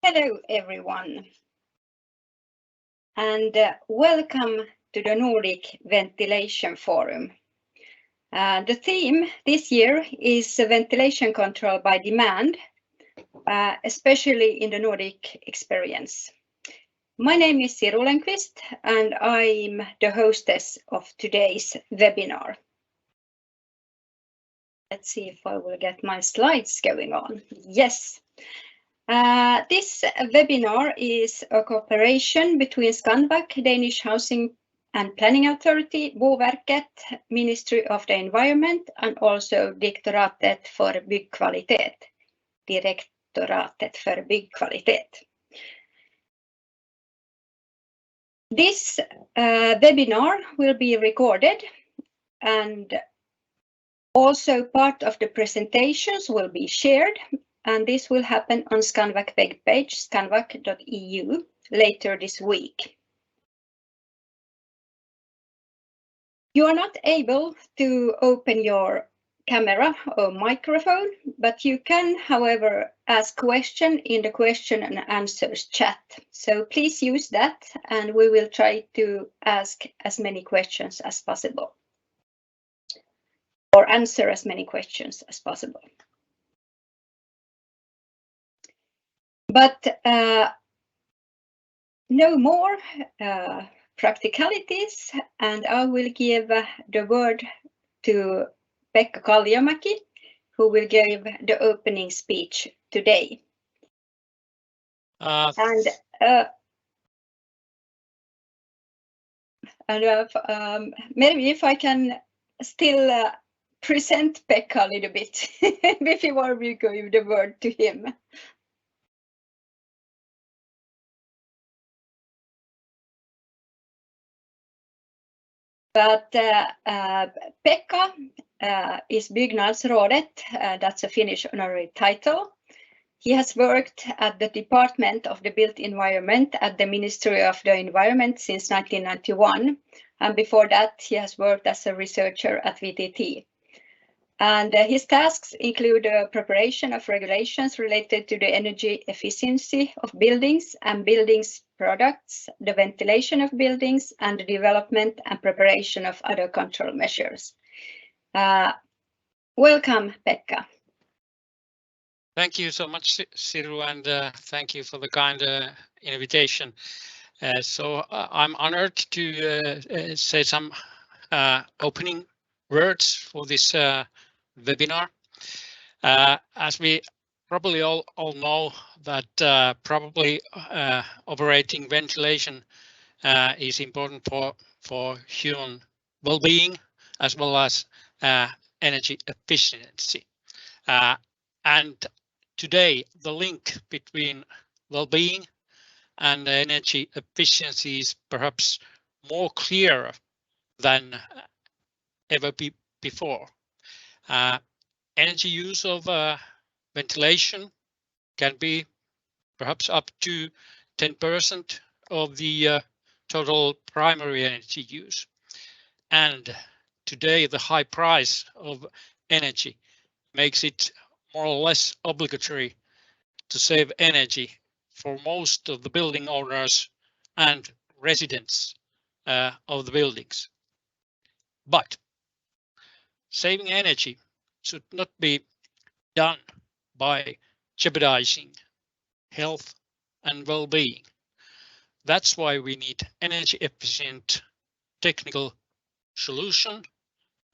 Hello everyone, and welcome to the Nordic Ventilation Forum. The theme this year is ventilation control by demand, especially in the Nordic experience. My name is Siru Lenqvist, and I'm the hostess of today's webinar. Let's see if I will get my slides going on. Yes. This webinar is a cooperation between Scanvac, Danish Housing and Planning Authority, Boverket, Ministry of the Environment, and also Direktoratet för byggkvalitet. Direktoratet för byggkvalitet. This webinar will be recorded, and also part of the presentations will be shared. And this will happen on Scanvac webpage, scanvac.eu, later this week. You are not able to open your camera or microphone, but you can, however, ask questions in the question and answers chat. So please use that, and we will try to ask as many questions as possible, or answer as many questions as possible. But no more practicalities, and I will give the word to Pekka Kalliomäki, who will give the opening speech today. Maybe if I can still present Pekka a little bit before we give the word to him. But Pekka is Byggnadsrådet, that's a Finnish honorary title. He has worked at the Department of the Built Environment at the Ministry of the Environment since 1991. And before that, he has worked as a researcher at VTT. And his tasks include preparation of regulations related to the energy efficiency of buildings and buildings products, the ventilation of buildings, and the development and preparation of other control measures. Welcome, Pekka. Thank you so much, Siru, and thank you for the kind invitation. So I'm honored to say some opening words for this webinar. As we probably all know that probably operating ventilation is important for human well-being as well as energy efficiency. And today the link between well-being and energy efficiency is perhaps more clear than ever before. Energy use of ventilation can be perhaps up to 10% of the total primary energy use. And today the high price of energy makes it more or less obligatory to save energy for most of the building owners and residents of the buildings. But saving energy should not be done by jeopardizing health and well-being. That's why we need energy efficient technical solution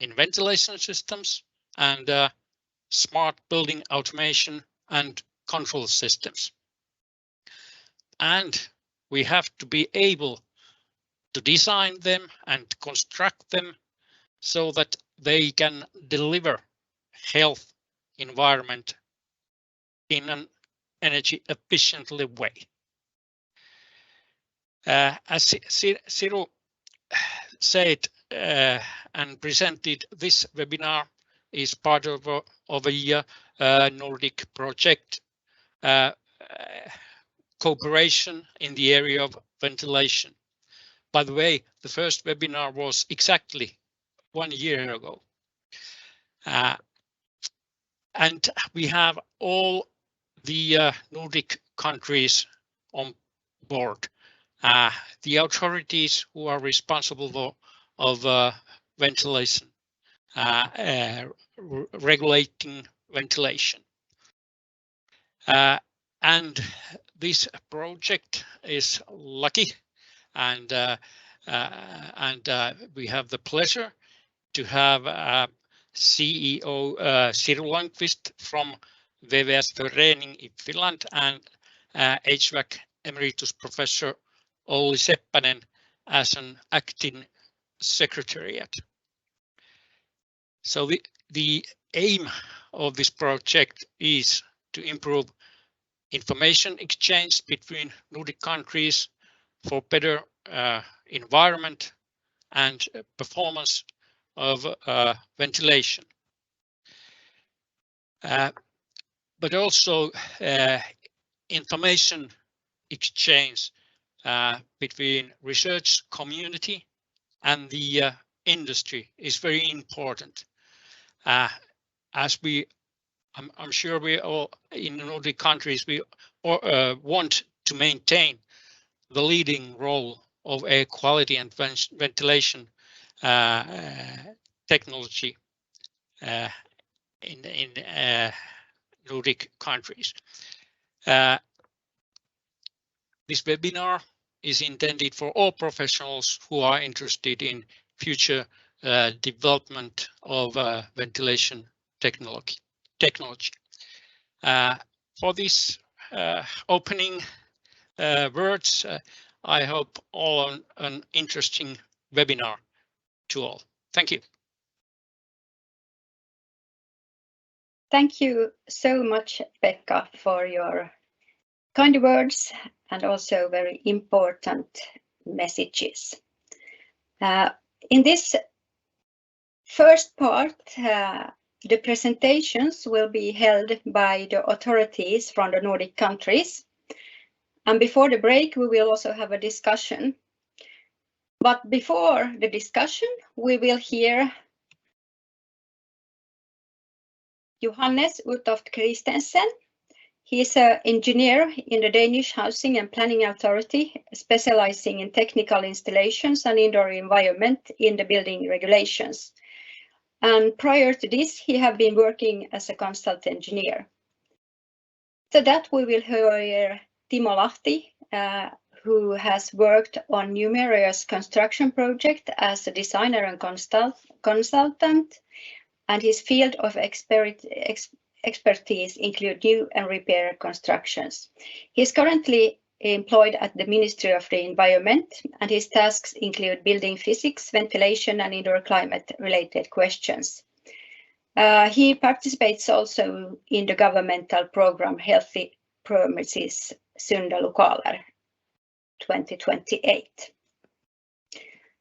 in ventilation systems and smart building automation and control systems. And we have to be able to design them and construct them so that they can deliver health environment in an energy efficiently way. As Siru said and presented, this webinar is part of a Nordic project cooperation in the area of ventilation. By the way, the first webinar was exactly 1 year ago. And we have all the Nordic countries on board. The authorities who are responsible of ventilation, regulating ventilation. And this project is lucky, and we have the pleasure to have CEO Siru Lundqvist from VVS Förening in Finland and HVAC Emeritus Professor Olli Seppänen as an acting secretariat. So the aim of this project is to improve information exchange between Nordic countries for better environment and performance of ventilation. But also information exchange between research community and the industry is very important. As I'm sure we all in the Nordic countries, we want to maintain the leading role of air quality and ventilation technology in Nordic countries. This webinar is intended for all professionals who are interested in future development of ventilation technology. For this opening words, I hope all an interesting webinar to all. Thank you. Thank you so much, Pekka, for your kind words and also very important messages. In this first part, the presentations will be held by the authorities from the Nordic countries. And before the break, we will also have a discussion. But before the discussion, we will hear Johannes Utoft Christensen. He is an engineer in the Danish Housing and Planning Authority, specializing in technical installations and indoor environment in the building regulations. And prior to this, he had been working as a consultant engineer. So that we will hear Timo Lahti, who has worked on numerous construction projects as a designer and consultant, and his field of expertise include new and repair constructions. He is currently employed at the Ministry of the Environment, and his tasks include building physics, ventilation, and indoor climate-related questions. He participates also in the governmental program Healthy Premises Sunda Lokaler 2028.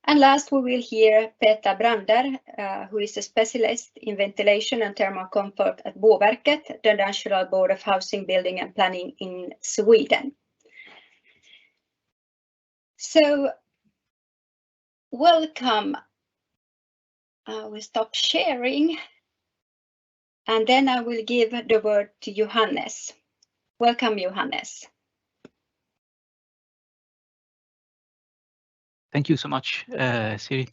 And last, we will hear Peter Brander, who is a specialist in ventilation and thermal comfort at Boverket, the National Board of Housing, Building and Planning in Sweden. So, welcome. We stop sharing, and then I will give the word to Johannes. Welcome, Johannes. Thank you so much, Siru.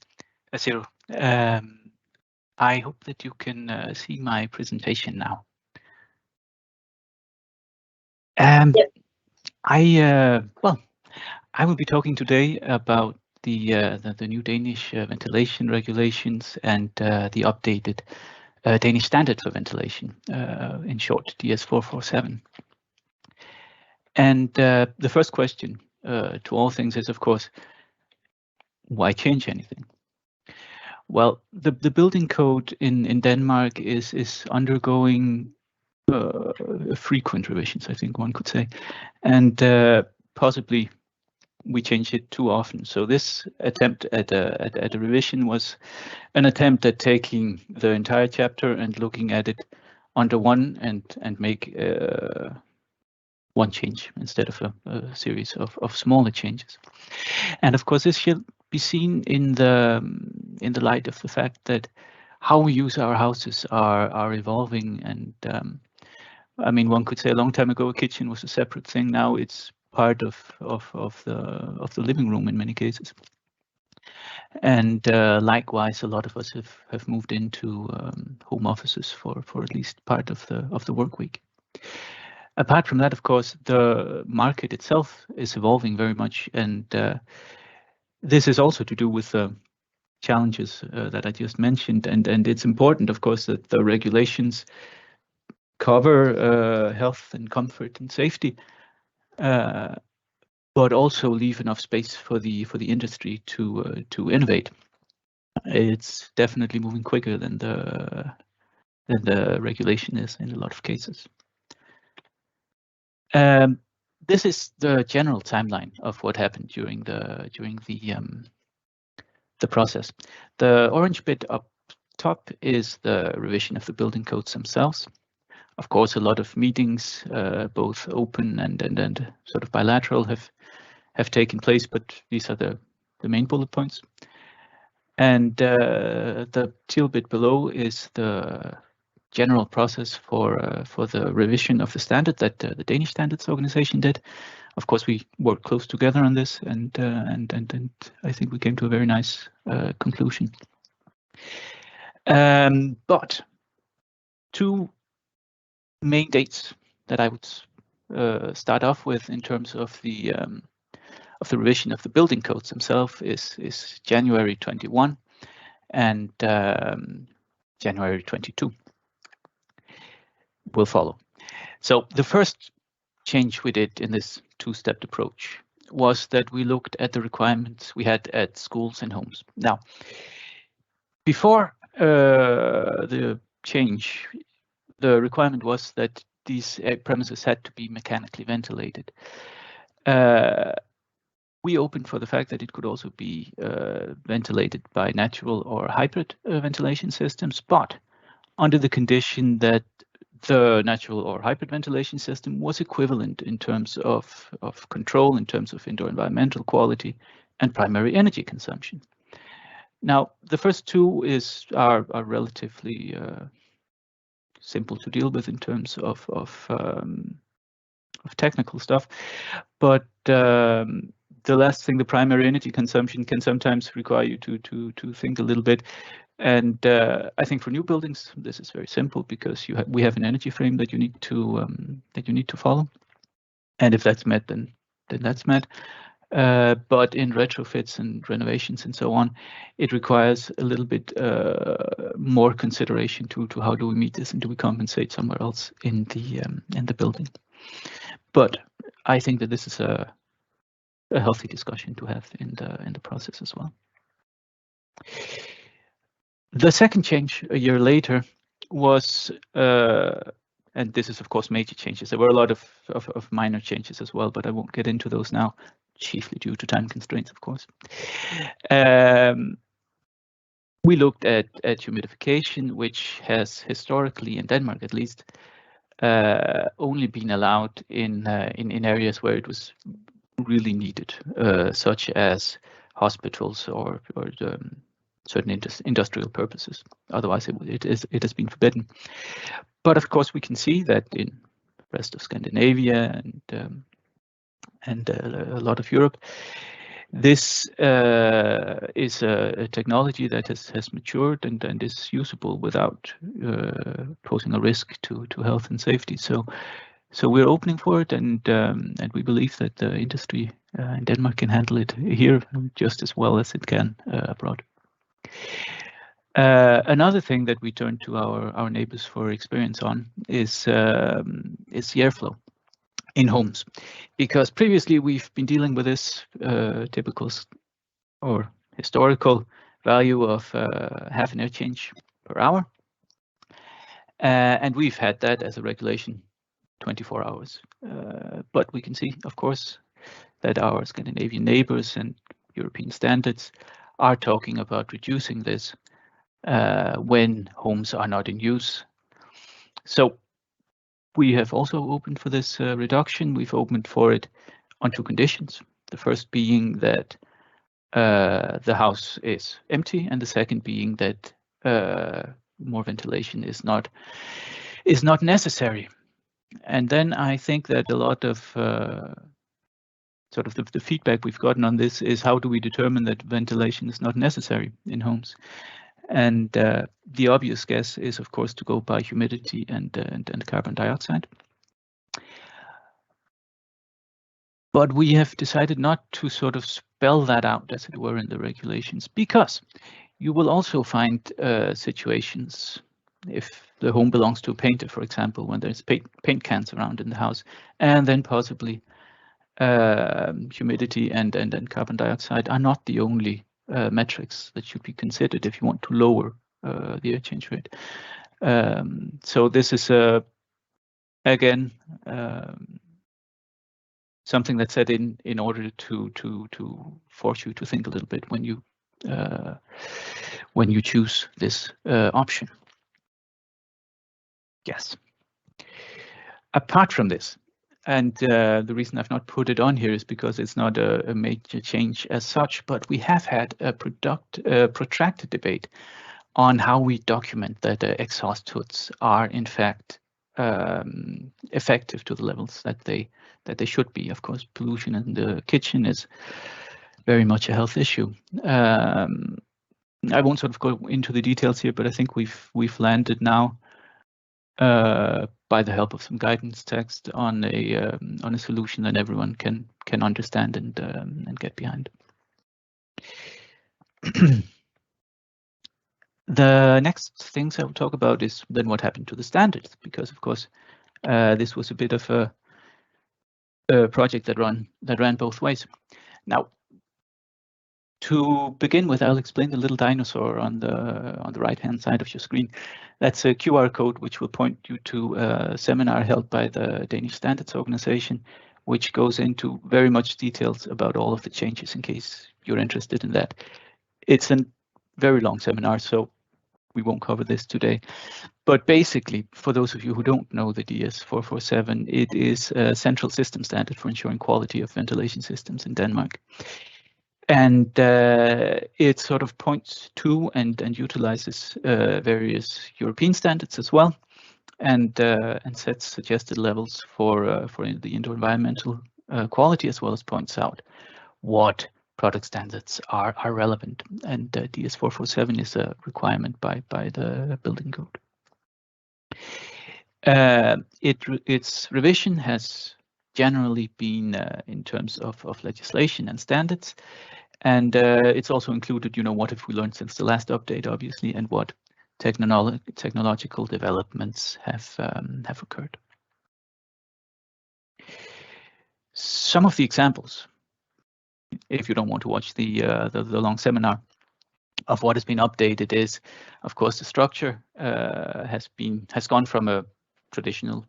I hope that you can see my presentation now. Yep. I will be talking today about the new Danish ventilation regulations and the updated Danish standard for ventilation, in short, DS447. And the first question to all things is, of course, why change anything? Well, the building code in Denmark is undergoing frequent revisions, I think one could say, and possibly we change it too often. So this attempt at a revision was an attempt at taking the entire chapter and looking at it under one and make one change instead of a series of smaller changes. And of course, this should be seen in the light of the fact that how we use our houses are evolving, and I mean, one could say a long time ago a kitchen was a separate thing. Now it's part of the living room in many cases. And likewise, a lot of us have moved into home offices for at least part of the work week. Apart from that, of course, the market itself is evolving very much, and this is also to do with the challenges that I just mentioned. And it's important, of course, that the regulations cover health and comfort and safety, but also leave enough space for the industry to innovate. It's definitely moving quicker than the regulation is in a lot of cases. This is the general timeline of what happened during the process. The orange bit up top is the revision of the building codes themselves. Of course, a lot of meetings, both open and sort of bilateral, have taken place, but these are the main bullet points. And the teal bit below is the general process for the revision of the standard that the Danish Standards Organization did. Of course, we worked close together on this, and I think we came to a very nice conclusion. But two main dates that I would start off with in terms of the revision of the building codes themselves is January 21 and January 22 will follow. So the first change we did in this two-step approach was that we looked at the requirements we had at schools and homes. Now, before the change, the requirement was that these premises had to be mechanically ventilated. We opened for the fact that it could also be ventilated by natural or hybrid ventilation systems, but under the condition that the natural or hybrid ventilation system was equivalent in terms of control, in terms of indoor environmental quality and primary energy consumption. Now, the first two are relatively simple to deal with in terms of technical stuff, but the last thing, the primary energy consumption, can sometimes require you to think a little bit. And I think for new buildings, this is very simple because we have an energy frame that you need to follow, and if that's met, then that's met. But in retrofits and renovations and so on, it requires a little bit more consideration to how do we meet this and do we compensate somewhere else in the building. But I think that this is a healthy discussion to have in the process as well. The second change a year later was, and this is of course major changes. There were a lot of minor changes as well, but I won't get into those now, chiefly due to time constraints, of course. We looked at humidification, which has historically, in Denmark at least, only been allowed in areas where it was really needed, such as hospitals or certain industrial purposes. Otherwise, it has been forbidden. But of course, we can see that in the rest of Scandinavia and a lot of Europe, this is a technology that has matured and is usable without posing a risk to health and safety. So we're opening for it, and we believe that the industry in Denmark can handle it here just as well as it can abroad. Another thing that we turn to our neighbors for experience on is the airflow in homes, because previously we've been dealing with this typical or historical value of half an air change per hour, and we've had that as a regulation 24 hours. But we can see, of course, that our Scandinavian neighbors and European standards are talking about reducing this when homes are not in use. So we have also opened for this reduction. We've opened for it on two conditions. The first being that the house is empty, and the second being that more ventilation is not necessary. And then I think that a lot of sort of the feedback we've gotten on this is, how do we determine that ventilation is not necessary in homes? And the obvious guess is, of course, to go by humidity and carbon dioxide. But we have decided not to sort of spell that out, as it were, in the regulations, because you will also find situations, if the home belongs to a painter, for example, when there's paint cans around in the house, and then possibly humidity and carbon dioxide are not the only metrics that should be considered if you want to lower the air change rate. So this is again something that's said in order to force you to think a little bit when you choose this option. Yes. Apart from this, and the reason I've not put it on here is because it's not a major change as such, but we have had a protracted debate on how we document that exhaust hoods are in fact effective to the levels that they should be. Of course, pollution in the kitchen is very much a health issue. I won't sort of go into the details here, but I think we've landed now by the help of some guidance text on a solution that everyone can understand and get behind. The next things I will talk about is then what happened to the standards, because of course this was a bit of a project that ran both ways. Now, to begin with, I'll explain the little dinosaur on the right-hand side of your screen. That's a QR code which will point you to a seminar held by the Danish Standards Organization, which goes into very much details about all of the changes in case you're interested in that. It's a very long seminar, so we won't cover this today. But basically, for those of you who don't know the DS447, it is a central system standard for ensuring quality of ventilation systems in Denmark. And it sort of points to and utilizes various European standards as well, and sets suggested levels for the indoor environmental quality, as well as points out what product standards are relevant. And DS447 is a requirement by the building code. Its revision has generally been in terms of legislation and standards. And it's also included, what have we learned since the last update, obviously, and what technological developments have occurred. Some of the examples, if you don't want to watch the long seminar, of what has been updated is, of course, the structure has gone from a traditional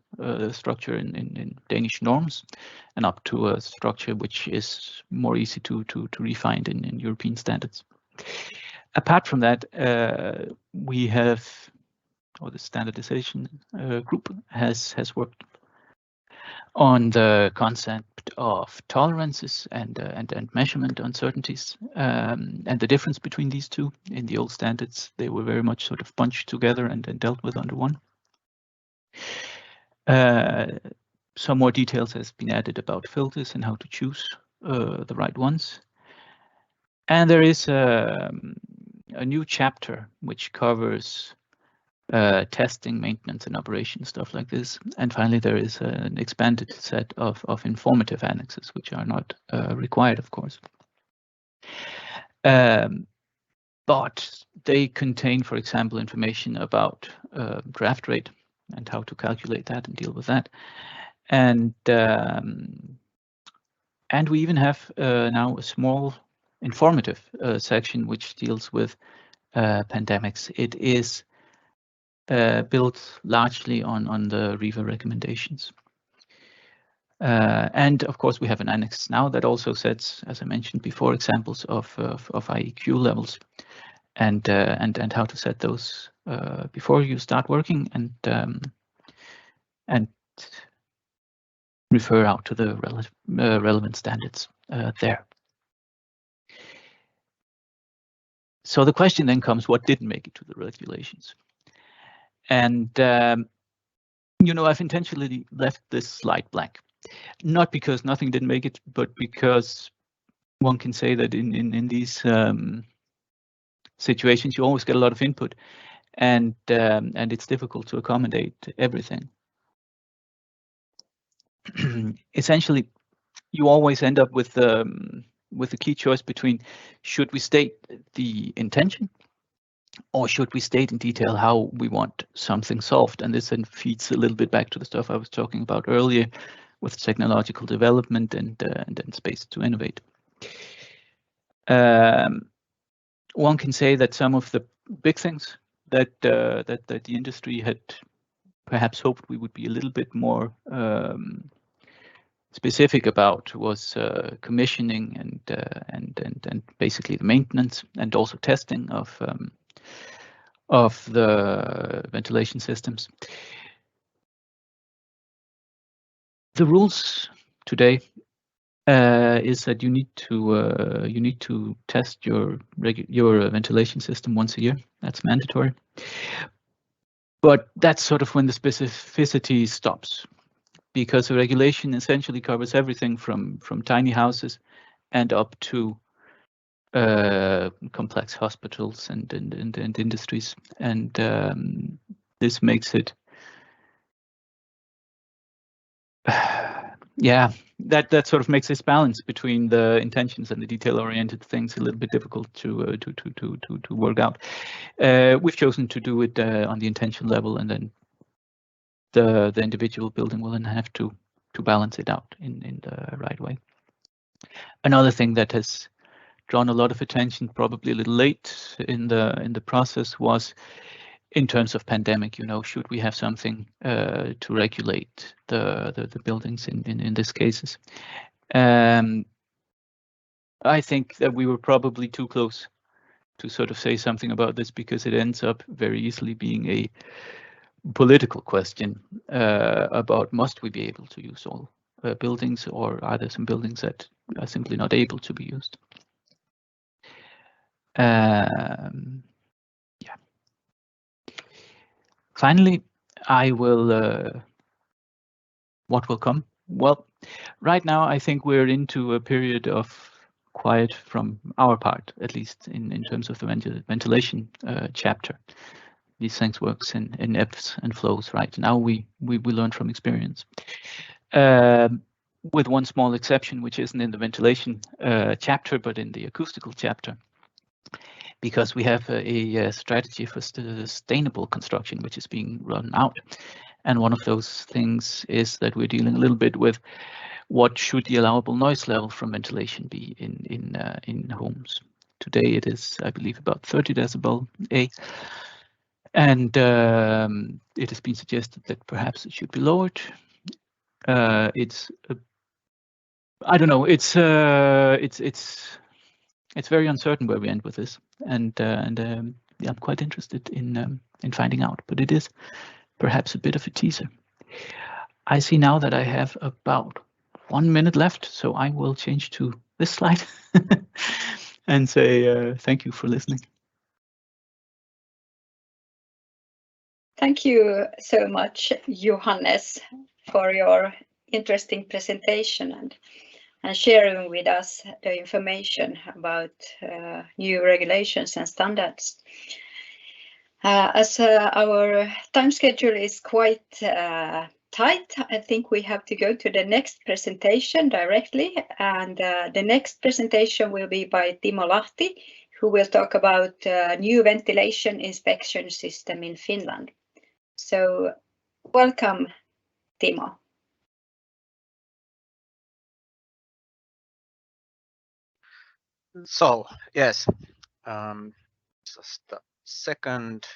structure in Danish norms and up to a structure which is more easy to refine in European standards. Apart from that, we have, or the standardization group has worked on the concept of tolerances and measurement uncertainties, and the difference between these two. In the old standards, they were very much sort of bunched together and dealt with under one. Some more details has been added about filters and how to choose the right ones. And there is a new chapter which covers testing, maintenance, and operation, stuff like this. And finally, there is an expanded set of informative annexes, which are not required, of course. But they contain, for example, information about draft rate and how to calculate that and deal with that. And we even have now a small informative section which deals with pandemics. It is built largely on the REVA recommendations. And of course, we have an annex now that also sets, as I mentioned before, examples of IEQ levels and how to set those before you start working, and refer out to the relevant standards there. So the question then comes, what didn't make it to the regulations? And You know, I've intentionally left this slide blank, not because nothing didn't make it, but because one can say that in these situations, you always get a lot of input, and it's difficult to accommodate everything. Essentially, you always end up with a key choice between should we state the intention or should we state in detail how we want something solved? And this then feeds a little bit back to the stuff I was talking about earlier with technological development and then space to innovate. One can say that some of the big things that the industry had perhaps hoped we would be a little bit more specific about was commissioning and basically the maintenance and also testing of the ventilation systems. The rules today is that you need to test your ventilation system once a year. That's mandatory. But that's sort of when the specificity stops, because the regulation essentially covers everything from tiny houses and up to complex hospitals and industries, and this makes it yeah, that sort of makes this balance between the intentions and the detail-oriented things a little bit difficult to work out. We've chosen to do it on the intention level, and then the individual building will then have to balance it out in the right way. Another thing that has drawn a lot of attention, probably a little late in the process, was in terms of pandemic. You know, should we have something to regulate the buildings in these cases? I think that we were probably too close to sort of say something about this, because it ends up very easily being a political question about must we be able to use all buildings, or are there some buildings that are simply not able to be used? Yeah. Finally, I will. What will come? Well, right now I think we're into a period of quiet from our part, at least in terms of the ventilation chapter. These things works in ebbs and flows, right? Now we learn from experience. With one small exception, which isn't in the ventilation chapter, but in the acoustical chapter, because we have a strategy for sustainable construction, which is being run out. And one of those things is that we're dealing a little bit with what should the allowable noise level from ventilation be in homes. Today it is, I believe, about 30 decibel A. And it has been suggested that perhaps it should be lowered. It's I don't know. It's very uncertain where we end with this, and yeah, I'm quite interested in finding out. But it is perhaps a bit of a teaser. I see now that I have about 1 minute left, so I will change to this slide and say thank you for listening. Thank you so much, Johannes, for your interesting presentation and sharing with us the information about new regulations and standards. As our time schedule is quite tight, I think we have to go to the next presentation directly, and the next presentation will be by Timo Lahti, who will talk about new ventilation inspection system in Finland. So welcome, Timo. So yes, just a second.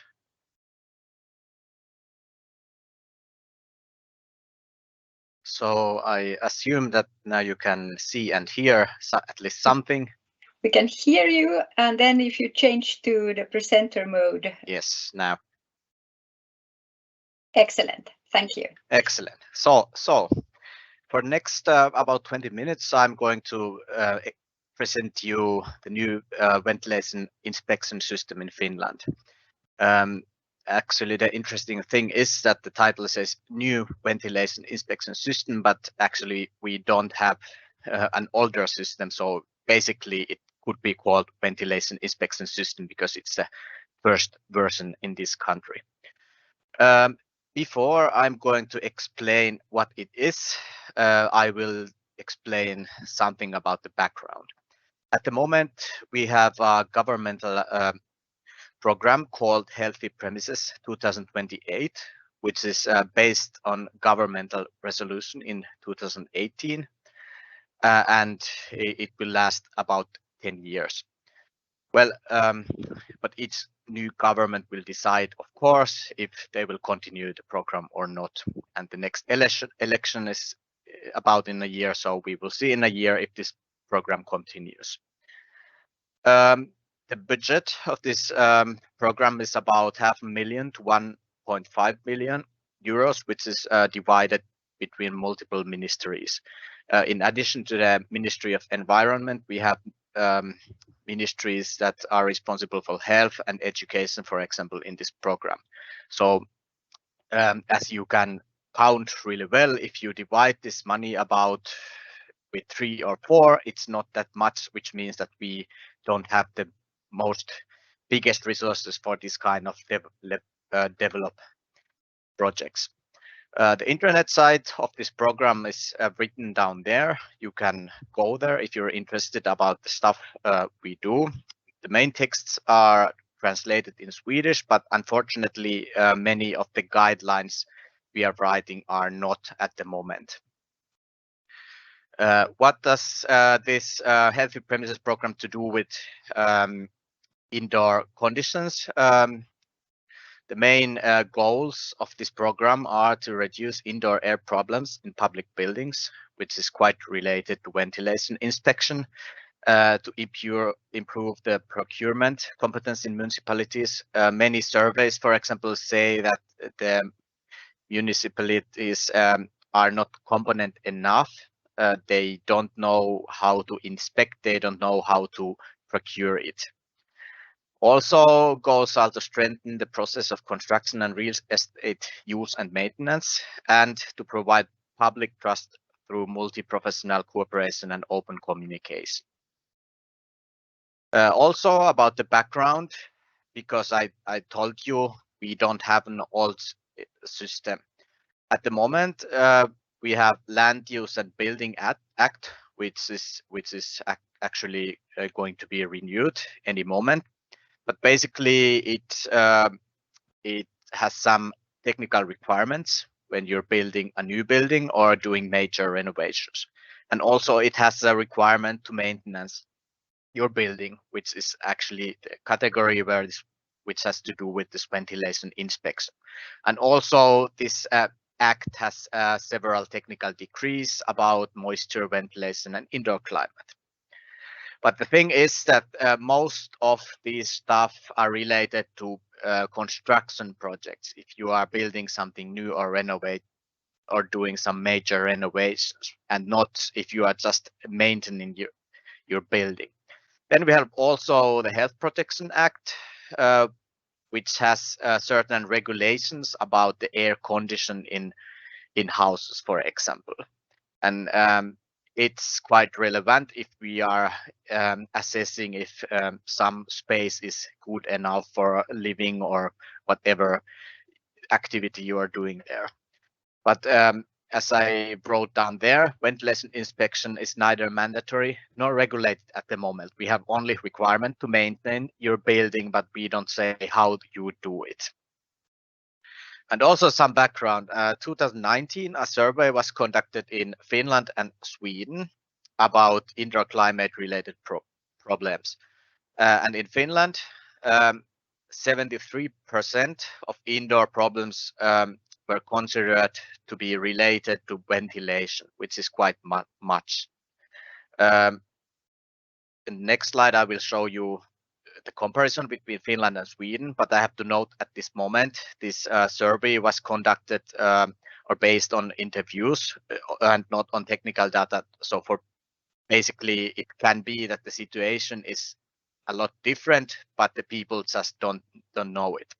So I assume that now you can see and hear at least something. We can hear you, and then if you change to the presenter mode. Yes, now. Excellent, thank you. Excellent. So for next about 20 minutes, I'm going to present you the new ventilation inspection system in Finland. actually the interesting thing is that the title says new ventilation inspection system, but actually we don't have an older system. So basically it could be called ventilation inspection system because it's the first version in this country. Before I'm going to explain what it is, I will explain something about the background. At the moment, we have a governmental program called Healthy Premises 2028, which is based on governmental resolution in 2018, and it will last about 10 years. Well, but each new government will decide, of course, if they will continue the program or not. And the next election is about in a year, so we will see in a year if this program continues. The budget of this program is about €500,000 to 1.5 million euros, which is divided between multiple ministries. In addition to the Ministry of Environment, we have ministries that are responsible for health and education, for example, in this program. So as you can count really well, if you divide this money about with 3 or 4, it's not that much, which means that we don't have the biggest resources for this kind of develop projects. The internet site of this program is written down there. You can go there if you're interested about the stuff we do. The main texts are translated in Swedish, but unfortunately, many of the guidelines we are writing are not at the moment. What does this Healthy Premises program to do with indoor conditions? The main goals of this program are to reduce indoor air problems in public buildings, which is quite related to ventilation inspection, to improve the procurement competence in municipalities. Many surveys, for example, say that the municipalities are not competent enough. They don't know how to inspect, they don't know how to procure it. Also, goals are to strengthen the process of construction and real estate use and maintenance, and to provide public trust through multi-professional cooperation and open communication. Also about the background, because I told you we don't have an old system. At the moment, we have Land Use and Building Act, which is actually going to be renewed any moment. But basically, it has some technical requirements when you're building a new building or doing major renovations. And also it has a requirement to maintenance your building, which is actually the category which has to do with this ventilation inspection. And also this act has several technical decrees about moisture, ventilation, and indoor climate. But the thing is that most of these stuff are related to construction projects. If you are building something new or renovate or doing some major renovations, and not if you are just maintaining your building. Then we have also the Health Protection Act, which has certain regulations about the air condition in houses, for example. And it's quite relevant if we are assessing if some space is good enough for living or whatever activity you are doing there. But as I wrote down there, ventilation inspection is neither mandatory nor regulated at the moment. We have only requirement to maintain your building, but we don't say how you do it. And also some background, 2019, a survey was conducted in Finland and Sweden about indoor climate related problems. And in Finland, 73% of indoor problems were considered to be related to ventilation, which is quite much. In the next slide, I will show you the comparison between Finland and Sweden, but I have to note at this moment, this survey was conducted or based on interviews and not on technical data. So for basically, it can be that the situation is a lot different, but the people just don't know it.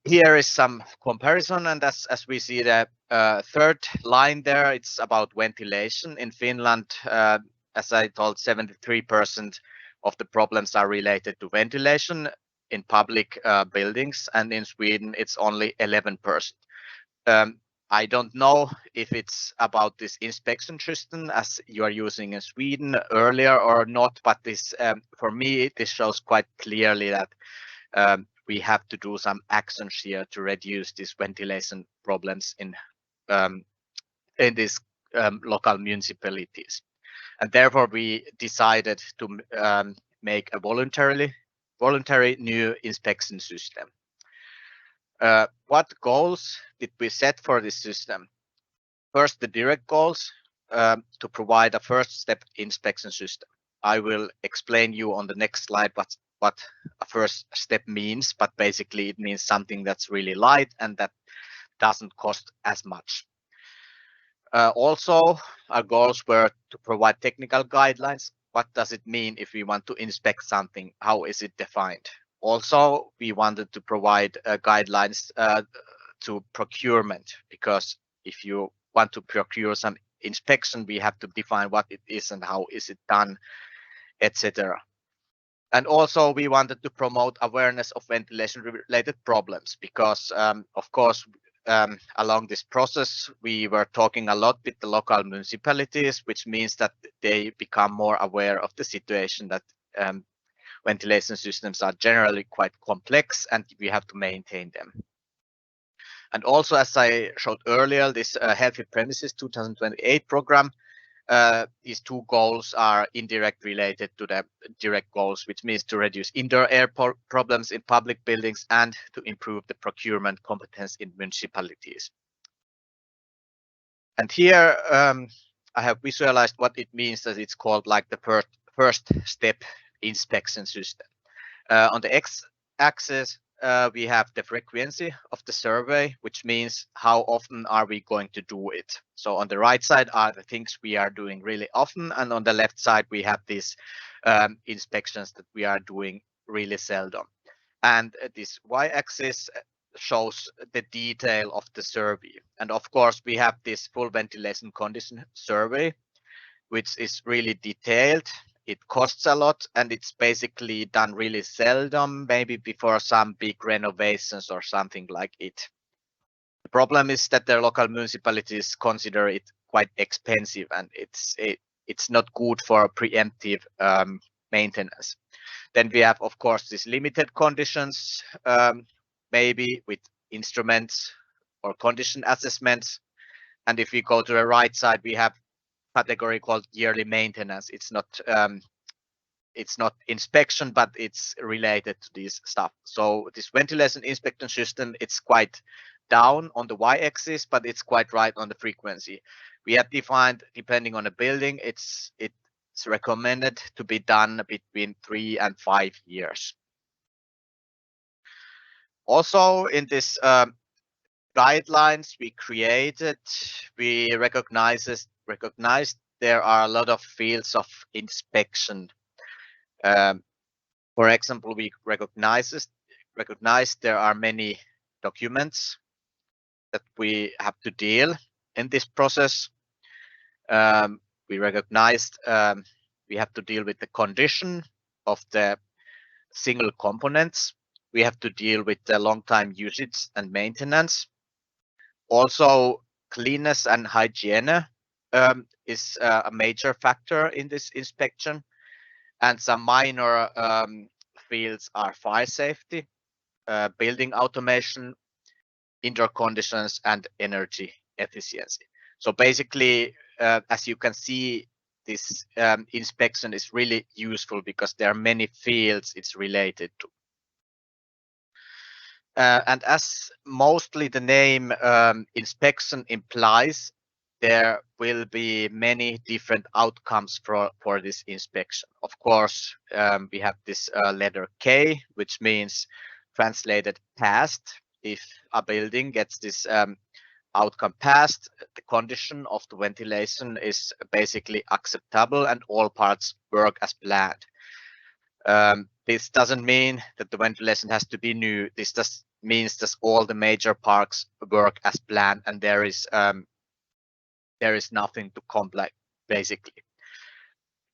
Here is some comparison, and as we see the third line there, it's about ventilation. In Finland, as I told, 73% of the problems are related to ventilation in public buildings, and in Sweden it's only 11%. I don't know if it's about this inspection system as you are using in Sweden earlier or not, but this for me this shows quite clearly that we have to do some actions here to reduce these ventilation problems in these local municipalities, and therefore we decided to make a voluntary new inspection system. What goals did we set for this system? First, the direct goals to provide a first step inspection system. I will explain you on the next slide what a first step means, but basically it means something that's really light and that doesn't cost as much. Also, our goals were to provide technical guidelines. What does it mean if we want to inspect something? How is it defined? Also, we wanted to provide guidelines to procurement, because if you want to procure some inspection, we have to define what it is and how is it done, etc. And also we wanted to promote awareness of ventilation related problems, because of course along this process we were talking a lot with the local municipalities, which means that they become more aware of the situation that ventilation systems are generally quite complex and we have to maintain them. And also, as I showed earlier, this Healthy Premises 2028 program, these two goals are indirect related to the direct goals, which means to reduce indoor air problems in public buildings and to improve the procurement competence in municipalities. And here I have visualized what it means that it's called like the first step inspection system. On the x-axis, we have the frequency of the survey, which means how often are we going to do it. So on the right side are the things we are doing really often, and on the left side we have these inspections that we are doing really seldom. And this y-axis shows the detail of the survey. And of course we have this full ventilation condition survey, which is really detailed. It costs a lot and it's basically done really seldom, maybe before some big renovations or something like it. The problem is that the local municipalities consider it quite expensive and it's not good for preemptive maintenance. Then we have, of course, these limited conditions, maybe with instruments or condition assessments. And if we go to the right side, we have category called yearly maintenance. It's not inspection, but it's related to this stuff. So this ventilation inspection system, it's quite down on the y-axis, but it's quite right on the frequency. We have defined, depending on the building, it's recommended to be done between 3 and 5 years. Also in this guidelines we created, we recognized there are a lot of fields of inspection. For example, we recognized there are many documents that we have to deal in this process. We recognized we have to deal with the condition of the single components. We have to deal with the long time usage and maintenance. Also, cleanness and hygiene is a major factor in this inspection, and some minor fields are fire safety, building automation, indoor conditions, and energy efficiency. So basically, as you can see, this inspection is really useful because there are many fields it's related to. And as mostly the name inspection implies, there will be many different outcomes for this inspection. Of course, we have this letter K, which means translated passed. If a building gets this outcome passed, the condition of the ventilation is basically acceptable and all parts work as planned. This doesn't mean that the ventilation has to be new. This just means that all the major parks work as planned, and there is nothing to complain basically.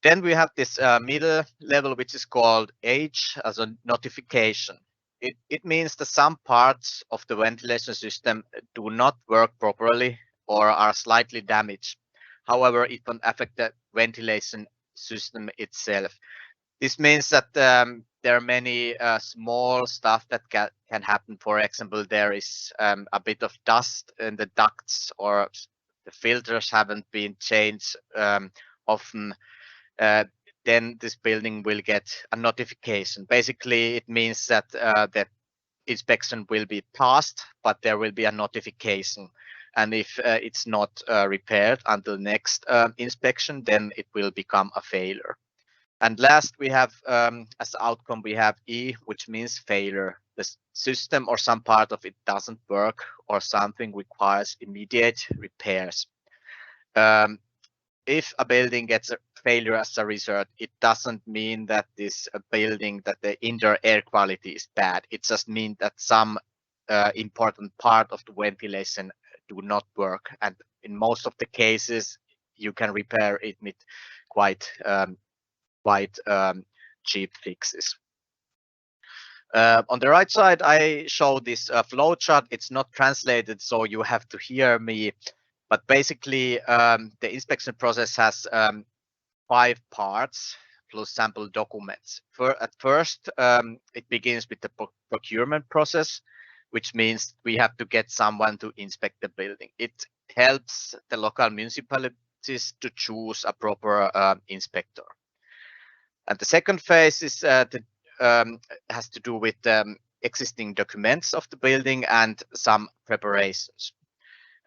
Then we have this middle level, which is called H as a notification. It means that some parts of the ventilation system do not work properly or are slightly damaged. However, it can affect the ventilation system itself. This means that there are many small stuff that can happen. For example, there is a bit of dust in the ducts, or the filters haven't been changed often. Then this building will get a notification. Basically, it means that the inspection will be passed, but there will be a notification. And if it's not repaired until next inspection, then it will become a failure. And last, we have as outcome, we have E, which means failure. The system or some part of it doesn't work, or something requires immediate repairs. If a building gets a failure as a result, it doesn't mean that this building, that the indoor air quality is bad. It just means that some important part of the ventilation do not work. And in most of the cases, you can repair it with quite cheap fixes. On the right side, I show this flow chart. It's not translated, so you have to hear me. But basically, the inspection process has 5 parts plus sample documents. At first, it begins with the procurement process, which means we have to get someone to inspect the building. It helps the local municipalities to choose a proper inspector. And the second phase is has to do with existing documents of the building and some preparations.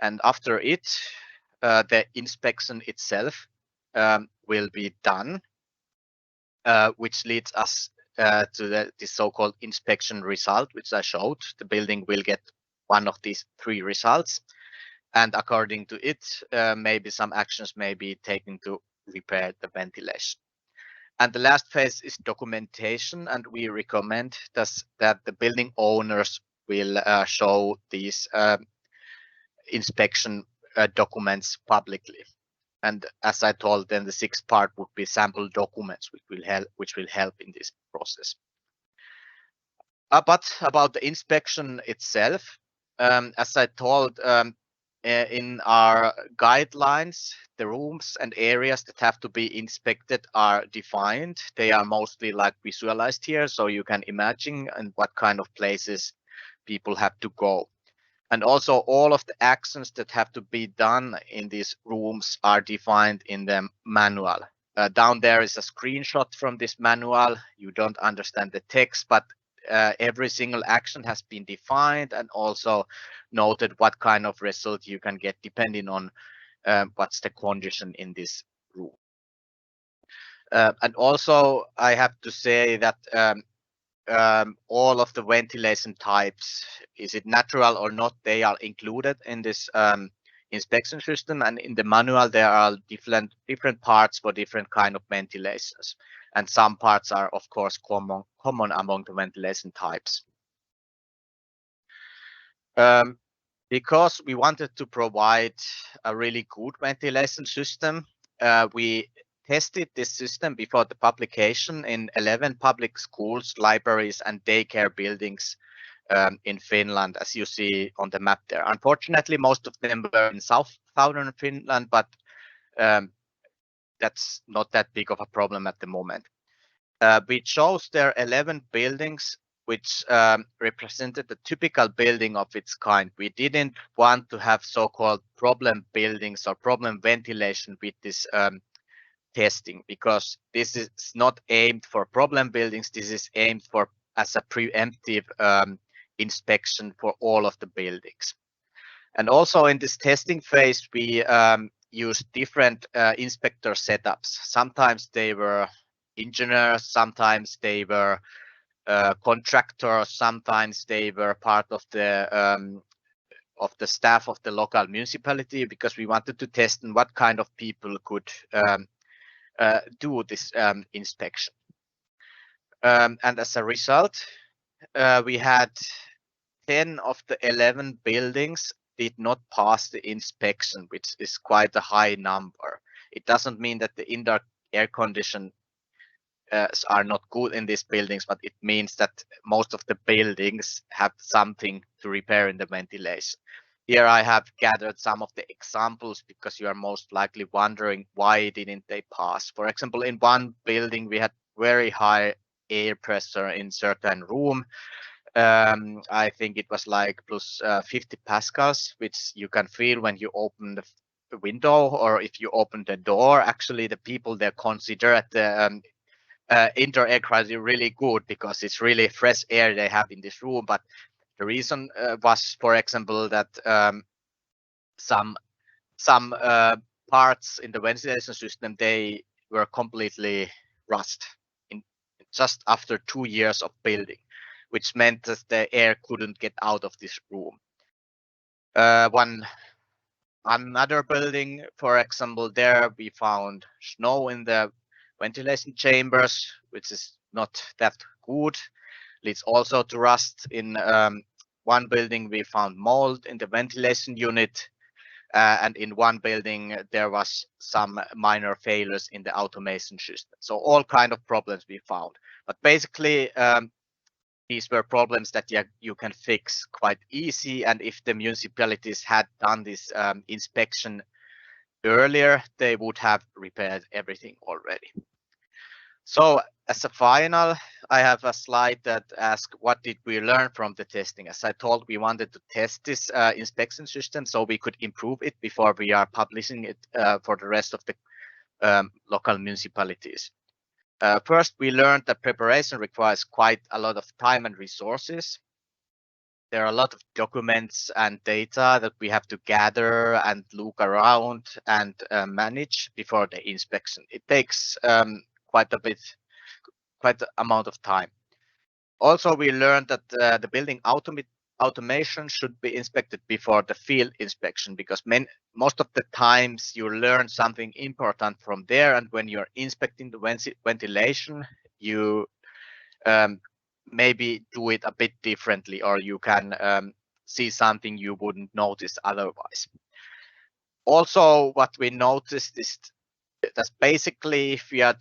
And after it, the inspection itself will be done, which leads us to the so-called inspection result, which I showed. The building will get one of these 3 results. And according to it, maybe some actions may be taken to repair the ventilation. And the last phase is documentation, and we recommend that the building owners will show these inspection documents publicly. And as I told, then the 6th part would be sample documents, which will help in this process. But about the inspection itself, as I told, in our guidelines, the rooms and areas that have to be inspected are defined. They are mostly like visualized here, so you can imagine and what kind of places people have to go. And also all of the actions that have to be done in these rooms are defined in the manual. Down there is a screenshot from this manual. You don't understand the text, but every single action has been defined and also noted what kind of result you can get depending on what's the condition in this room. And also I have to say that all of the ventilation types, is it natural or not, they are included in this inspection system, and in the manual there are different parts for different kind of ventilations, and some parts are of course common among the ventilation types. Because we wanted to provide a really good ventilation system, we tested this system before the publication in 11 public schools, libraries, and daycare buildings in Finland, as you see on the map there. Unfortunately, most of them were in southern Finland, but that's not that big of a problem at the moment. We chose there 11 buildings which represented the typical building of its kind. We didn't want to have so-called problem buildings or problem ventilation with this testing, because this is not aimed for problem buildings. This is aimed for as a preemptive inspection for all of the buildings. And also in this testing phase, we used different inspector setups. Sometimes they were engineers, sometimes they were contractors, sometimes they were part of the staff of the local municipality, because we wanted to test what kind of people could do this inspection. And as a result, we had 10 of the 11 buildings did not pass the inspection, which is quite a high number. It doesn't mean that the indoor air conditions are not good in these buildings, but it means that most of the buildings have something to repair in the ventilation. Here I have gathered some of the examples because you are most likely wondering why didn't they pass. For example, in one building we had very high air pressure in certain room. I think it was like plus 50 pascals, which you can feel when you open the window or if you open the door. Actually, the people there consider at the indoor air quality really good because it's really fresh air they have in this room. But the reason was, for example, that some parts in the ventilation system, they were completely rust in just after 2 years of building, which meant that the air couldn't get out of this room. Another building, for example, there we found snow in the ventilation chambers, which is not that good. Leads also to rust. In one building, we found mold in the ventilation unit. And in one building, there was some minor failures in the automation system. So all kind of problems we found. But basically, these were problems that you can fix quite easy. And if the municipalities had done this inspection earlier, they would have repaired everything already. So as a final, I have a slide that asks what did we learn from the testing. As I told, we wanted to test this inspection system so we could improve it before we are publishing it for the rest of the local municipalities. First, we learned that preparation requires quite a lot of time and resources. There are a lot of documents and data that we have to gather and look around and manage before the inspection. It takes quite an amount of time. Also, we learned that the building automation should be inspected before the field inspection because most of the times you learn something important from there, and when you're inspecting the ventilation, you maybe do it a bit differently, or you can see something you wouldn't notice otherwise. Also, what we noticed is that basically if we are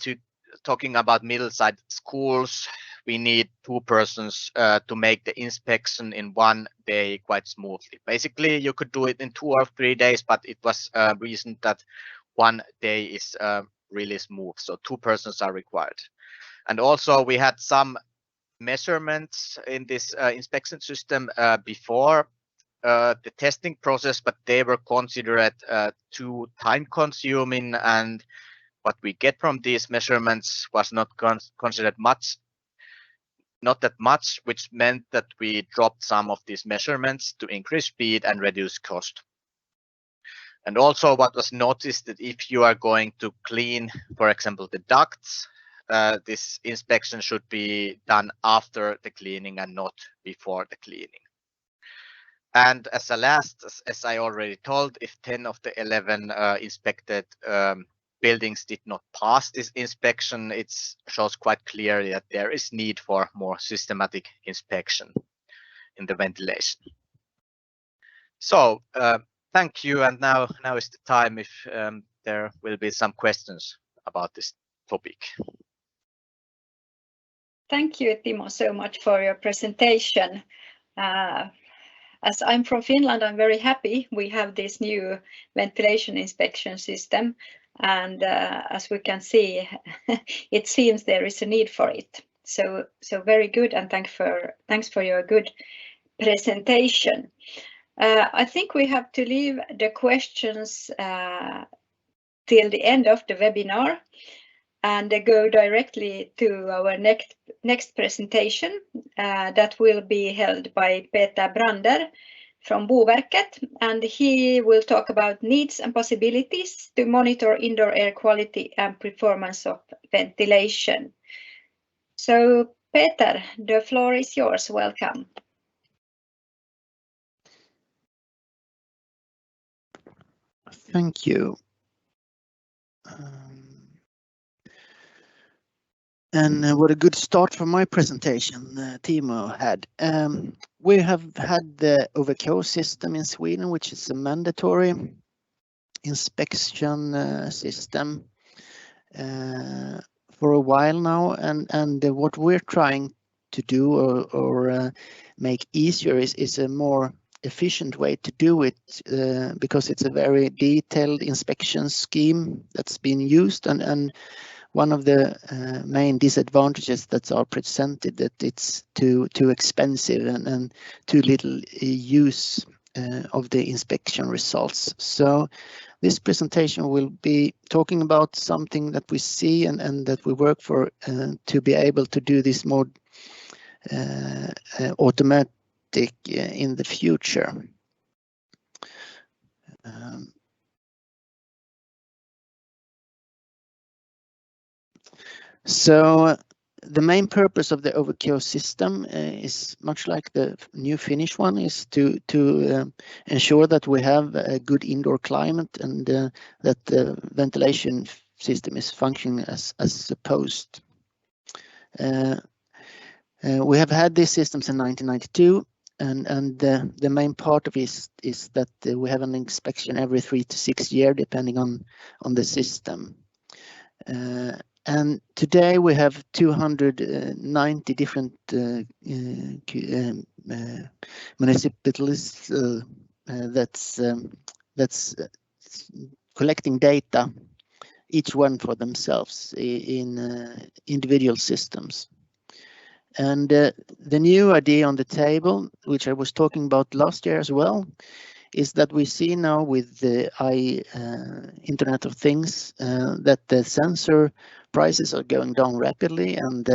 talking about middle-sized schools, we need 2 persons to make the inspection in 1 day quite smoothly. Basically, you could do it in 2 or 3 days, but it was reasoned that 1 day is really smooth. So 2 persons are required. And also we had some measurements in this inspection system before the testing process, but they were considered too time consuming, and what we get from these measurements was not considered not that much, which meant that we dropped some of these measurements to increase speed and reduce cost. And also what was noticed that if you are going to clean, for example, the ducts, this inspection should be done after the cleaning and not before the cleaning. And as a last, as I already told, if 10 of the 11 inspected buildings did not pass this inspection, it shows quite clearly that there is need for more systematic inspection in the ventilation. So thank you, and now is the time if there will be some questions about this topic. Thank you, Timo, so much for your presentation. As I'm from Finland, I'm very happy we have this new ventilation inspection system. And as we can see, it seems there is a need for it. So very good, and thanks for your good presentation. I think we have to leave the questions till the end of the webinar and go directly to our next presentation that will be held by Peter Brander from Boverket, and he will talk about needs and possibilities to monitor indoor air quality and performance of ventilation. So Peter, the floor is yours. Welcome. Thank you. And what a good start for my presentation Timo had. We have had the OVK system in Sweden, which is a mandatory inspection system for a while now, and what we're trying to do or make easier is a more efficient way to do it because it's a very detailed inspection scheme that's been used, and one of the main disadvantages that are presented that it's too expensive and too little use of the inspection results. So this presentation will be talking about something that we see and that we work for to be able to do this more automatic in the future. So the main purpose of the OVK system is much like the new Finnish one, is to ensure that we have a good indoor climate and that the ventilation system is functioning as supposed. We have had these systems in 1992, and the main part of it is that we have an inspection every 3 to 6 years, depending on the system. And today we have 290 different municipalities that's collecting data, each one for themselves in individual systems. And the new idea on the table, which I was talking about last year as well, is that we see now with the Internet of Things that the sensor prices are going down rapidly, and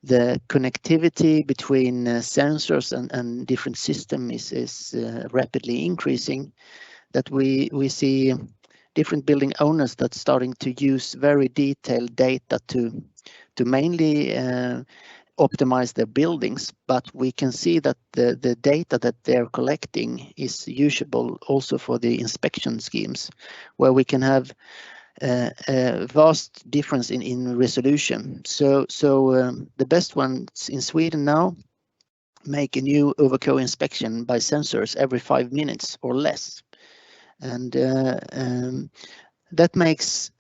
the connectivity between sensors and different systems is rapidly increasing. That we see different building owners that's starting to use very detailed data to mainly optimize their buildings, but we can see that the data that they're collecting is usable also for the inspection schemes, where we can have a vast difference in resolution. So the best ones in Sweden now make a new OVK inspection by sensors every 5 minutes or less, and that makes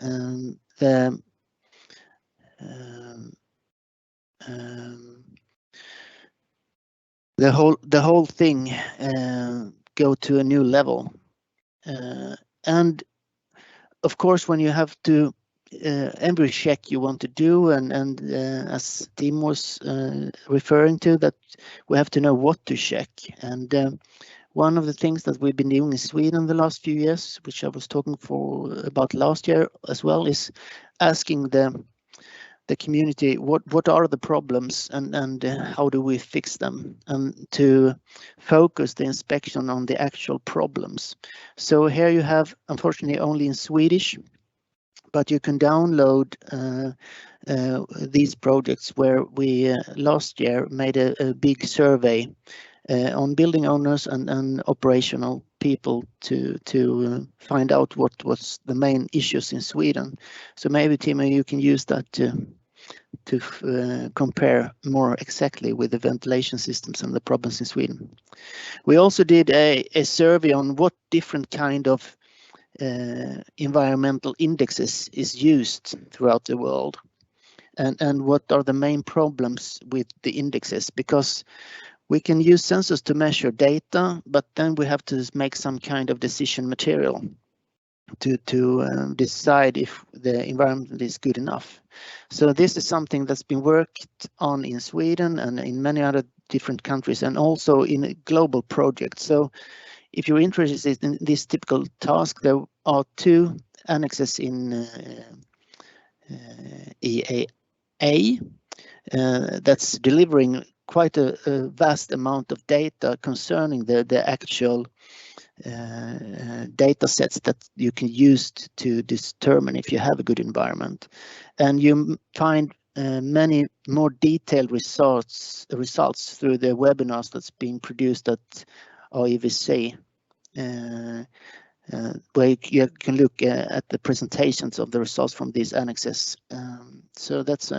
the whole thing go to a new level. And of course, when you have to every check you want to do, and as Tim was referring to, that we have to know what to check. And one of the things that we've been doing in Sweden the last few years, which I was talking about last year as well, is asking the community what are the problems and how do we fix them, and to focus the inspection on the actual problems. So here you have, unfortunately, only in Swedish, but you can download these projects where we last year made a big survey on building owners and operational people to find out what was the main issues in Sweden. So maybe, Timo, you can use that to compare more exactly with the ventilation systems and the problems in Sweden. We also did a survey on what different kind of environmental indexes is used throughout the world, and what are the main problems with the indexes, because we can use sensors to measure data, but then we have to make some kind of decision material to decide if the environment is good enough. So this is something that's been worked on in Sweden and in many other different countries, and also in a global project. So if you're interested in this typical task, there are 2 annexes in EAA that's delivering quite a vast amount of data concerning the actual data sets that you can use to determine if you have a good environment. And you find many more detailed results through the webinars that's being produced at IVC, where you can look at the presentations of the results from these annexes. So that's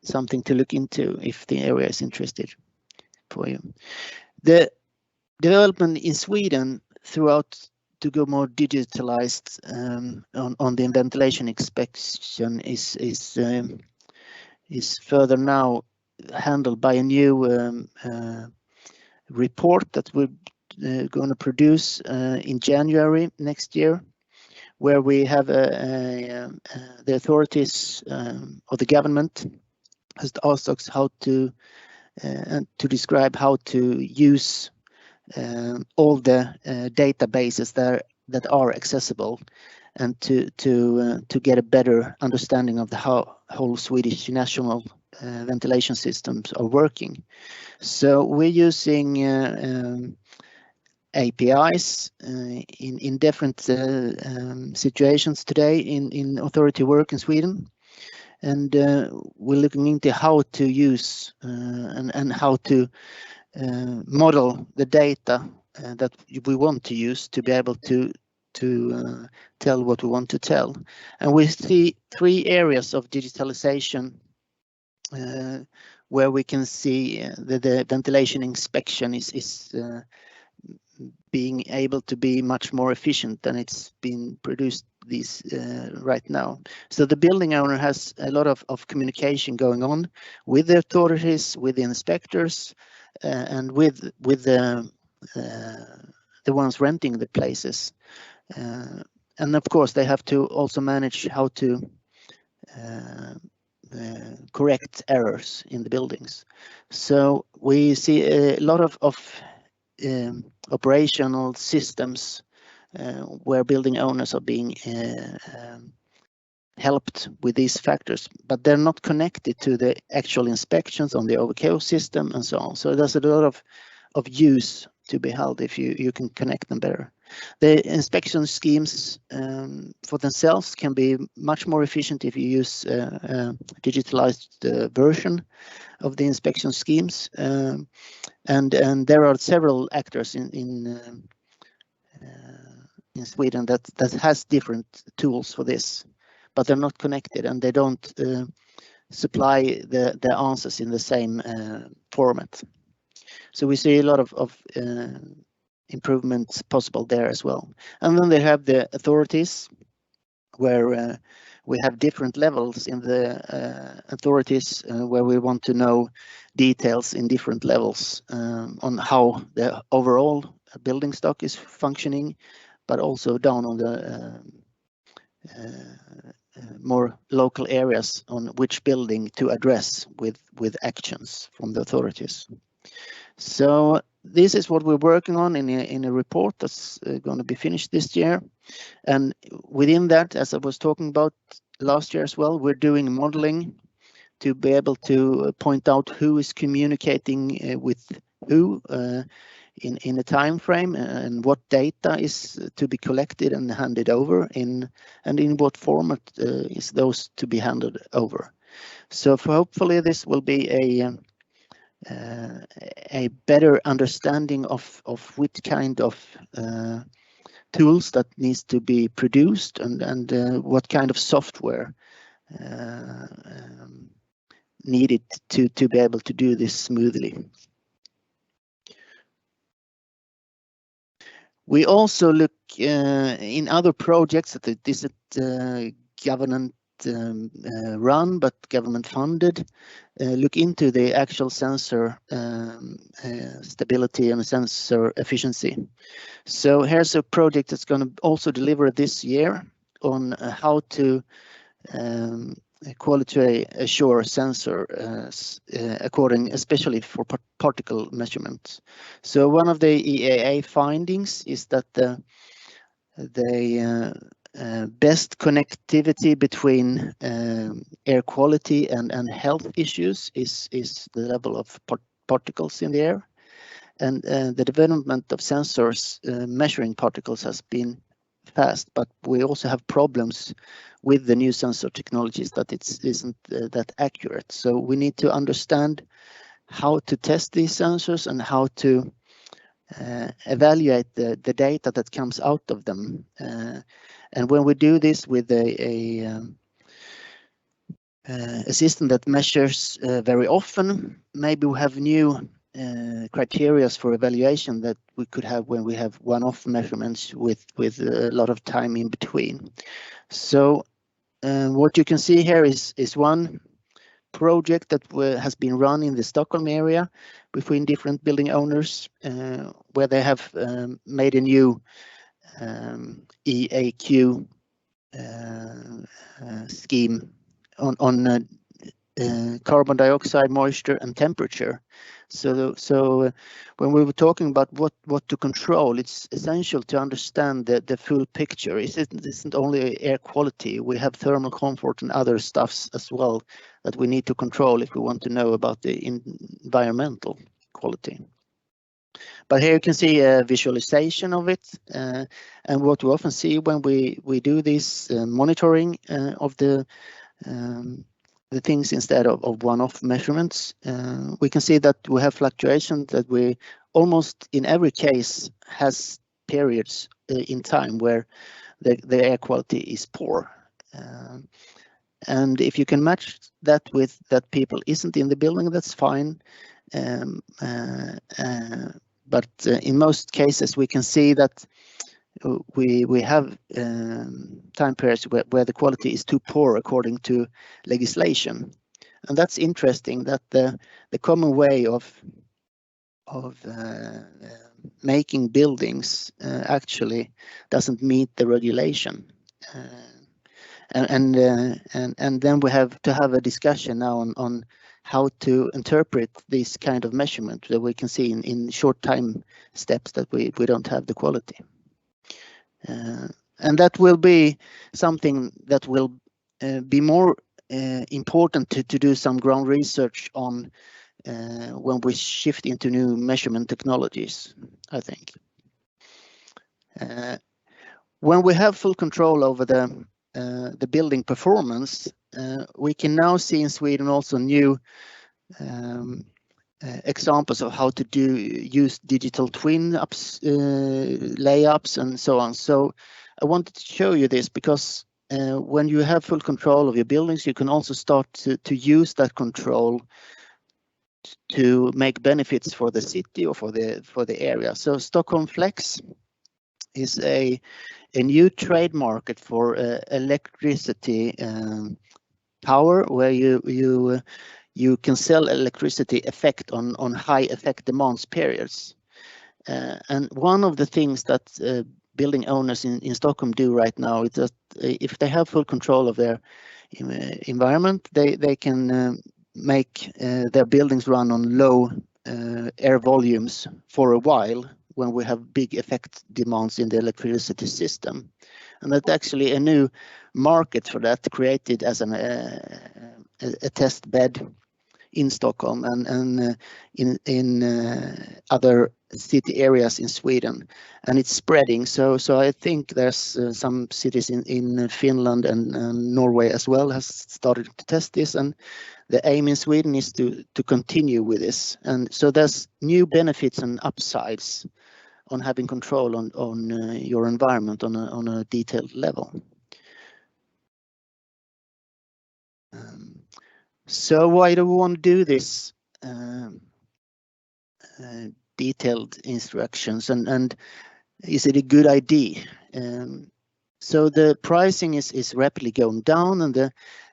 something to look into if the area is interested for you. The development in Sweden throughout to go more digitalized on the ventilation inspection is further now handled by a new report that we're going to produce in January next year, where we have the authorities or the government has asked us how to describe how to use all the databases that are accessible, and to get a better understanding of the whole Swedish national ventilation systems are working. So we're using APIs in different situations today in authority work in Sweden, and we're looking into how to use and how to model the data that we want to use to be able to tell what we want to tell. And we see 3 areas of digitalization where we can see that the ventilation inspection is being able to be much more efficient than it's been produced these right now. So the building owner has a lot of communication going on with the authorities, with the inspectors, and with the ones renting the places. And of course, they have to also manage how to correct errors in the buildings. So we see a lot of operational systems where building owners are being helped with these factors, but they're not connected to the actual inspections on the OVK system and so on. So there's a lot of use to be held if you can connect them better. The inspection schemes for themselves can be much more efficient if you use a digitalized version of the inspection schemes, and there are several actors in Sweden that has different tools for this, but they're not connected and they don't supply the answers in the same format. So we see a lot of improvements possible there as well. And then they have the authorities, where we have different levels in the authorities, where we want to know details in different levels on how the overall building stock is functioning, but also down on the more local areas on which building to address with actions from the authorities. So this is what we're working on in a report that's going to be finished this year. And within that, as I was talking about last year as well, we're doing modeling to be able to point out who is communicating with who in a time frame, and what data is to be collected and handed over and in what format is those to be handed over. So hopefully this will be a better understanding of which kind of tools that needs to be produced and what kind of software needed to be able to do this smoothly. We also look in other projects that this is government run but government funded, look into the actual sensor stability and sensor efficiency. So here's a project that's going to also deliver this year on how to quality assure sensor according especially for particle measurements. So one of the EAA findings is that the best connectivity between air quality and health issues is the level of particles in the air, and the development of sensors measuring particles has been fast, but we also have problems with the new sensor technologies that it isn't that accurate. So we need to understand how to test these sensors and how to evaluate the data that comes out of them. And when we do this with a a system that measures very often. Maybe we have new criteria for evaluation that we could have when we have one-off measurements with a lot of time in between. So what you can see here is one project that has been run in the Stockholm area between different building owners, where they have made a new EAQ scheme on carbon dioxide, moisture, and temperature. So when we were talking about what to control, it's essential to understand the full picture. It isn't only air quality. We have thermal comfort and other stuffs as well that we need to control if we want to know about the environmental quality. But here you can see a visualization of it, and what we often see when we do this monitoring of the things instead of one-off measurements, we can see that we have fluctuations that we almost in every case has periods in time where the air quality is poor. And if you can match that with that people isn't in the building, that's fine. But in most cases, we can see that we have time periods where the quality is too poor according to legislation, and that's interesting. That the common way of making buildings actually doesn't meet the regulation, and then we have to have a discussion now on how to interpret this kind of measurement that we can see in short time steps that we don't have the quality. And that will be something that will be more important to do some ground research on when we shift into new measurement technologies, I think. When we have full control over the building performance, we can now see in Sweden also new examples of how to use digital twin layups and so on. So I wanted to show you this because when you have full control of your buildings, you can also start to use that control to make benefits for the city or for the area. So Stockholm Flex is a new trade market for electricity power, where you can sell electricity effect on high effect demands periods. And one of the things that building owners in Stockholm do right now is that if they have full control of their environment, they can make their buildings run on low air volumes for a while when we have big effect demands in the electricity system. And that's actually a new market for that, created as a test bed in Stockholm and in other city areas in Sweden, and it's spreading. So I think there's some cities in Finland and Norway as well has started to test this, and the aim in Sweden is to continue with this. And so there's new benefits and upsides on having control on your environment on a detailed level. So why do we want to do this detailed instructions, and is it a good idea? So the pricing is rapidly going down, and the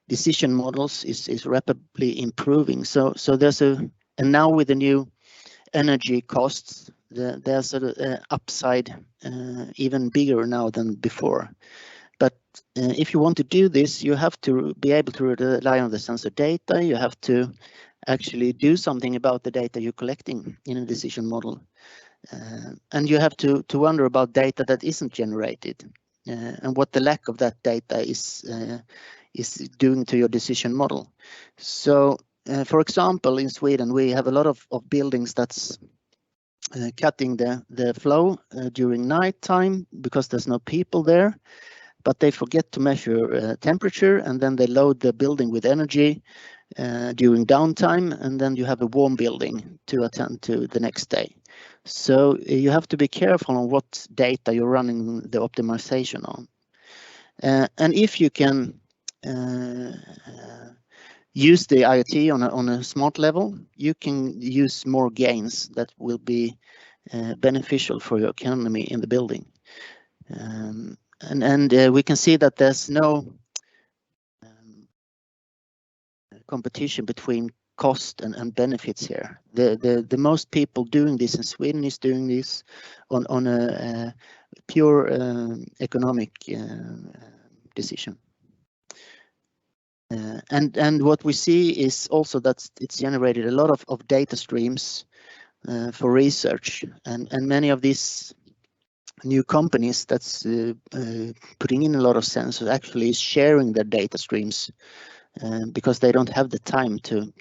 decision models is rapidly improving. So there's and now with the new energy costs, there's an upside even bigger now than before. But if you want to do this, you have to be able to rely on the sensor data. You have to actually do something about the data you're collecting in a decision model. And you have to wonder about data that isn't generated and what the lack of that data is doing to your decision model. So, for example, in Sweden, we have a lot of buildings that's cutting the flow during night time because there's no people there. But they forget to measure temperature, and then they load the building with energy during downtime, and then you have a warm building to attend to the next day. So you have to be careful on what data you're running the optimization on. And if you can use the IoT on a smart level, you can use more gains that will be beneficial for your economy in the building. And we can see that there's no competition between cost and benefits here. The most people doing this in Sweden is doing this on a pure economic decision. And what we see is also that it's generated a lot of data streams for research, and many of these new companies that's putting in a lot of sensors actually is sharing their data streams because they don't have the time to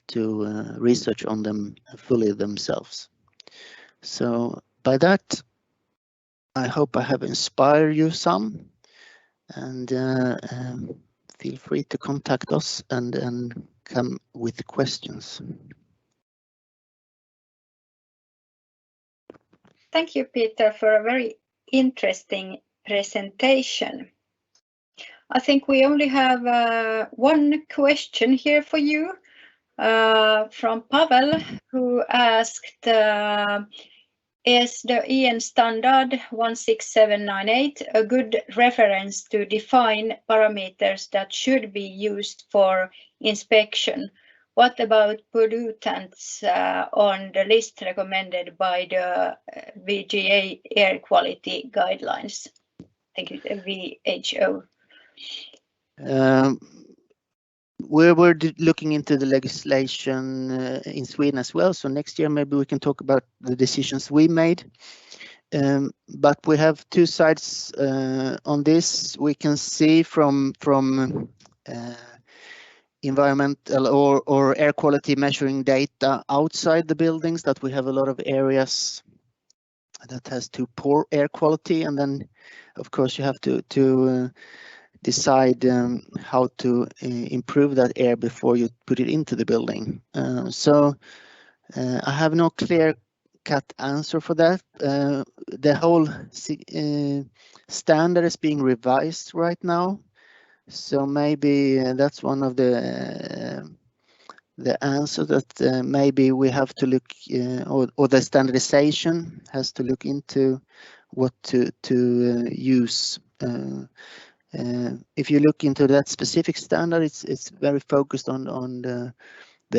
research on them fully themselves. So by that, I hope I have inspired you some, and feel free to contact us and come with questions. Thank you, Peter, for a very interesting presentation. I think we only have one question here for you from Pavel, who asked, is the EN standard 16798 a good reference to define parameters that should be used for inspection? What about pollutants on the list recommended by the VGA air quality guidelines? Thank you, WHO. We're looking into the legislation in Sweden as well, so next year maybe we can talk about the decisions we made. But we have two sides on this. We can see from environmental or air quality measuring data outside the buildings that we have a lot of areas that has too poor air quality, and then of course you have to decide how to improve that air before you put it into the building. So I have no clear-cut answer for that. The whole standard is being revised right now, so maybe that's one of the answer that maybe we have to look, or the standardization has to look into what to use. If you look into that specific standard, it's very focused on the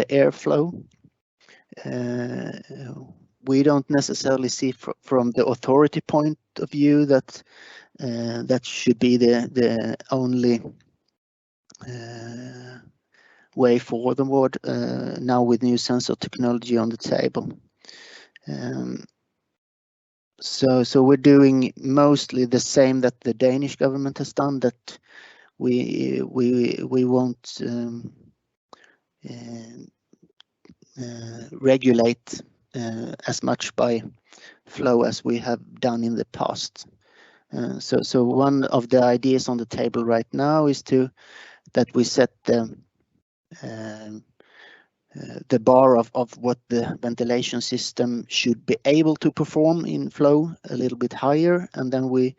airflow. We don't necessarily see from the authority point of view that that should be the only way forward now with new sensor technology on the table. So we're doing mostly the same that the Danish government has done, that we won't regulate as much by flow as we have done in the past. So one of the ideas on the table right now is that we set the bar of what the ventilation system should be able to perform in flow a little bit higher, and then we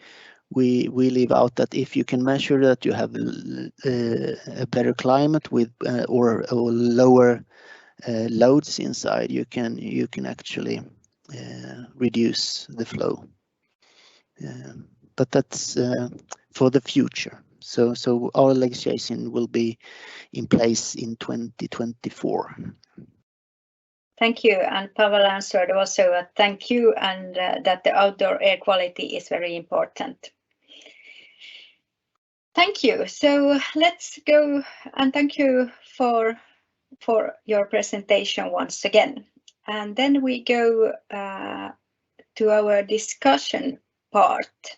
leave out that if you can measure that you have a better climate with or lower loads inside, you can actually reduce the flow. But that's for the future. So our legislation will be in place in 2024. Thank you, and Pavel answered also a thank you, and that the outdoor air quality is very important. Thank you. So let's go, and thank you for your presentation once again. And then we go to our discussion part.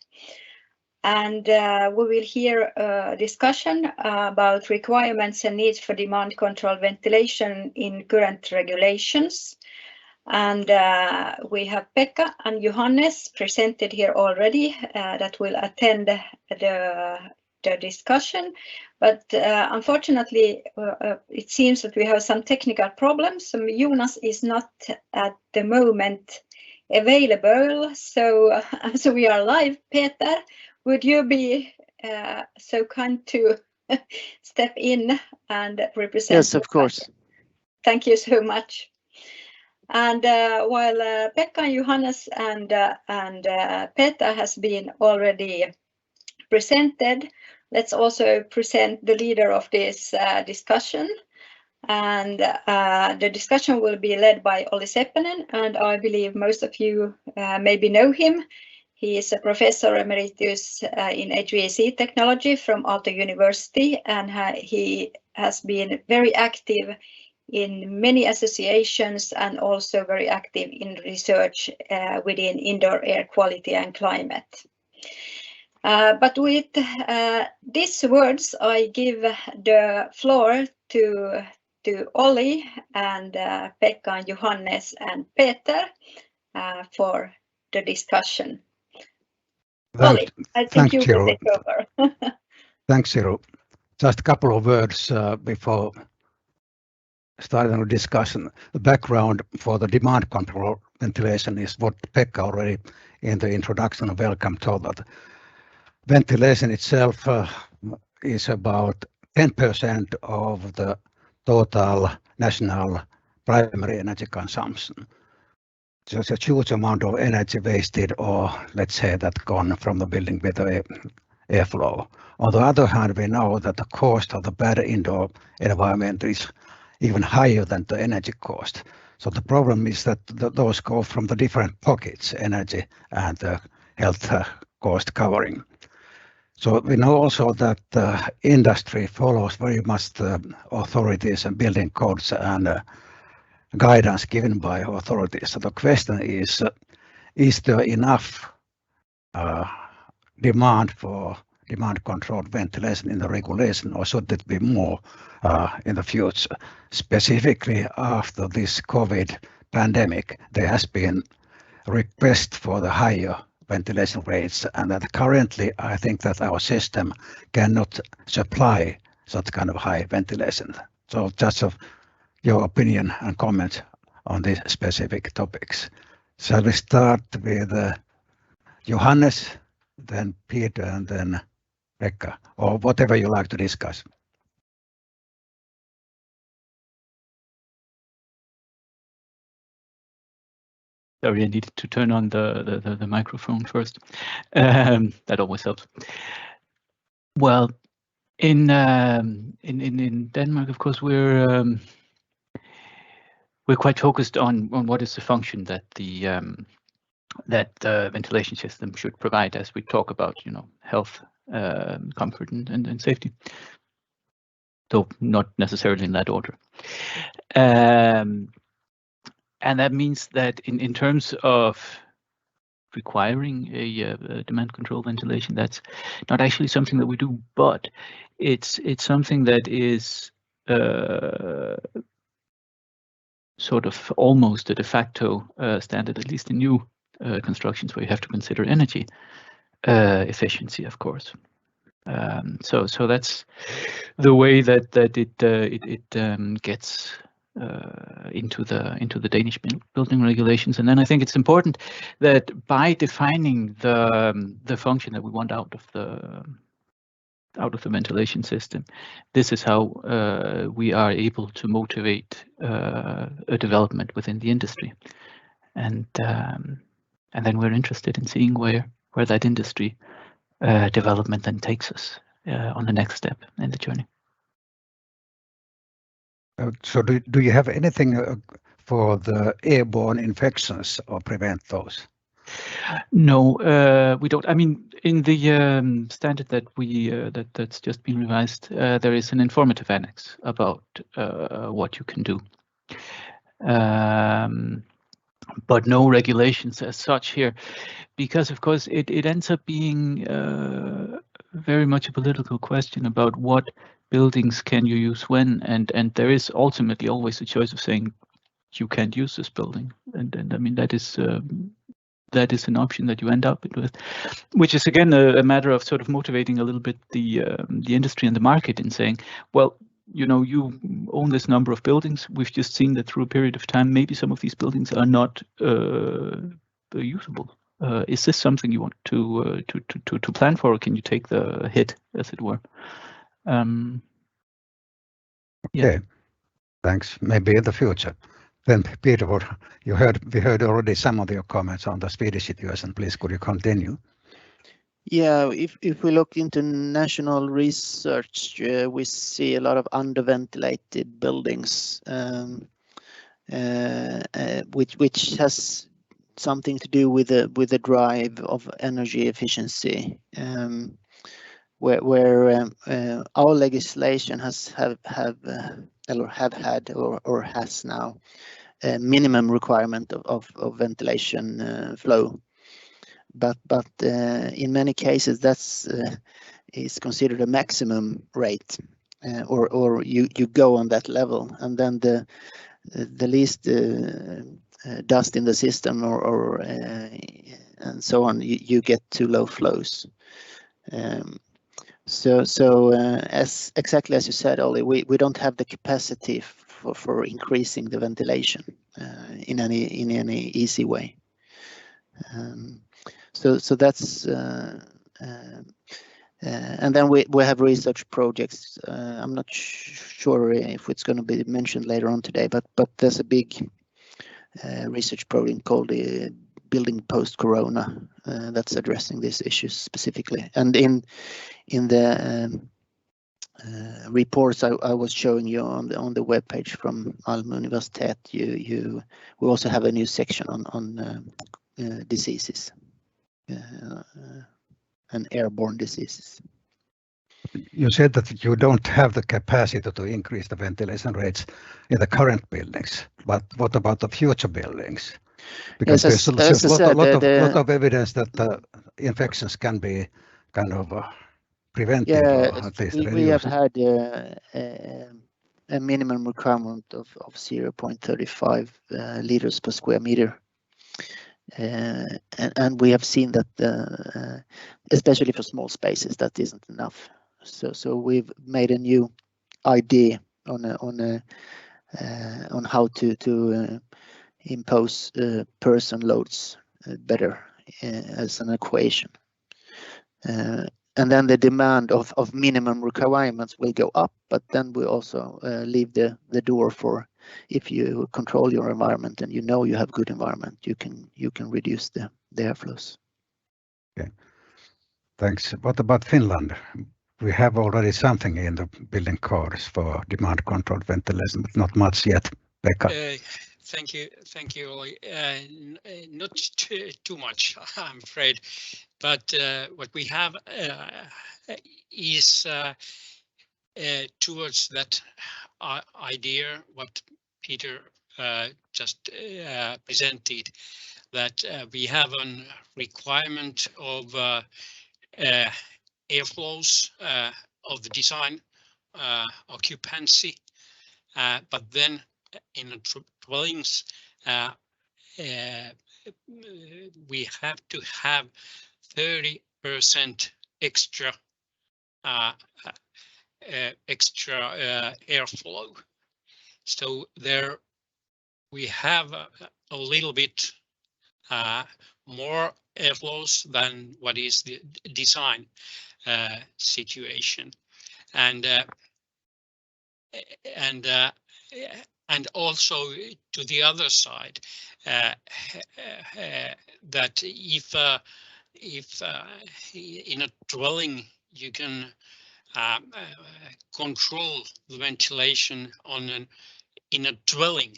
And we will hear a discussion about requirements and needs for demand control ventilation in current regulations. And we have Pekka and Johannes presented here already that will attend the discussion. But unfortunately, it seems that we have some technical problems. So Jonas is not at the moment available. So we are live. Peter, would you be so kind to step in and represent. Yes, of course. Thank you so much. And while Pekka and Johannes and Peter has been already presented, let's also present the leader of this discussion. And the discussion will be led by Olli Seppänen, and I believe most of you maybe know him. He is a professor emeritus in HVAC technology from Aalto University, and he has been very active in many associations and also very active in research within indoor air quality and climate. But with these words, I give the floor to Olli and Pekka and Johannes and Peter for the discussion. Olli, I think you will take over. Thanks, Siru. Just a couple of words before starting the discussion. The background for the demand control ventilation is what Pekka already in the introduction of welcome told that ventilation itself is about 10% of the total national primary energy consumption. So it's a huge amount of energy wasted, or let's say that gone from the building with the airflow. On the other hand, we know that the cost of the bad indoor environment is even higher than the energy cost. So the problem is that those go from the different pockets, energy and health cost covering. So we know also that the industry follows very much the authorities and building codes and guidance given by authorities. So the question is there enough demand for demand-controlled ventilation in the regulation, or should it be more in the future? Specifically after this COVID pandemic, there has been a request for the higher ventilation rates, and that currently I think that our system cannot supply such kind of high ventilation. So just your opinion and comment on these specific topics. Shall we start with Johannes, then Peter, and then Pekka, or whatever you like to discuss? Sorry, I needed to turn on the microphone first. That always helps. Well, in Denmark, of course, we're quite focused on what is the function that the ventilation system should provide, as we talk about, health, comfort, and safety. Though not necessarily in that order. And that means that in terms of requiring a demand control ventilation, that's not actually something that we do, but it's something that is sort of almost a de facto standard, at least in new constructions where you have to consider energy efficiency, of course. So that's the way that it gets into the Danish building regulations. And then I think it's important that by defining the function that we want out of the ventilation system, this is how we are able to motivate a development within the industry, and then we're interested in seeing where that industry development then takes us on the next step in the journey. So do you have anything for the airborne infections or prevent those? No, we don't. I mean, in the standard that that's just been revised, there is an informative annex about what you can do, but no regulations as such here, because of course it ends up being very much a political question about what buildings can you use when, and there is ultimately always a choice of saying you can't use this building, and I mean that is an option that you end up with, which is again a matter of sort of motivating a little bit the industry and the market in saying, well, you own this number of buildings. We've just seen that through a period of time, maybe some of these buildings are not usable. Is this something you want to plan for, or can you take the hit, as it were? Okay, thanks. Maybe in the future. Then Peter, we heard already some of your comments on the Swedish situation. Please, could you continue? Yeah, if we look into national research, we see a lot of underventilated buildings, which has something to do with the drive of energy efficiency, where our legislation has now a minimum requirement of ventilation flow. But in many cases that's is considered a maximum rate, or you go on that level, and then the least dust in the system or and so on, you get too low flows. So as exactly as you said, Olli, we don't have the capacity for increasing the ventilation in any easy way. So that's and then we have research projects. I'm not sure if it's going to be mentioned later on today, but there's a big research program called Building Post-Corona that's addressing these issues specifically. And in the reports I was showing you on the webpage from Malmö Universitet, we also have a new section on diseases and airborne diseases. You said that you don't have the capacity to increase the ventilation rates in the current buildings, but what about the future buildings? Because yes, there's a lot of evidence that infections can be kind of prevented, or at least reduced. We have had a minimum requirement of 0.35 liters per square meter. And we have seen that especially for small spaces that isn't enough. So we've made a new idea on how to impose person loads better as an equation. And then the demand of minimum requirements will go up, but then we also leave the door for, if you control your environment and you know you have good environment, you can reduce the airflows. Okay, thanks. What about Finland? We have already something in the building codes for demand controlled ventilation, but not much yet. Pekka. Thank you, Olli. Not too much, I'm afraid. But what we have is towards that idea what Peter just presented, that we have a requirement of airflows of the design occupancy, but then in the dwellings we have to have 30% extra airflow. So there we have a little bit more airflows than what is the design situation, and also to the other side, that if in a dwelling you can control the ventilation in a dwelling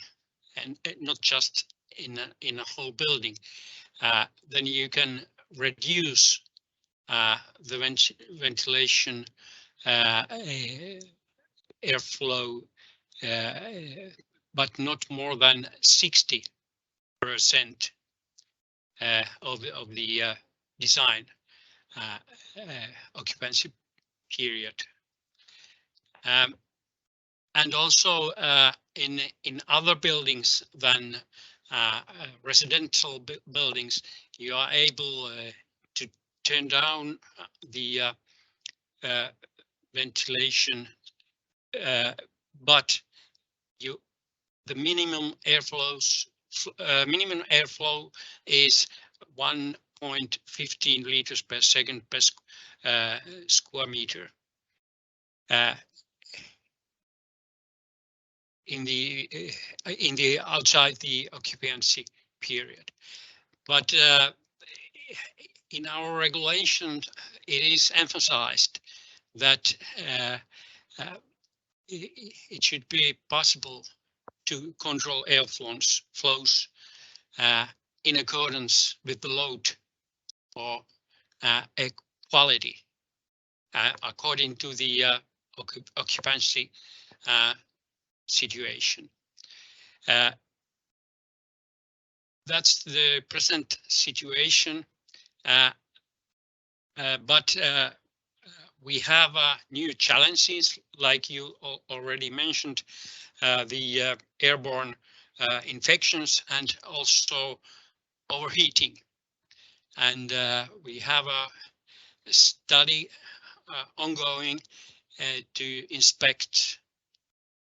and not just in a whole building, then you can reduce the ventilation airflow, but not more than 60% of the design occupancy period. And also in other buildings than residential buildings, you are able to turn down the ventilation, but the minimum airflow is 1.15 liters per second per square meter. in the outside the occupancy period. But in our regulation, it is emphasized that it should be possible to control air flows in accordance with the load or quality according to the occupancy situation. That's the present situation, but we have new challenges, like you already mentioned, the airborne infections and also overheating. And we have a study ongoing to inspect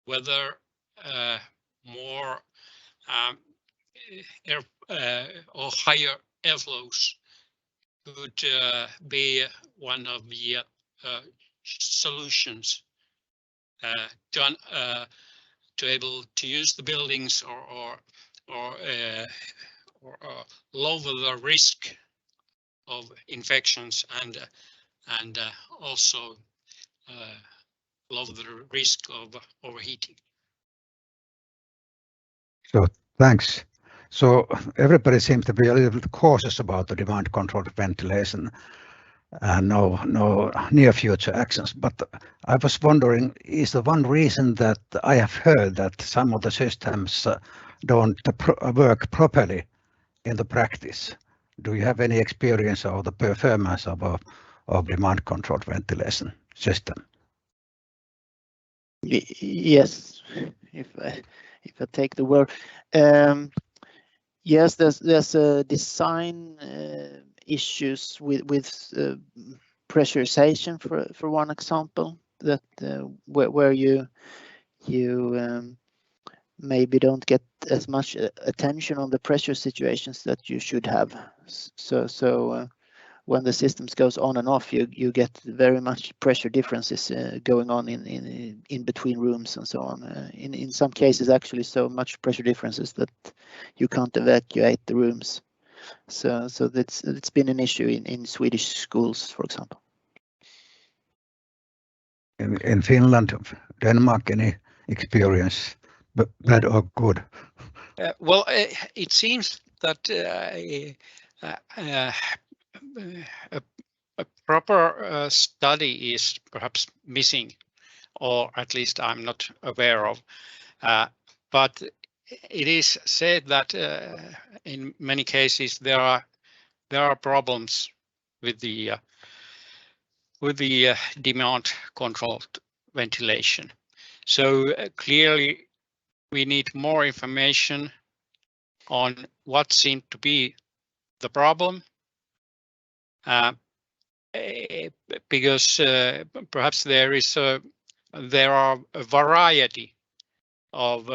whether more air or higher airflows could be one of the solutions to able to use the buildings or lower the risk of infections and also lower the risk of overheating. So thanks. So everybody seems to be a little bit cautious about the demand controlled ventilation and no near future actions. But I was wondering, is the one reason that I have heard that some of the systems don't work properly in the practice? Do you have any experience of the performance of demand controlled ventilation system? Yes, if I take the word, yes, there's a design issues with pressurization for one example, that where you maybe don't get as much attention on the pressure situations that you should have. So when the systems goes on and off, you get very much pressure differences going on in between rooms and so on. In some cases, actually, so much pressure differences that you can't evacuate the rooms. So it's been an issue in Swedish schools, for example. In Finland, Denmark, any experience, bad or good? Well, it seems that a proper study is perhaps missing, or at least I'm not aware of. But it is said that in many cases there are problems with the demand controlled ventilation. So clearly we need more information on what seemed to be the problem, because perhaps there are a variety of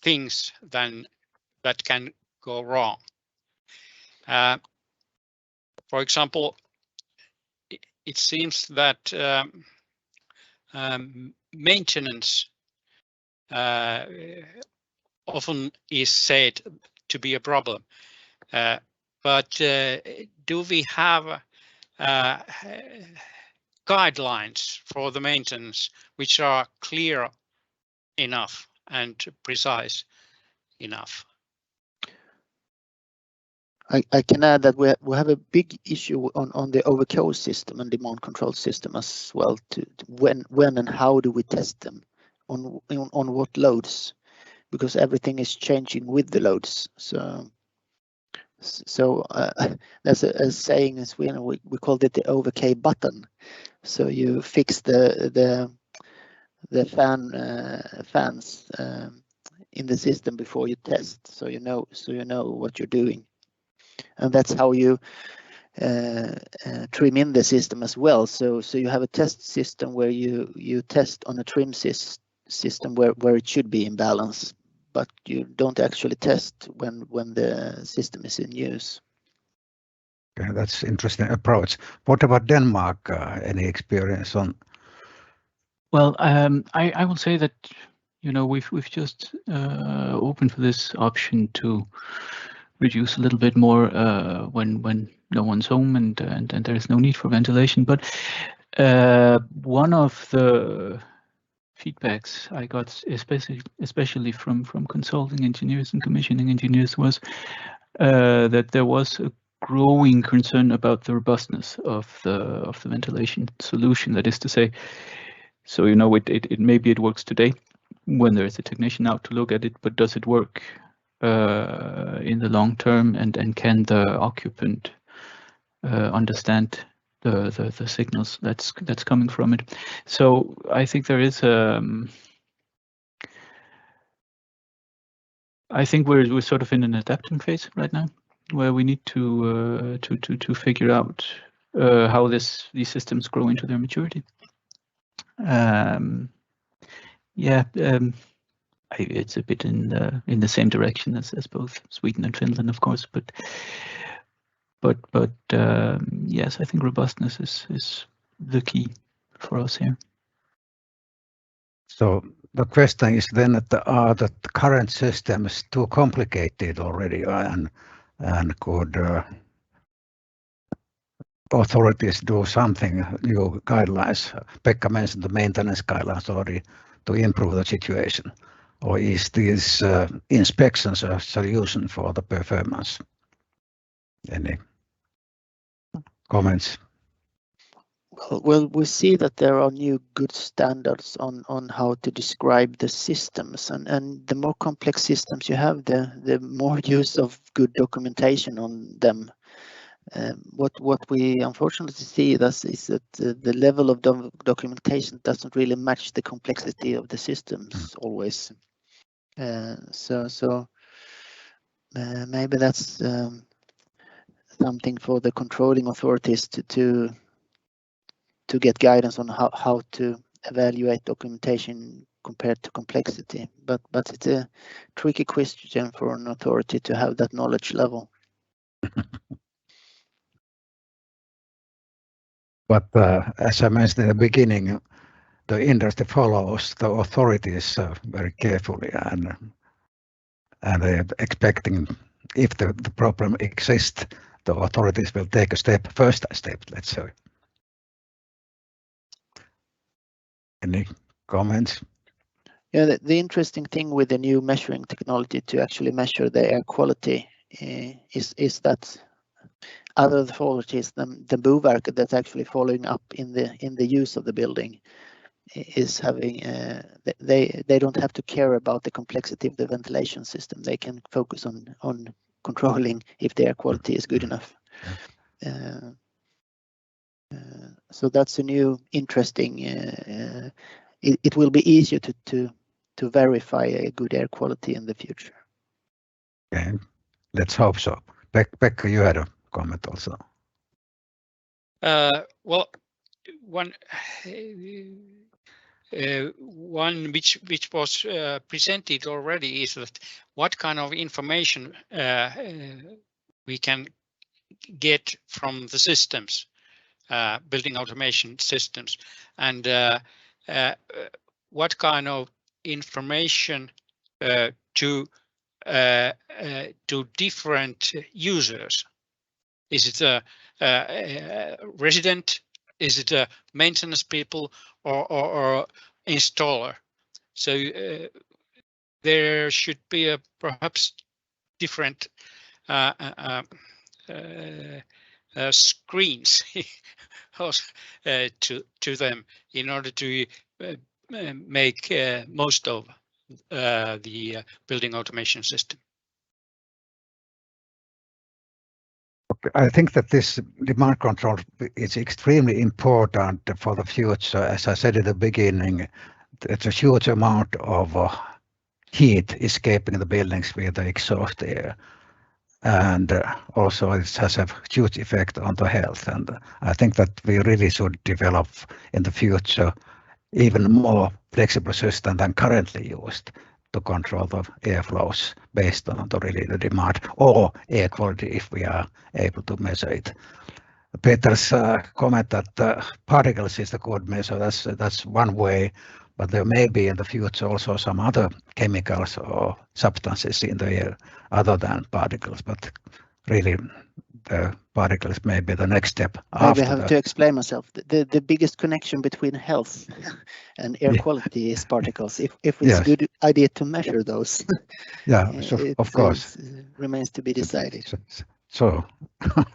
things that can go wrong. For example, it seems that maintenance often is said to be a problem, but do we have guidelines for the maintenance which are clear enough and precise enough? I can add that we have a big issue on the overcode system and demand control system as well. To when and how do we test them, on what loads, because everything is changing with the loads. So there's a saying in Sweden, we called it the overkay button. So you fix the fans in the system before you test, so you know what you're doing. And that's how you trim in the system as well. So you have a test system where you test on a trim system where it should be in balance, but you don't actually test when the system is in use. Okay, that's interesting approach. What about Denmark? Any experience on Well, I will say that, you know, we've just opened for this option to reduce a little bit more when no one's home and there is no need for ventilation. But one of the feedbacks I got, especially from consulting engineers and commissioning engineers, was that there was a growing concern about the robustness of the ventilation solution. That is to say, so you know, it maybe it works today when there is a technician out to look at it, but does it work in the long term, and can the occupant understand the signals that's coming from it? So I think there is I think we're sort of in an adapting phase right now, where we need to figure out how these systems grow into their maturity. It's a bit in the same direction as both Sweden and Finland, of course, but yes, I think robustness is the key for us here. So the question is then, are the current systems too complicated already, and could authorities do something, new guidelines? Pekka mentioned the maintenance guidelines already to improve the situation, or is this inspections a solution for the performance? Any comments? Well, we see that there are new good standards on how to describe the systems, and the more complex systems you have, the more use of good documentation on them. What we unfortunately see is that the level of documentation doesn't really match the complexity of the systems always. So maybe that's something for the controlling authorities to get guidance on how to evaluate documentation compared to complexity. But it's a tricky question for an authority to have that knowledge level. But as I mentioned in the beginning, the industry follows the authorities very carefully, and they're expecting, if the problem exists, the authorities will take a first step, let's say. Any comments? Yeah, the interesting thing with the new measuring technology to actually measure the air quality is that other authorities than the Boverket that's actually following up in the use of the building is having they don't have to care about the complexity of the ventilation system. They can focus on controlling if the air quality is good enough. So that's a new interesting. It will be easier to verify a good air quality in the future. Okay, let's hope so. Pekka, you had a comment also. Well, one which was presented already is that what kind of information we can get from the systems, building automation systems, and what kind of information to different users. Is it a resident? Is it a maintenance people or installer? So there should be a perhaps different screens to them in order to make most of the building automation system. I think that this demand control is extremely important for the future. As I said in the beginning, it's a huge amount of heat escaping the buildings with the exhaust air, and also it has a huge effect on the health. And I think that we really should develop in the future even more flexible system than currently used to control the airflows based on the demand or air quality if we are able to measure it. Peter's comment that particles is the good measure. That's one way, but there may be in the future also some other chemicals or substances in the air other than particles. But really, the particles may be the next step. Maybe I have to explain myself. The biggest connection between health and air quality is particles. If it's Yes. a good idea to measure those, Yeah, so of course. Remains to be decided. So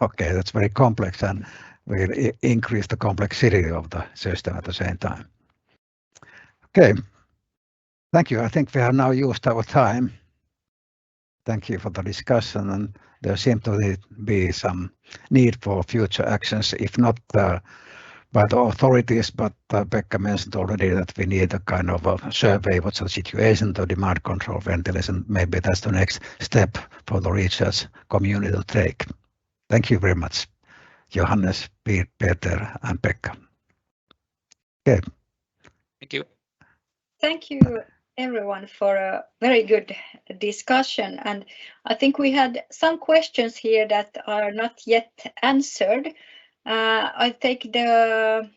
okay, that's very complex, and we'll increase the complexity of the system at the same time. Okay, thank you. I think we have now used our time. Thank you for the discussion, and there seems to be some need for future actions, if not by the authorities, but Pekka mentioned already that we need a kind of a survey what's the situation, the demand control ventilation. Maybe that's the next step for the research community to take. Thank you very much, Johannes, Peter, and Pekka. Okay. Thank you. Thank you, everyone, for a very good discussion. And I think we had some questions here that are not yet answered. I take the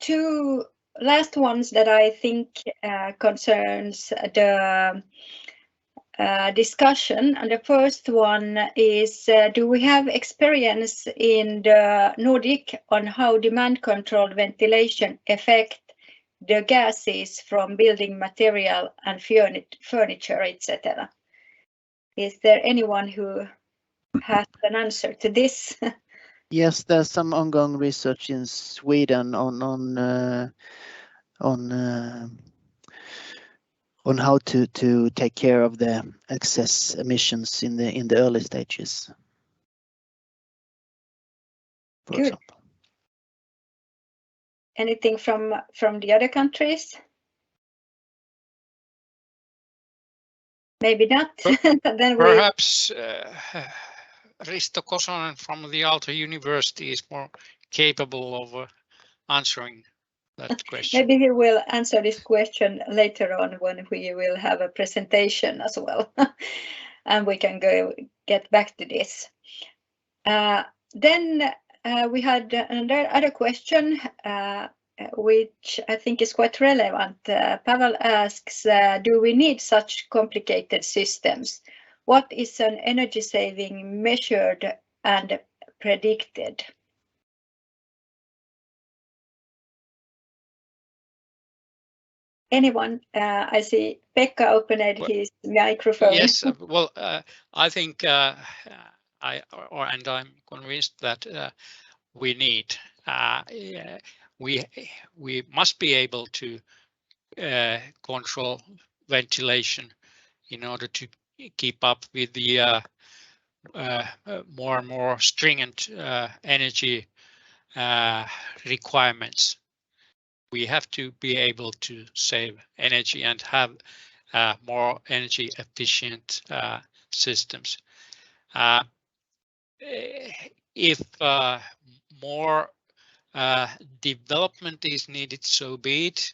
two last ones that I think concerns the discussion. And the first one is, do we have experience in the Nordic on how demand controlled ventilation affect the gases from building material and furniture, etc.? Is there anyone who has an answer to this? Yes, there's some ongoing research in Sweden on how to take care of the excess emissions in the early stages. For Good. example. Anything from the other countries? Maybe not. Then perhaps Risto Kosonen from the Aalto University is more capable of answering that question. Maybe he will answer this question later on when we will have a presentation as well. And we can get back to this. Then we had another question, which I think is quite relevant. Pavel asks, do we need such complicated systems? What is an energy saving measured and predicted? Anyone? I see Pekka opened his microphone. Yes, well, I think I'm convinced that we need. We must be able to control ventilation in order to keep up with the more and more stringent energy requirements. We have to be able to save energy and have more energy efficient systems. If more development is needed, so be it.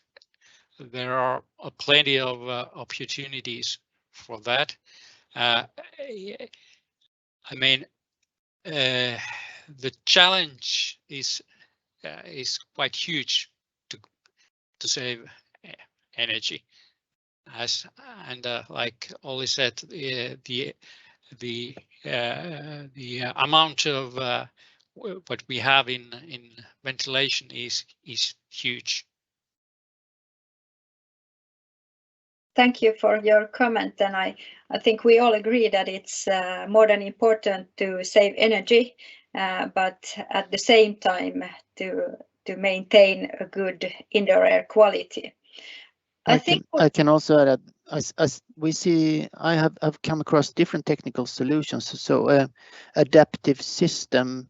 There are plenty of opportunities for that. I mean, the challenge is quite huge to save energy, like Olli said, the amount of what we have in ventilation is huge. Thank you for your comment, and I think we all agree that it's more than important to save energy, but at the same time to maintain a good indoor air quality. I can also add, as we see, I have come across different technical solutions. So adaptive system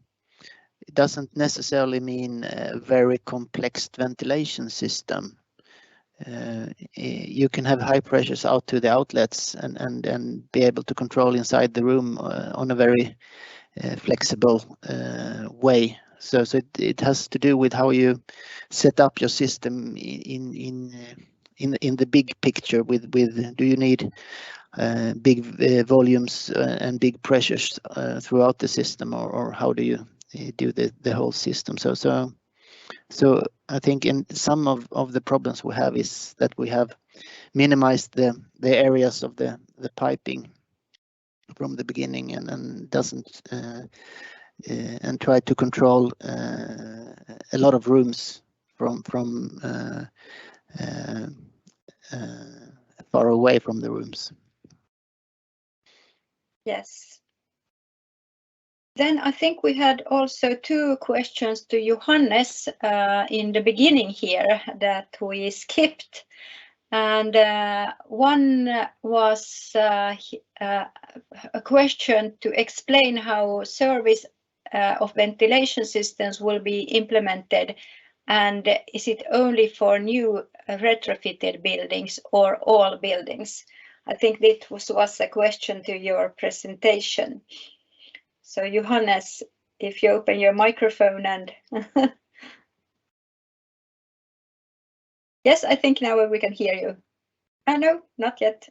doesn't necessarily mean a very complex ventilation system. You can have high pressures out to the outlets and be able to control inside the room on a very flexible way. So it has to do with how you set up your system in the big picture. With do you need big volumes and big pressures throughout the system, or how do you do the whole system. So I think in some of the problems we have is that we have minimized the areas of the piping from the beginning and doesn't and try to control a lot of rooms from far away from the rooms. Yes. Then I think we had also 2 questions to Johannes in the beginning here that we skipped. And one was a question to explain how service of ventilation systems will be implemented, and is it only for new retrofitted buildings or all buildings? I think this was a question to your presentation. So Johannes, if you open your microphone and yes, I think now we can hear you. No, not yet.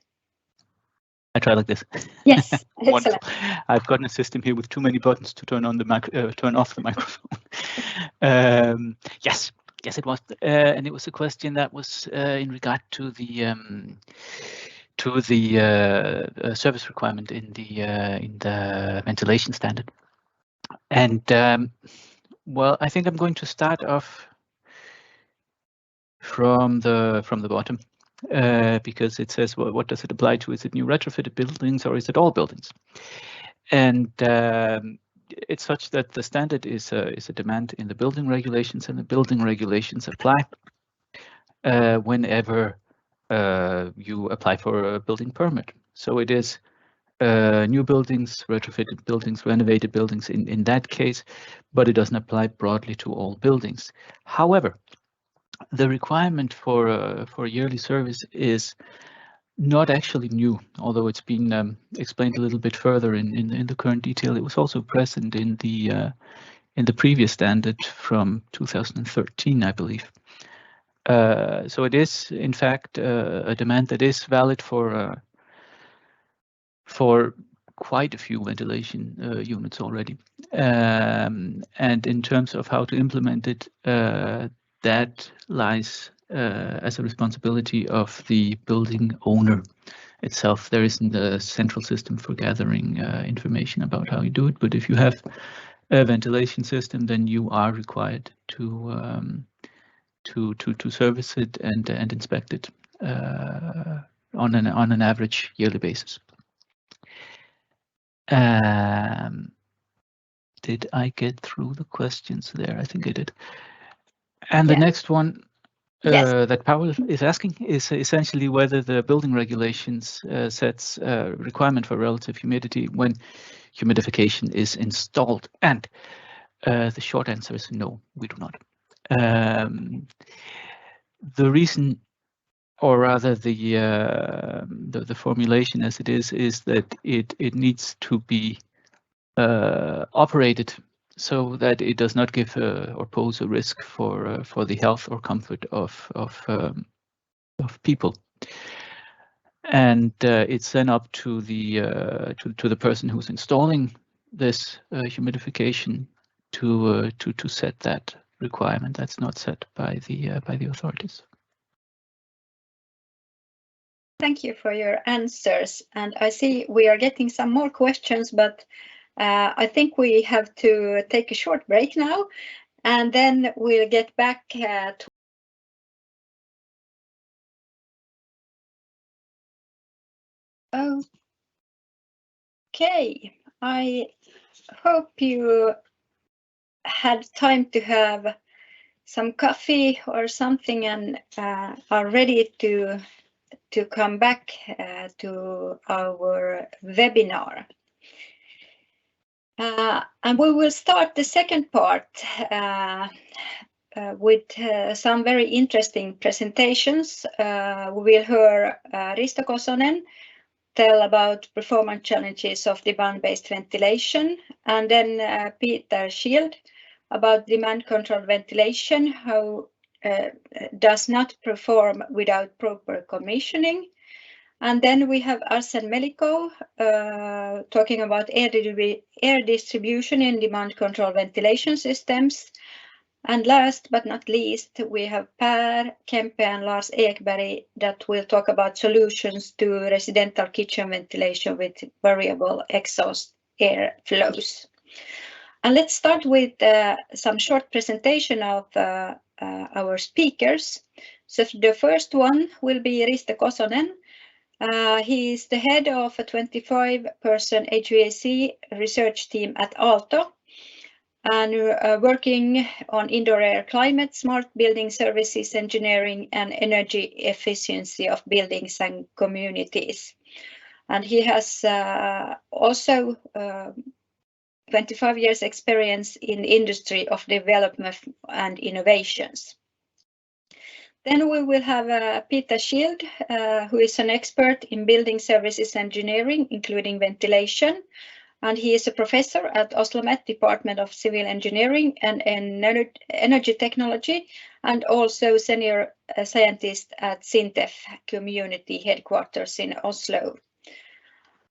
I try like this. Yes, Wonderful. excellent. I've gotten a system here with too many buttons to turn on the turn off the microphone. Yes, it was, and it was a question that was in regard to the service requirement in the ventilation standard. And well, I think I'm going to start off from the bottom. Because it says, well, what does it apply to? Is it new retrofitted buildings or is it all buildings? And it's such that the standard is a demand in the building regulations, and the building regulations apply whenever you apply for a building permit. So it is new buildings, retrofitted buildings, renovated buildings in that case, but it doesn't apply broadly to all buildings. However, the requirement for a yearly service is not actually new, although it's been explained a little bit further in the current detail. It was also present in the previous standard from 2013, I believe. So it is, in fact, a demand that is valid for quite a few ventilation units already. And in terms of how to implement it, that lies as a responsibility of the building owner itself. There isn't a central system for gathering information about how you do it, but if you have a ventilation system, then you are required to service it and inspect it on an average yearly basis. Did I get through the questions there? I think I did. And the next one that Paul is asking is essentially whether the building regulations sets a requirement for relative humidity when humidification is installed. And the short answer is no, we do not. The reason, or rather the formulation as it is that it needs to be operated so that it does not give or pose a risk for the health or comfort of people, and it's then up to the person who's installing this humidification to set that requirement. That's not set by the authorities. Thank you for your answers, and I see we are getting some more questions, but I think we have to take a short break now, and then we'll get back to Okay, I hope you had time to have some coffee or something and are ready to come back to our webinar. And we will start the second part with some very interesting presentations. We will hear Risto Kosonen tell about performance challenges of demand-based ventilation, and then Peter Schild about demand-controlled ventilation, how does not perform without proper commissioning. And then we have Arsen Melikov talking about air distribution in demand control ventilation systems. And last but not least, we have Per Kempe and Lars Ekberg that will talk about solutions to residential kitchen ventilation with variable exhaust air flows. And let's start with some short presentation of our speakers. So the first one will be Risto Kosonen. He is the head of a 25-person HVAC research team at Aalto, and working on indoor air climate, smart building services, engineering, and energy efficiency of buildings and communities. And he has also 25 years experience in the industry of development and innovations. Then we will have Peter Schild, who is an expert in building services engineering, including ventilation. And he is a professor at Oslo Met Department of Civil Engineering and Energy Technology, and also senior scientist at SINTEF Community Headquarters in Oslo.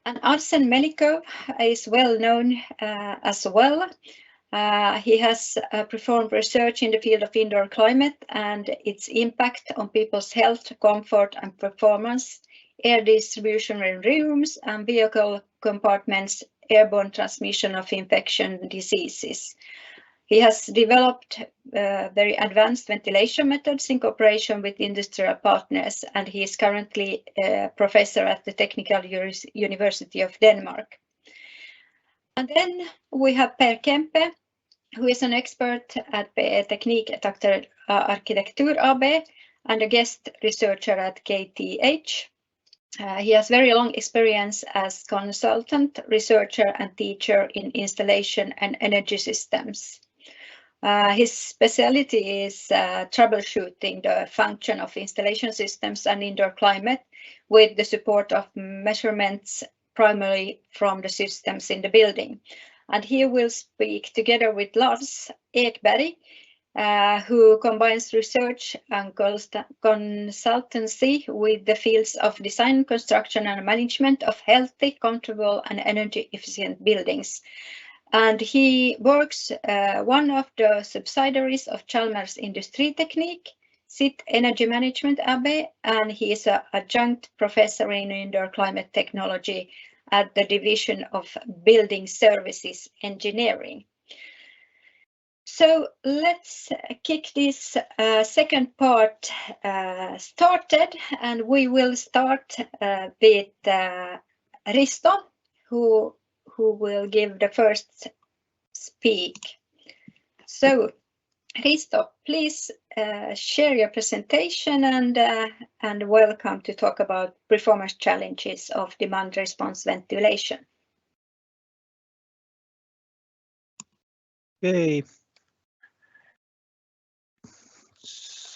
And Arsen Melikov is well known as well. He has performed research in the field of indoor climate and its impact on people's health, comfort, and performance, air distribution in rooms and vehicle compartments, airborne transmission of infection diseases. He has developed very advanced ventilation methods in cooperation with industrial partners, and he is currently a professor at the Technical University of Denmark. And then we have Per Kempe, who is an expert at PE Teknik et Arkitektur AB and a guest researcher at KTH. He has very long experience as consultant, researcher, and teacher in installation and energy systems. His specialty is troubleshooting the function of installation systems and indoor climate with the support of measurements primarily from the systems in the building. And he will speak together with Lars Ekberg, who combines research and consultancy with the fields of design, construction, and management of healthy, comfortable, and energy efficient buildings. And he works one of the subsidiaries of Chalmers Industriteknik, SIT Energy Management AB, and he is an adjunct professor in indoor climate technology at the Division of Building Services Engineering. So let's kick this second part started, and we will start with Risto, who will give the first speak. So Risto, please share your presentation and welcome to talk about performance challenges of demand response ventilation. Okay.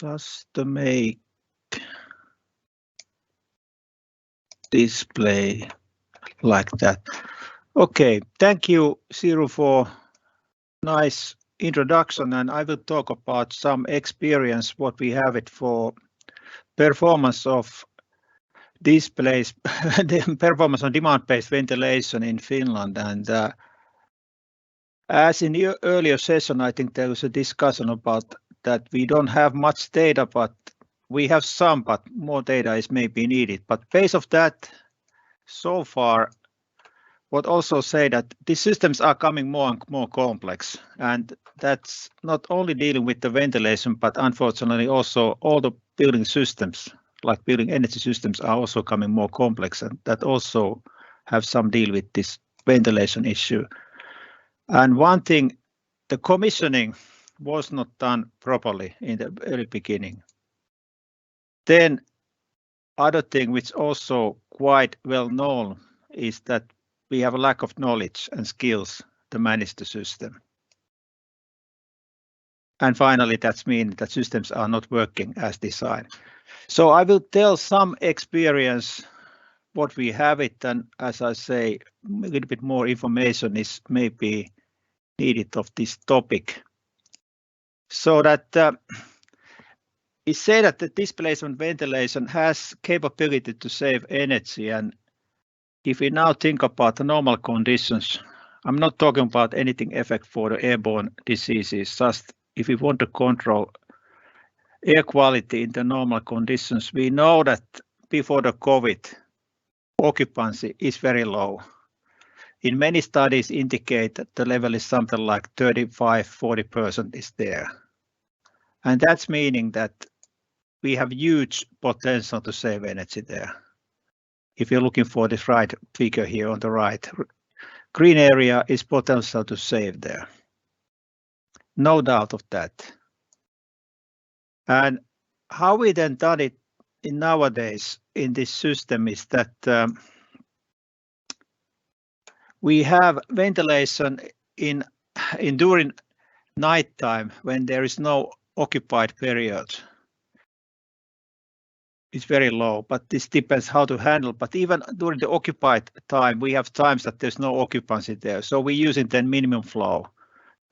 Just to make display like that. Okay, thank you, Siru, for nice introduction, and I will talk about some experience what we have it for performance of displays, the performance on demand-based ventilation in Finland. And as in the earlier session, I think there was a discussion about that we don't have much data, but we have some, but more data is maybe needed. But based of that, so far, what also say that these systems are coming more and more complex, and that's not only dealing with the ventilation, but unfortunately also all the building systems, like building energy systems, are also coming more complex, and that also have some deal with this ventilation issue. And one thing, the commissioning was not done properly in the early beginning. Then other thing which also quite well known is that we have a lack of knowledge and skills to manage the system. And finally, that means that systems are not working as designed. So I will tell some experience what we have it, and as I say, a little bit more information is maybe needed of this topic. So that It's said that the displacement ventilation has capability to save energy, and if we now think about the normal conditions, I'm not talking about anything effect for the airborne diseases, just if we want to control air quality in the normal conditions, we know that before the COVID, occupancy is very low. In many studies indicate that the level is something like 35–40% is there. And that's meaning that we have huge potential to save energy there. If you're looking for this right figure here on the right, green area is potential to save there. No doubt of that. And how we then done it in nowadays in this system is that we have ventilation in during nighttime when there is no occupied period. It's very low, but this depends how to handle. But even during the occupied time, we have times that there's no occupancy there. So we're using then minimum flow.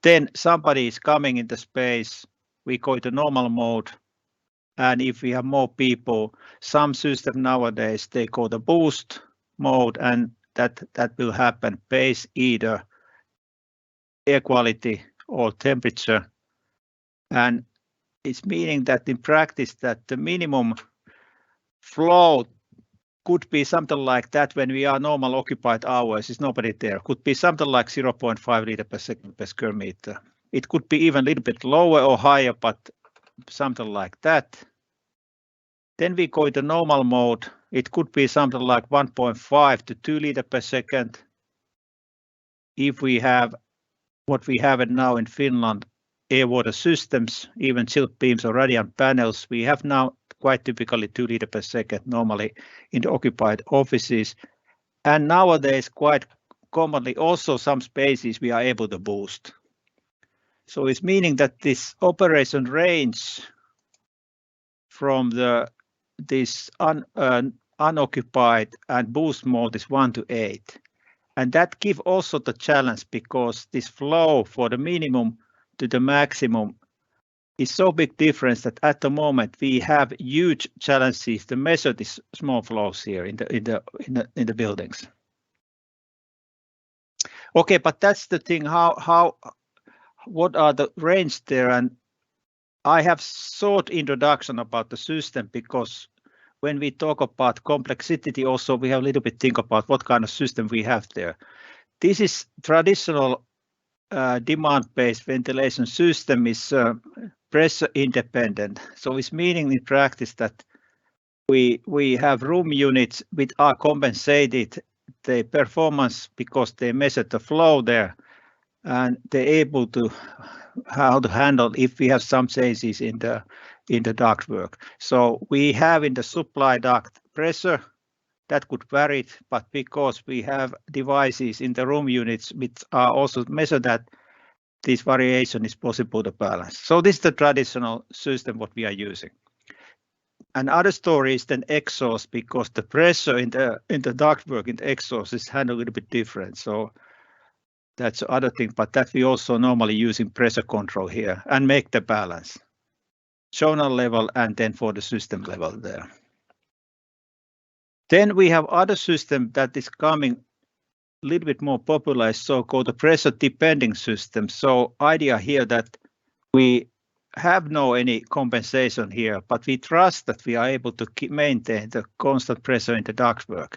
Then somebody is coming in the space, we go to normal mode. And if we have more people, some systems nowadays, they go to boost mode, and that will happen based either air quality or temperature. And it's meaning that in practice that the minimum flow could be something like that when we are normal occupied hours, is nobody there. Could be something like 0.5 liter per second per square meter. It could be even a little bit lower or higher, but something like that. Then we go to normal mode. It could be something like 1.5 to 2 liter per second. If we have what we have now in Finland, air water systems, even chilled beams or radiant panels, we have now quite typically 2 liter per second normally in the occupied offices. And nowadays, quite commonly, also some spaces we are able to boost. So it's meaning that this operation range from this unoccupied and boost mode is 1 to 8. And that gives also the challenge because this flow for the minimum to the maximum is so big difference that at the moment we have huge challenges to measure these small flows here in the buildings. Okay, but that's the thing. What are the range there? And I have short introduction about the system because when we talk about complexity, also we have a little bit think about what kind of system we have there. This is traditional demand-based ventilation system is pressure independent. So it's meaning in practice that we have room units which are compensated the performance because they measure the flow there and they're able to how to handle if we have some changes in the ductwork. So we have in the supply duct pressure that could vary, but because we have devices in the room units which are also measure that, this variation is possible to balance. So this is the traditional system what we are using. And other story is then exhaust because the pressure in the ductwork in the exhaust is handled a little bit different. So that's the other thing, but that we also normally using pressure control here and make the balance. Zonal level and then for the system level there. Then we have other system that is coming a little bit more popular, so-called the pressure depending system. So idea here that we have no any compensation here, but we trust that we are able to maintain the constant pressure in the ductwork.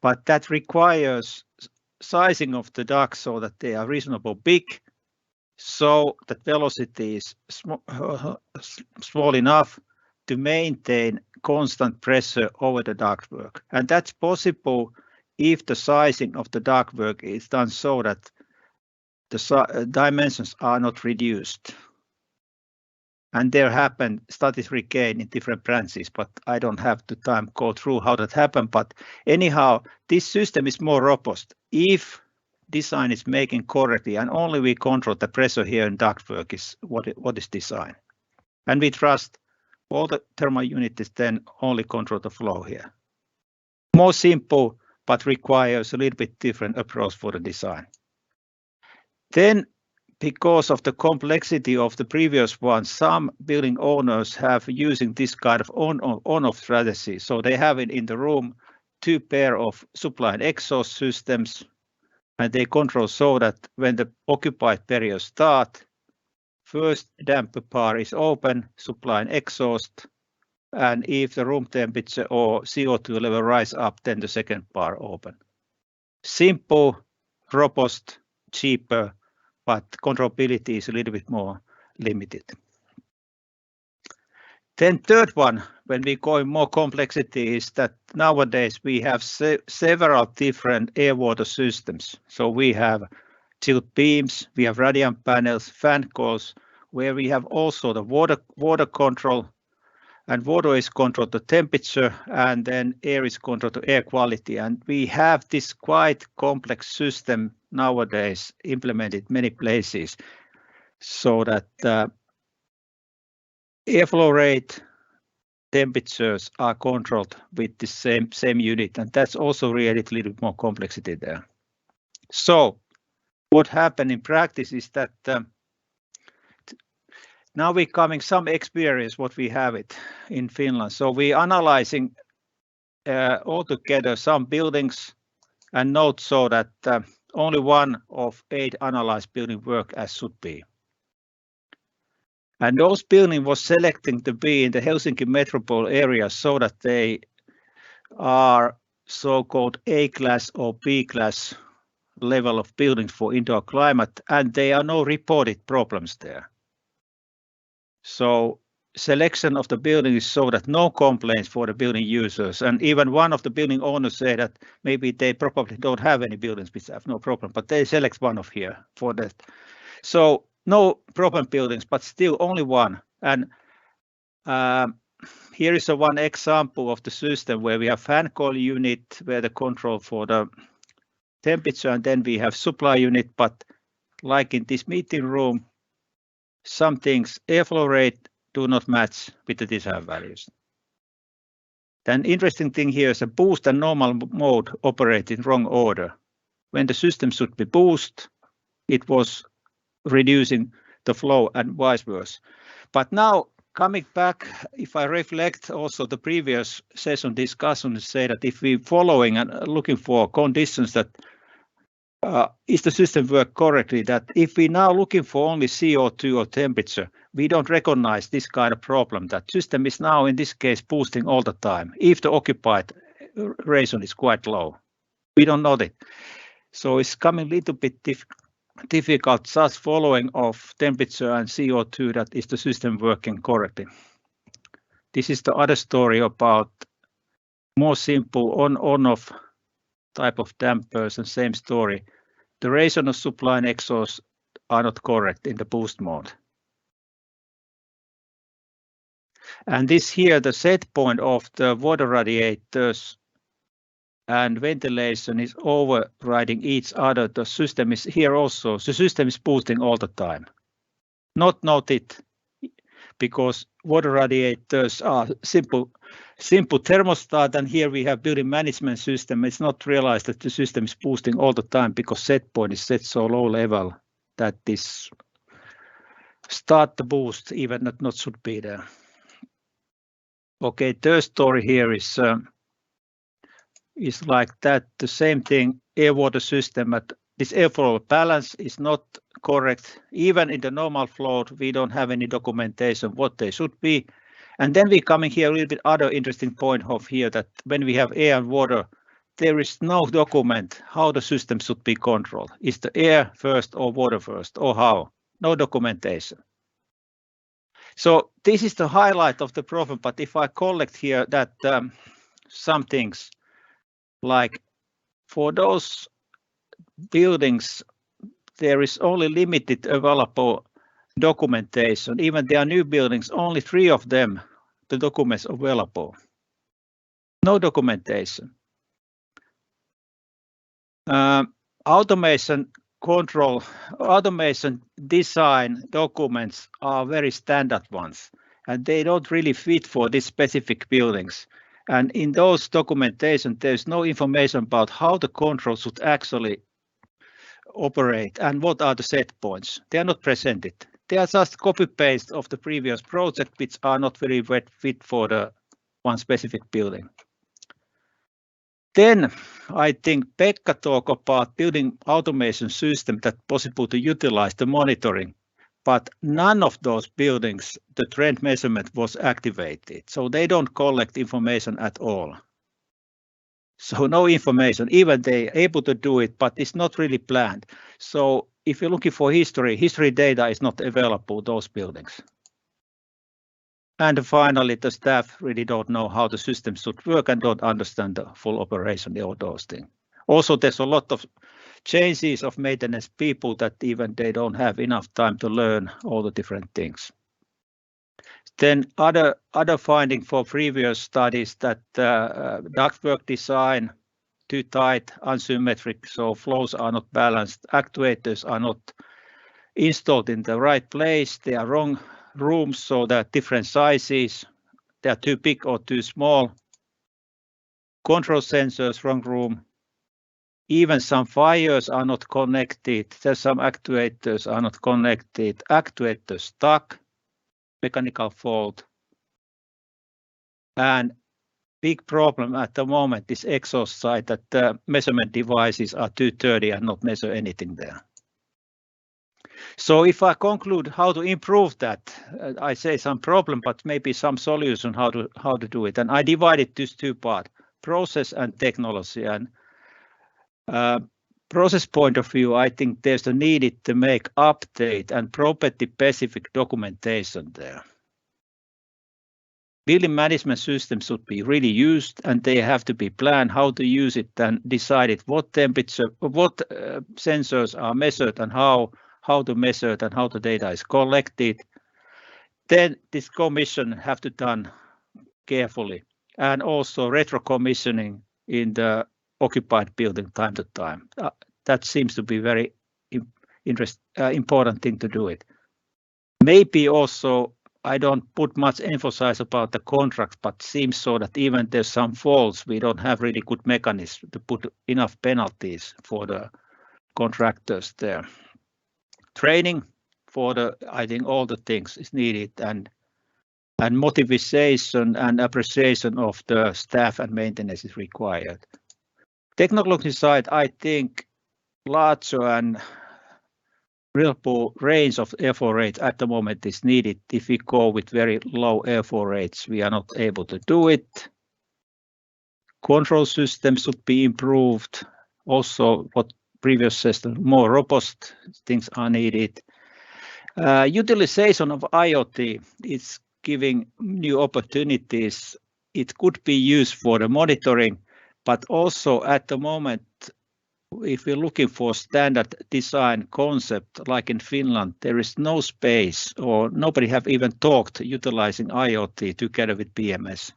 But that requires sizing of the ducts so that they are reasonably big, so that velocity is small enough to maintain constant pressure over the ductwork. And that's possible if the sizing of the ductwork is done so that the dimensions are not reduced. And there happen studies regain in different branches, but I don't have the time to go through how that happened. But anyhow, this system is more robust if design is making correctly, and only we control the pressure here in ductwork is what is designed. And we trust all the thermal units then only control the flow here. More simple, but requires a little bit different approach for the design. Then because of the complexity of the previous one, some building owners have using this kind of on-off strategy. So they have it in the room, 2 pair of supply and exhaust systems, and they control so that when the occupied period start, first damper bar is open, supply and exhaust, and if the room temperature or CO2 level rise up, then the second bar open. Simple, robust, cheaper, but controllability is a little bit more limited. Then third one, when we go in more complexity, is that nowadays we have several different air-water systems. So we have tilt beams, we have radiant panels, fan coils, where we have also the water control, and water is controlled the temperature, and then air is controlled the air quality. And we have this quite complex system nowadays implemented many places, so that airflow rate, temperatures are controlled with the same unit, and that's also really a little bit more complexity there. So what happened in practice is that now we're coming some experience what we have it in Finland. So we're analyzing altogether some buildings and note so that only 1 of 8 analyzed building work as should be. And those buildings was selecting to be in the Helsinki metropole area so that they are so-called A-class or B-class level of buildings for indoor climate, and there are no reported problems there. So selection of the building is so that no complaints for the building users, and even one of the building owners said that maybe they probably don't have any buildings which have no problem, but they select one of here for that. So no problem buildings, but still only 1. And here is one example of the system where we have fan coil unit where the control for the temperature, and then we have supply unit, but like in this meeting room, some things airflow rate do not match with the design values. Then interesting thing here is a boost and normal mode operate in wrong order. When the system should be boost, it was reducing the flow and vice versa. But now coming back, if I reflect also the previous session discussion, say that if we following and looking for conditions that is the system work correctly, that if we now looking for only CO2 or temperature, we don't recognize this kind of problem, that system is now in this case boosting all the time, if the occupied ratio is quite low. We don't know that. So it's coming a little bit difficult just following of temperature and CO2 that is the system working correctly. This is the other story about more simple on-off type of dampers, and same story. The ratio of supply and exhaust are not correct in the boost mode. And this here, the set point of the water radiators and ventilation is overriding each other. The system is here also. The system is boosting all the time. Not noted because water radiators are simple thermostat, and here we have building management system. It's not realized that the system is boosting all the time because set point is set so low level that this start the boost even not should be there. Okay, third story here is like that. The same thing, air water system, but this airflow balance is not correct. Even in the normal flow, we don't have any documentation what they should be. And then we coming here a little bit other interesting point of here that when we have air and water, there is no document how the system should be controlled. Is the air first or water first or how? No documentation. So this is the highlight of the problem. But if I collect here that some things like for those buildings, there is only limited available documentation. Even there are new buildings, only 3 of them, the documents available. No documentation. Automation control, automation design documents are very standard ones, and they don't really fit for these specific buildings. And in those documentation, there's no information about how the control should actually operate and what are the set points. They are not presented. They are just copy-paste of the previous project, which are not very well fit for the one specific building. Then I think Pekka talked about building automation system that possible to utilize the monitoring, but none of those buildings, the trend measurement was activated. So they don't collect information at all. So no information, even they are able to do it, but it's not really planned. So if you're looking for history data is not available, those buildings. And finally, the staff really don't know how the system should work and don't understand the full operation of those things. Also, there's a lot of changes of maintenance people that even they don't have enough time to learn all the different things. Then other finding for previous studies that ductwork design too tight, unsymmetric, so flows are not balanced, actuators are not installed in the right place, they are wrong rooms, so there are different sizes, they are too big or too small, control sensors, wrong room, even some fires are not connected, there's some actuators are not connected, actuators stuck, mechanical fault, and big problem at the moment is exhaust side that the measurement devices are too dirty and not measure anything there. So if I conclude how to improve that, I say some problem, but maybe some solution how to do it. And I divided this two parts, process and technology. And process point of view, I think there's a needed to make update and property specific documentation there. Building management systems should be really used and they have to be planned how to use it and decided what temperature, what sensors are measured and how to measure it and how the data is collected. Then this commission have to done carefully and also retro commissioning in the occupied building time to time. That seems to be very important thing to do it. Maybe also I don't put much emphasis about the contract, but seems so that even there's some faults, we don't have really good mechanism to put enough penalties for the contractors there. Training for the, I think all the things is needed and motivation and appreciation of the staff and maintenance is required. Technology side, I think larger and reliable range of airflow rates at the moment is needed. If we go with very low airflow rates, we are not able to do it. Control systems should be improved. Also, what previous system, more robust things are needed. Utilization of IoT is giving new opportunities. It could be used for the monitoring, but also at the moment, if we're looking for standard design concept, like in Finland, there is no space or nobody have even talked utilizing IoT together with BMS.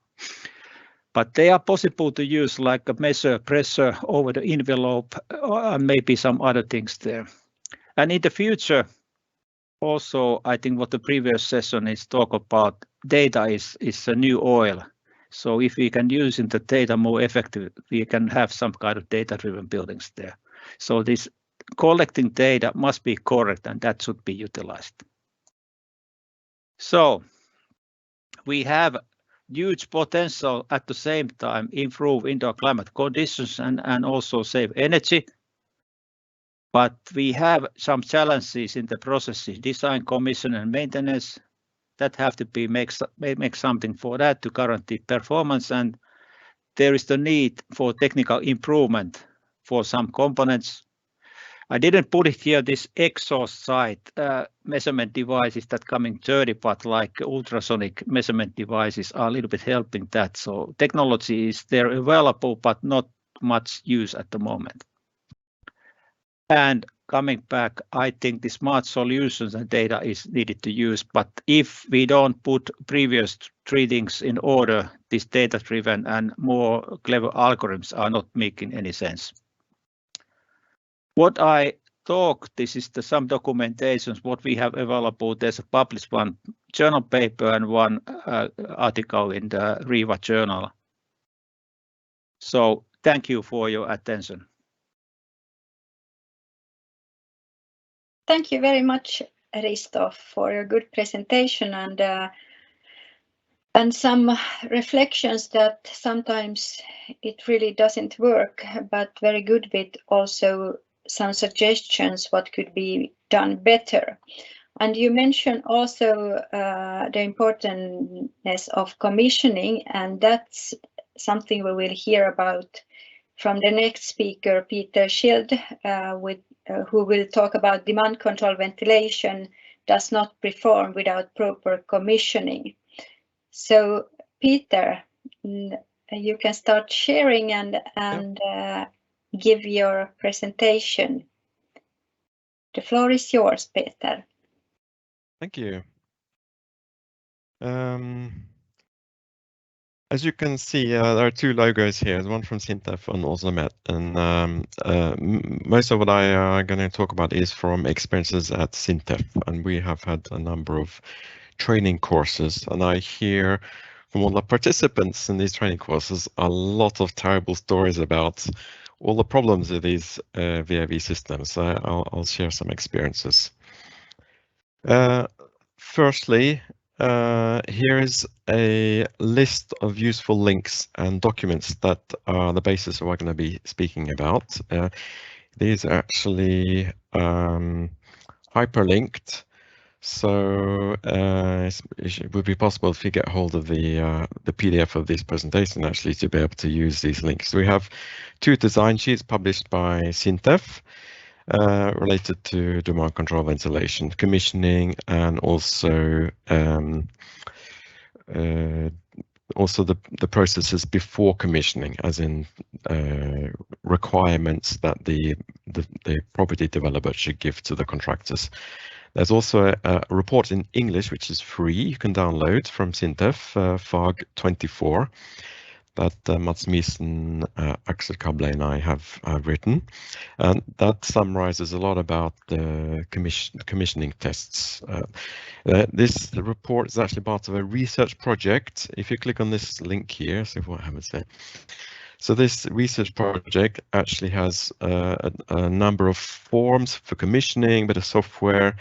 But they are possible to use like a measure pressure over the envelope and maybe some other things there. And in the future, also, I think what the previous session is talk about, data is a new oil. So if we can use the data more effective, we can have some kind of data-driven buildings there. So this collecting data must be correct and that should be utilized. So we have huge potential at the same time improve indoor climate conditions and also save energy. But we have some challenges in the processes, design, commission and maintenance that have to be make something for that to guarantee performance, and there is the need for technical improvement for some components. I didn't put it here, this exhaust side measurement devices that coming dirty, but like ultrasonic measurement devices are a little bit helping that. So technology is there available, but not much use at the moment. And coming back, I think the smart solutions and data is needed to use, but if we don't put previous three things in order, this data-driven and more clever algorithms are not making any sense. What I talk, this is some documentations, what we have available. There's a published one journal paper and one article in the Riva journal. So thank you for your attention. Thank you very much, Risto, for your good presentation and some reflections that sometimes it really doesn't work, but very good with also some suggestions what could be done better. And you mentioned also the importance of commissioning, and that's something we will hear about from the next speaker, Peter Schild, who will talk about demand control ventilation does not perform without proper commissioning. So, Peter, you can start sharing and give your presentation. The floor is yours, Peter. Thank you. As you can see, there are two logos here, one from SINTEF and Oslo Met, and most of what I am going to talk about is from experiences at SINTEF, and we have had a number of training courses, and I hear from all the participants in these training courses a lot of terrible stories about all the problems with these VAV systems. So I'll share some experiences. Firstly, here is a list of useful links and documents that are the basis of what I'm going to be speaking about. These are actually hyperlinked, so it would be possible if you get hold of the PDF of this presentation actually to be able to use these links. So we have two design sheets published by SINTEF. Related to demand control ventilation, commissioning, and also the processes before commissioning, as in requirements that the property developer should give to the contractors. There's also a report in English, which is free. You can download from SINTEF, FAG 24. That Mats Miesen, Axel Kable and I have written, and that summarizes a lot about the commissioning tests. This report is actually part of a research project. If you click on this link here, see what happens there. So this research project actually has a number of forms for commissioning, bit of software,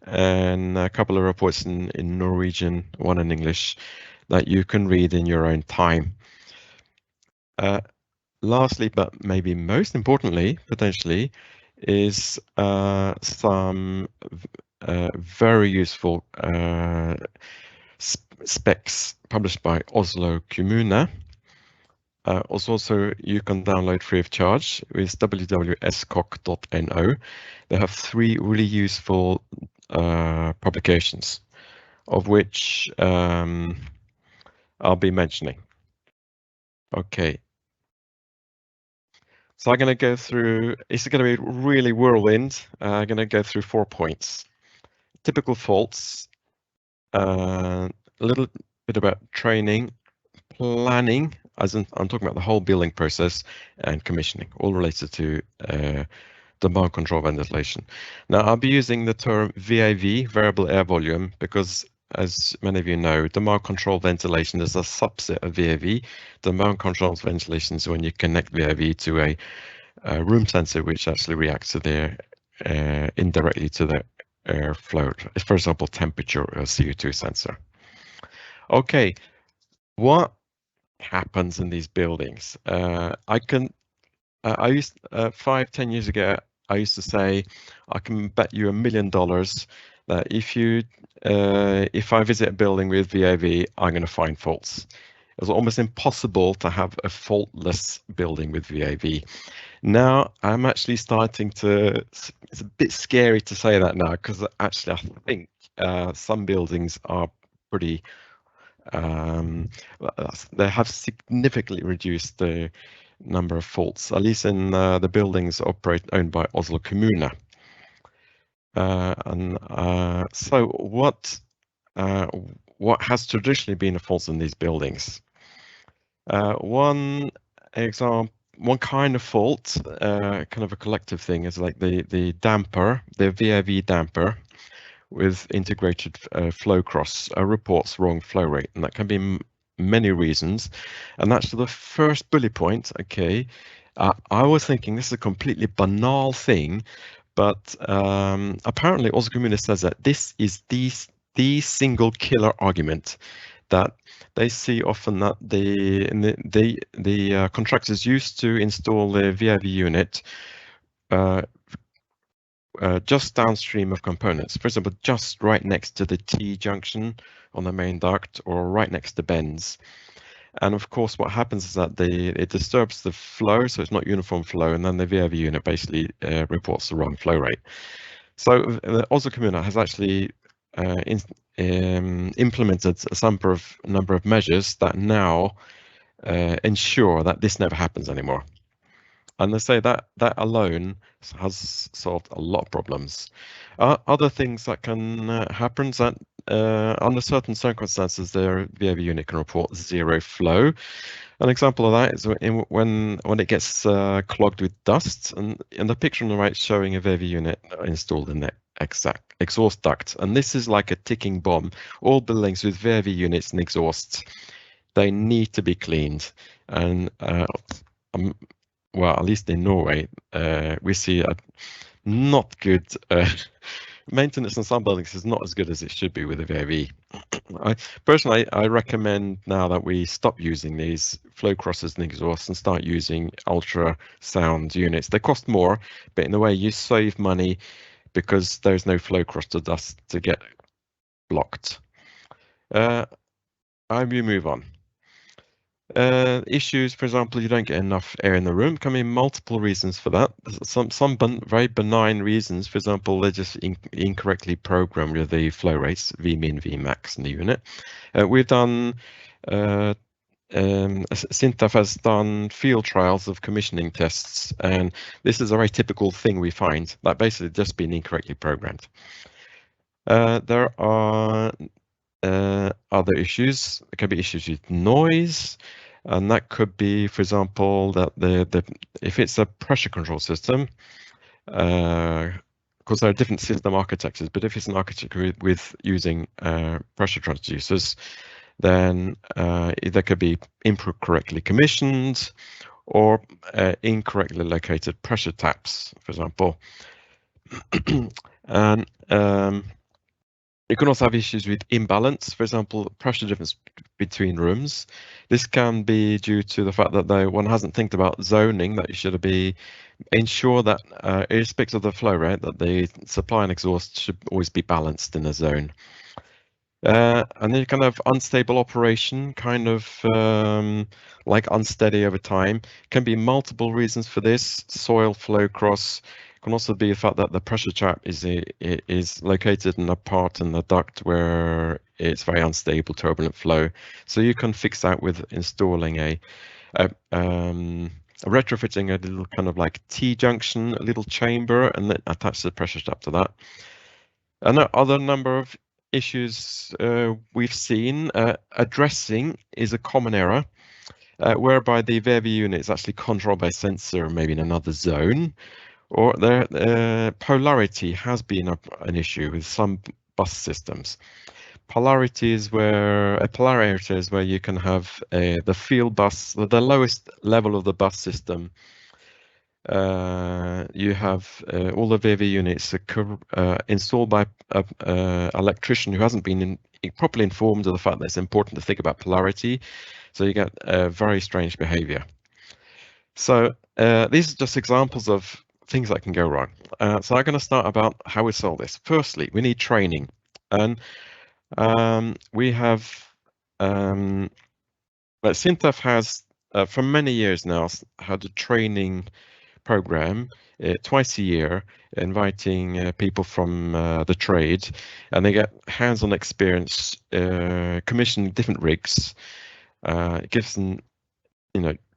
and a couple of reports in Norwegian, one in English, that you can read in your own time. Lastly, but maybe most importantly, potentially, is some very useful specs published by Oslo Kommune. Also, you can download free of charge with www.skok.no. They have 3 really useful publications, of which I'll be mentioning. Okay. So I'm going to go through, it's going to be really whirlwind. I'm going to go through 4 points. Typical faults, a little bit about training, planning, as in, I'm talking about the whole building process, and commissioning, all related to demand control ventilation. Now, I'll be using the term VAV, variable air volume, because as many of you know, demand control ventilation is a subset of VAV. Demand control ventilation is when you connect VAV to a room sensor, which actually reacts to the indirectly to the airflow, for example, temperature or CO2 sensor. Okay, what happens in these buildings? I used 5-10 years ago, I used to say, I can bet you $1 million that if I visit a building with VAV, I'm going to find faults. It was almost impossible to have a faultless building with VAV. Now I'm actually starting to, it's a bit scary to say that now, because actually I think some buildings are pretty, they have significantly reduced the number of faults, at least in the buildings owned by Oslo Kommune. So what has traditionally been a fault in these buildings? One kind of fault, kind of a collective thing, is like the damper, the VAV damper with integrated flow cross reports wrong flow rate, and that can be many reasons. And that's the first bullet point. Okay, I was thinking this is a completely banal thing, But apparently also community says that this is the single killer argument, that they see often that the contractors used to install the VIV unit just downstream of components, for example, just right next to the T junction on the main duct or right next to bends. And of course, what happens is that it disturbs the flow, so it's not uniform flow, and then the VIV unit basically reports the wrong flow rate. So the Oslo Kommune has actually implemented a number of measures that now ensure that this never happens anymore. And they say that alone has solved a lot of problems. Other things that can happen is that under certain circumstances, the VIV unit can report zero flow. An example of that is when it gets clogged with dust. And in the picture on the right, showing a VIV unit installed in the exhaust duct. And this is like a ticking bomb. All buildings with VIV units and exhausts, they need to be cleaned. And well, at least in Norway, we see a not good maintenance in some buildings is not as good as it should be with a VIV. Personally, I recommend now that we stop using these flow crossers and exhausts and start using ultrasound units. They cost more, but in a way you save money because there's no flow cross to dust to get blocked. I will move on. Issues, for example, you don't get enough air in the room. Can be multiple reasons for that. Some very benign reasons. For example, they just incorrectly programmed with the flow rates, Vmin, Vmax in the unit. We've done, SINTEF has done field trials of commissioning tests, and this is a very typical thing we find, that basically just been incorrectly programmed. There are other issues. There can be issues with noise, and that could be, for example, that if it's a pressure control system, because there are different system architectures, but if it's an architecture with using pressure transducers, then there could be incorrectly commissioned or incorrectly located pressure taps, for example. And you can also have issues with imbalance, for example, pressure difference between rooms. This can be due to the fact that one hasn't think about zoning, that you should ensure that irrespective of the flow rate, that the supply and exhaust should always be balanced in a zone. And then you can have unstable operation, kind of like unsteady over time. Can be multiple reasons for this. Soil flow cross. Can also be the fact that the pressure trap is located in a part in the duct where it's very unstable, turbulent flow. So you can fix that with installing retrofitting a little kind of like T-junction, a little chamber, and then attach the pressure trap to that. Another number of issues we've seen, addressing is a common error, whereby the VIV unit is actually controlled by a sensor, maybe in another zone. Or polarity has been an issue with some bus systems. Polarity is where you can have the field bus, the lowest level of the bus system. You have all the VIV units installed by an electrician who hasn't been properly informed of the fact that it's important to think about polarity. So you get very strange behavior. So these are just examples of things that can go wrong. So I'm going to start about how we solve this. Firstly, we need training, and we have SINTEF has for many years now had a training program twice a year, inviting people from the trade, and they get hands-on experience commissioning different rigs. It gives them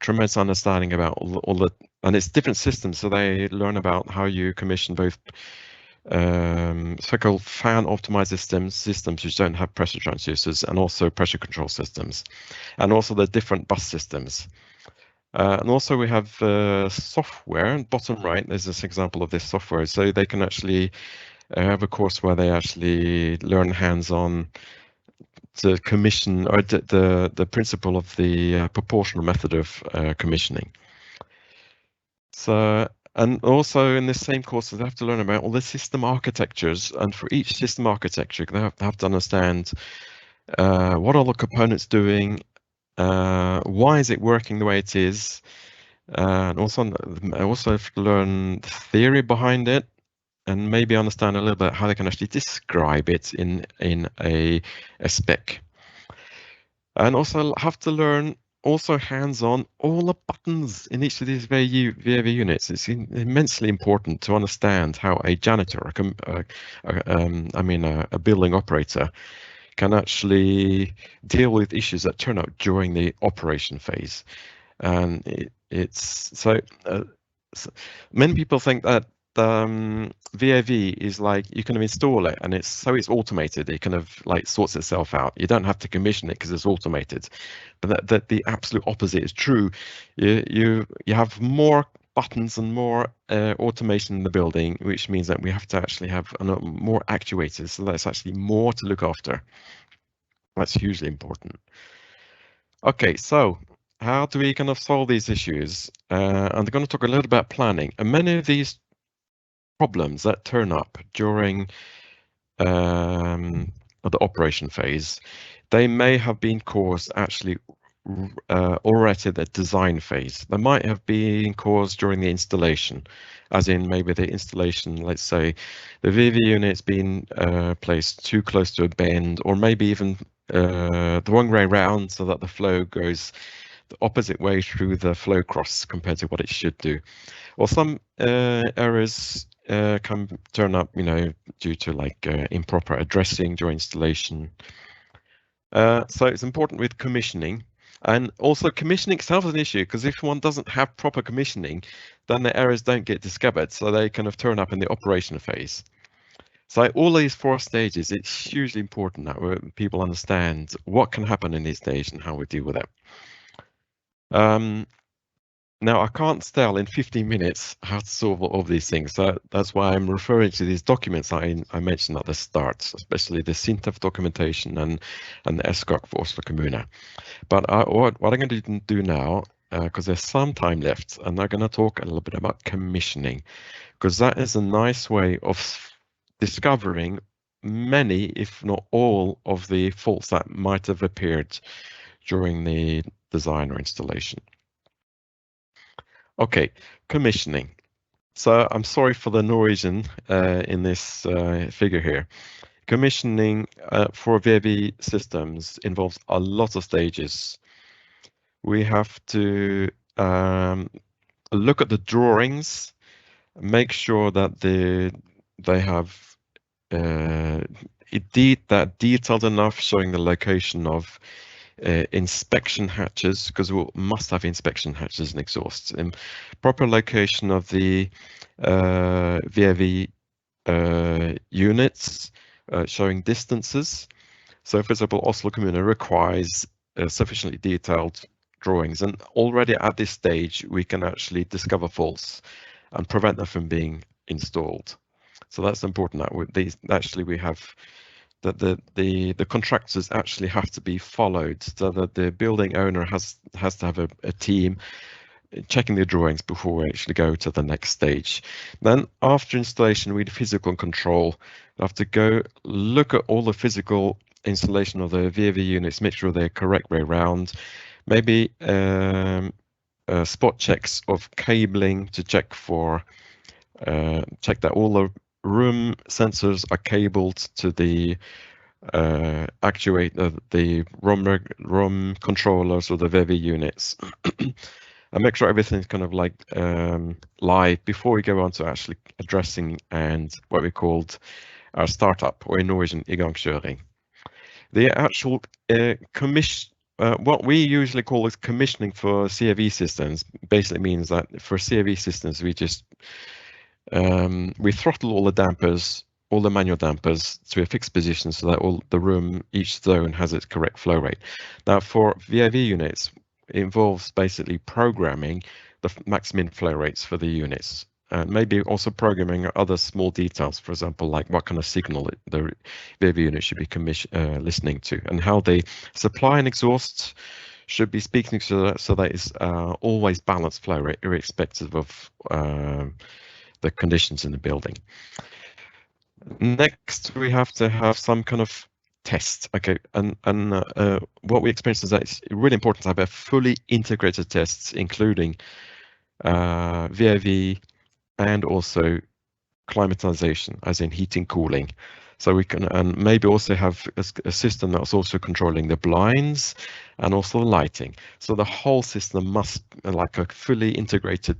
tremendous understanding about all the, and it's different systems, so they learn about how you commission both so-called fan optimized systems which don't have pressure transducers, and also pressure control systems, and also the different bus systems. And also we have software. Bottom right, there's this example of this software, so they can actually have a course where they actually learn hands-on to commission, or the principle of the proportional method of commissioning. So And also in this same course, they have to learn about all the system architectures. And for each system architecture, they have to understand what are the components doing, why is it working the way it is, and also have to learn the theory behind it, and maybe understand a little bit how they can actually describe it in a spec. And also have to learn also hands-on all the buttons in each of these VAV units. It's immensely important to understand how a janitor, a building operator, can actually deal with issues that turn up during the operation phase. And so many people think that VAV is like you kind of install it and it's automated. It kind of like sorts itself out. You don't have to commission it because it's automated. But that the absolute opposite is true. You have more buttons and more automation in the building, which means that we have to actually have more actuators. So that's actually more to look after. That's hugely important. Okay, so how do we kind of solve these issues? And I'm going to talk a little about planning. And many of these problems that turn up during the operation phase, they may have been caused actually already at the design phase. They might have been caused during the installation, as in maybe the installation, let's say the VV unit's been placed too close to a bend, or maybe even the wrong way around, so that the flow goes the opposite way through the flow cross compared to what it should do. Or some errors can turn up, due to like improper addressing during installation. So it's important with commissioning. And also commissioning itself is an issue, because if one doesn't have proper commissioning, then the errors don't get discovered. So they kind of turn up in the operation phase. So all these 4 stages, it's hugely important that people understand what can happen in these stages and how we deal with it. Now, I can't tell in 15 minutes how to solve all of these things. So that's why I'm referring to these documents I mentioned at the start, especially the SINTEF documentation and the SCOC for Oslo Kommune. But what I'm going to do now, because there's some time left, and I'm going to talk a little bit about commissioning, because that is a nice way of discovering many, if not all, of the faults that might have appeared during the design or installation. Okay, commissioning. So I'm sorry for the Norwegian in this figure here. Commissioning for VAV systems involves a lot of stages. We have to look at the drawings, make sure that they have that detailed enough, showing the location of inspection hatches, because we must have inspection hatches and exhausts, and proper location of the VAV units, showing distances. So for example, Oslo Kommune requires sufficiently detailed drawings, and already at this stage we can actually discover faults and prevent them from being installed. So that's important that we have that the contractors actually have to be followed, so that the building owner has to have a team checking the drawings before we actually go to the next stage. Then after installation, we do physical control. We have to go look at all the physical installation of the VAV units, make sure they're correct way around. Maybe spot checks of cabling to check that all the room sensors are cabled to the actuator, the ROM controllers or the VAV units, and make sure everything's kind of like live before we go on to actually addressing and what we called our startup, or in Norwegian igangkjøring. The actual what we usually call is commissioning for CAV systems basically means that for CAV systems we just we throttle all the dampers, all the manual dampers to a fixed position, so that all the room, each zone has its correct flow rate. Now for VAV units, it involves basically programming the maximum flow rates for the units, and maybe also programming other small details, for example, like what kind of signal the VAV unit should be listening to, and how the supply and exhaust should be speaking so that it's always balanced flow rate irrespective of the conditions in the building. Next, we have to have some kind of test. Okay, and what we experience is that it's really important to have a fully integrated tests, including VAV and also climatization, as in heating, cooling. So we can, and maybe also have a system that's also controlling the blinds and also the lighting. So the whole system must, like a fully integrated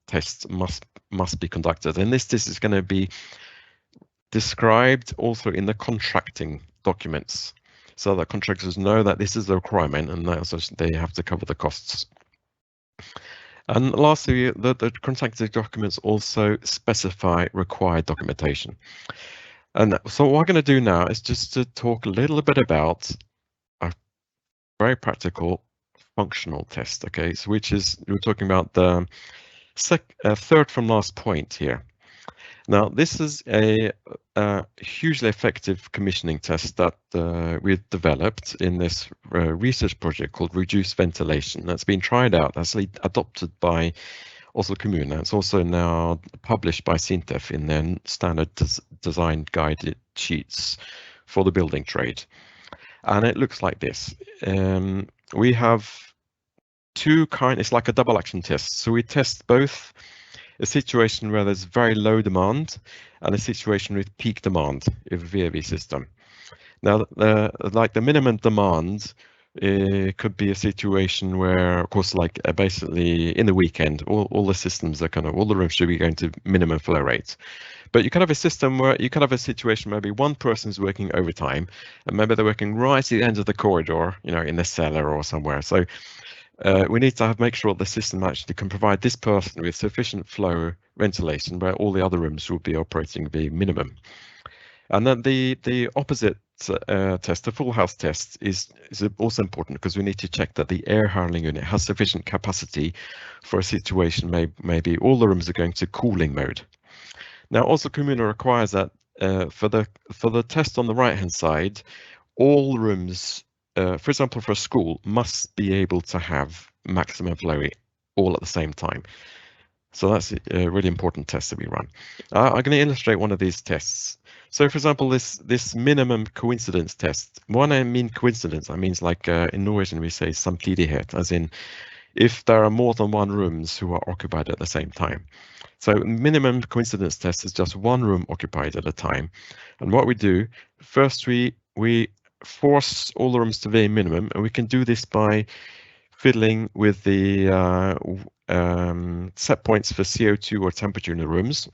test, must be conducted. And this is going to be described also in the contracting documents, so that contractors know that this is a requirement and also they have to cover the costs. And lastly, the contracting documents also specify required documentation. And so what we're going to do now is just to talk a little bit about a very practical functional test, okay, so which is, we're talking about the third from last point here. Now, this is a hugely effective commissioning test that we've developed in this research project called Reduced Ventilation. That's been tried out, that's adopted by Oslo Kommune. It's also now published by SINTEF in their standard design guided sheets for the building trade. And it looks like this. We have two it's like a double action test. So we test both a situation where there's very low demand and a situation with peak demand of a VAV system. Now, like the minimum demand, it could be a situation where, of course, like basically in the weekend, all the systems are all the rooms should be going to minimum flow rate. But you can have a system where you can have a situation where maybe one person is working overtime, and maybe they're working right at the end of the corridor, in the cellar or somewhere. So we need to make sure the system actually can provide this person with sufficient flow ventilation where all the other rooms will be operating the minimum. And then the opposite test, the full house test, is also important because we need to check that the air handling unit has sufficient capacity for a situation maybe all the rooms are going to cooling mode. Now, also Kommune requires that for the test on the right hand side, all rooms, for example, for a school, must be able to have maximum flow rate all at the same time. So that's a really important test that we run. I'm going to illustrate one of these tests. So, for example, this minimum coincidence test. When I mean coincidence, I mean like in Norwegian we say samtidighet, as in if there are more than one rooms who are occupied at the same time. So minimum coincidence test is just one room occupied at a time. And what we do, first we force all the rooms to be minimum, and we can do this by fiddling with the set points for CO2 or temperature in the rooms.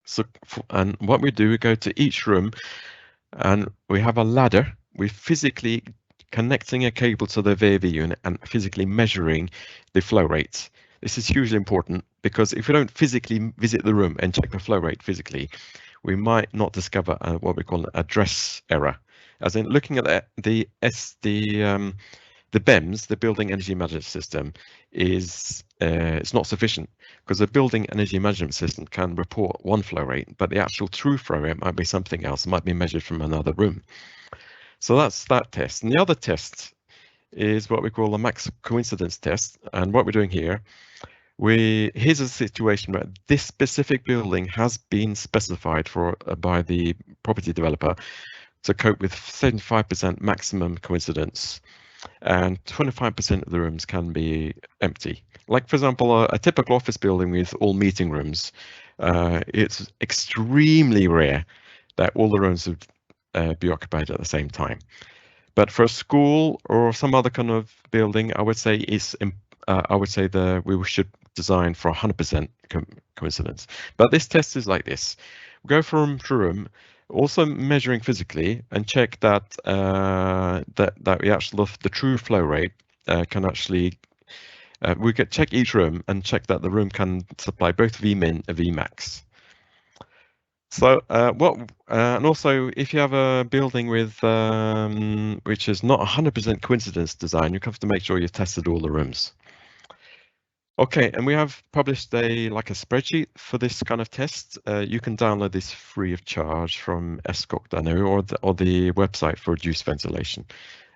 So, and what we do, we go to each room and we have a ladder. We're physically connecting a cable to the VAV unit and physically measuring the flow rates. This is hugely important because if we don't physically visit the room and check the flow rate physically, we might not discover what we call an address error. As in looking at the BEMS, the Building Energy Management System, is it's not sufficient because the Building Energy Management System can report one flow rate, but the actual true flow rate might be something else. It might be measured from another room. So that's that test. And the other test is what we call the max coincidence test. And what we're doing here, here's a situation where this specific building has been specified for by the property developer to cope with 75% maximum coincidence, and 25% of the rooms can be empty. Like, for example, a typical office building with all meeting rooms, it's extremely rare that all the rooms would be occupied at the same time. But for a school or some other kind of building, I would say we should design for 100% coincidence. But this test is like this: we go from room to room, also measuring physically, and check that we actually the true flow rate can actually we could check each room and check that the room can supply both Vmin and Vmax. So and also if you have a building with which is not 100% coincidence design, you have to make sure you've tested all the rooms. Okay, and we have published a spreadsheet for this kind of test. You can download this free of charge from escok.no or the website for Reduced Ventilation.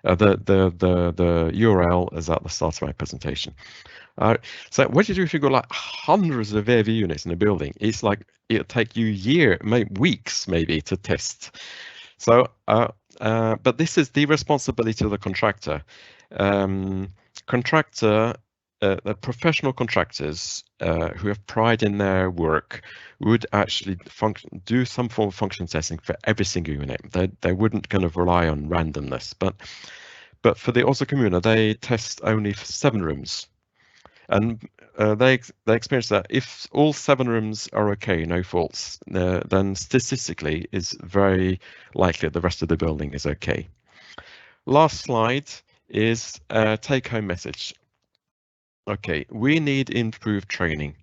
The URL is at the start of my presentation. So what you do if you've got like hundreds of AV units in a building? It's like it'll take you weeks maybe to test. So, but this is the responsibility of the contractor. The professional contractors who have pride in their work would actually do some form of function testing for every single unit. They wouldn't kind of rely on randomness, but for the Oslo Kommune, they test only for 7 rooms. And they experience that if all 7 rooms are okay, no faults, then statistically it's very likely the rest of the building is okay. Last slide is a take-home message. Okay, we need improved training.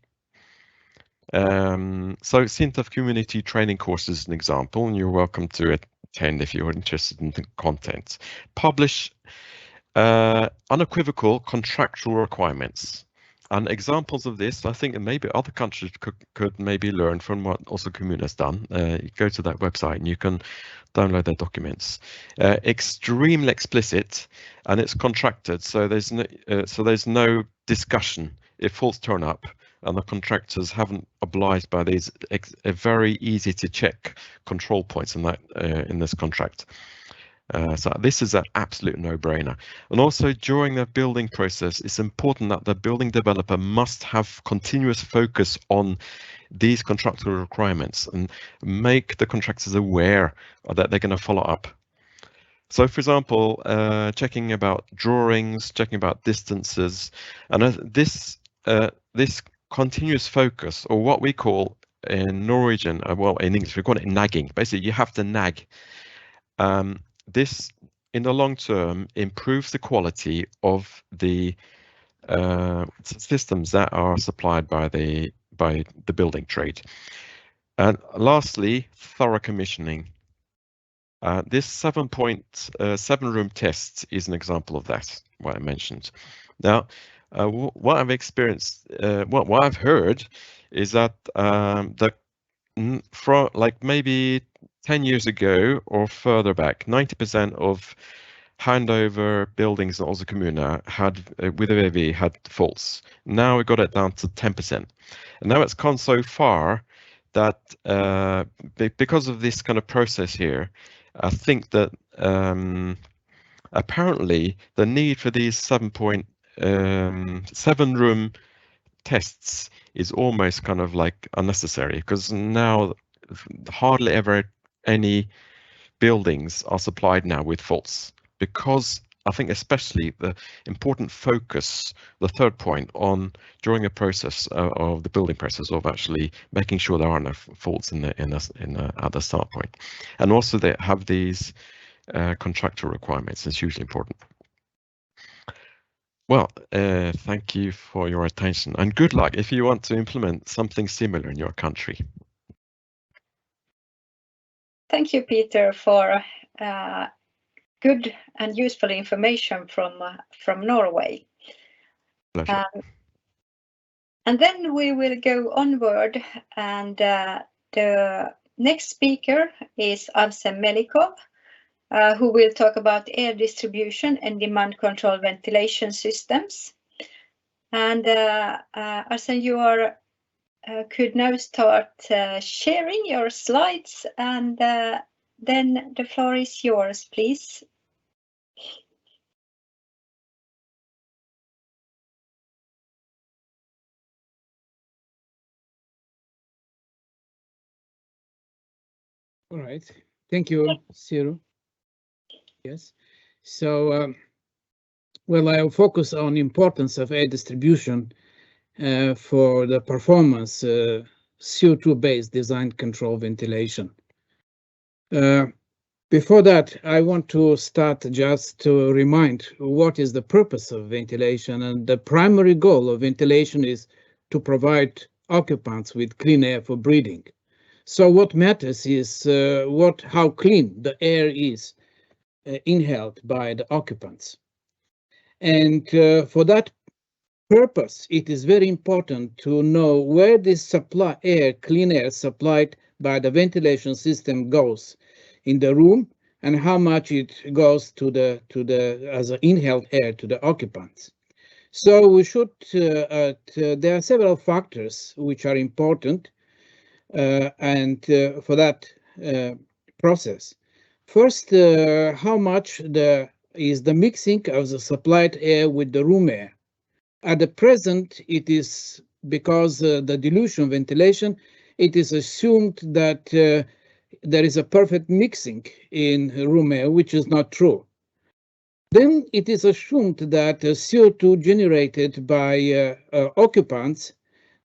So SINTEF community training course is an example, and you're welcome to attend if you're interested in the content. Publish unequivocal contractual requirements. And examples of this, I think maybe other countries could maybe learn from what Oslo Kommune has done. You go to that website and you can download their documents. Extremely explicit, and it's contracted, so there's no discussion if faults turn up and the contractors haven't obliged by these very easy to check control points in that in this contract. So this is an absolute no-brainer. And also during the building process, it's important that the building developer must have continuous focus on these contractual requirements and make the contractors aware that they're going to follow up. So for example, checking about drawings, checking about distances, and this continuous focus, or what we call in Norwegian, well in English we call it nagging. Basically you have to nag. This, in the long term, improves the quality of the systems that are supplied by the building trade. And lastly, thorough commissioning. This 7.7 room test is an example of that, what I mentioned. Now, what I've experienced, what I've heard is that from like maybe 10 years ago or further back, 90% of handover buildings in Oslo Kommune had, with AV, had faults. Now we got it down to 10%. And now it's gone so far that because of this kind of process here, I think that apparently the need for these 7.7 room tests is almost kind of like unnecessary, because now hardly ever any buildings are supplied now with faults, because I think especially the important focus, the third point, on during a process of the building process of actually making sure there are no faults at the start point, and also they have these contractual requirements is hugely important. Well, thank you for your attention, and good luck if you want to implement something similar in your country. Thank you, Peter, for good and useful information from Norway. Pleasure. And then we will go onward, and the next speaker is Arsene Melikov, who will talk about air distribution and demand control ventilation systems. And Arsene, you could now start sharing your slides, and then the floor is yours, please. All right, thank you, Ciro. Yes, so well, I'll focus on importance of air distribution for the performance CO2-based design control ventilation. Before that, I want to start just to remind what is the purpose of ventilation, and the primary goal of ventilation is to provide occupants with clean air for breathing. So what matters is how clean the air is inhaled by the occupants. And for that purpose, it is very important to know where this clean air supplied by the ventilation system goes: in the room, and how much it goes to the as an inhaled air to the occupants. So we should there are several factors which are important and for that process. First, how much is the mixing of the supplied air with the room air. At the present, it is because the dilution ventilation, it is assumed that there is a perfect mixing in room air, which is not true. Then it is assumed that CO2 generated by occupants,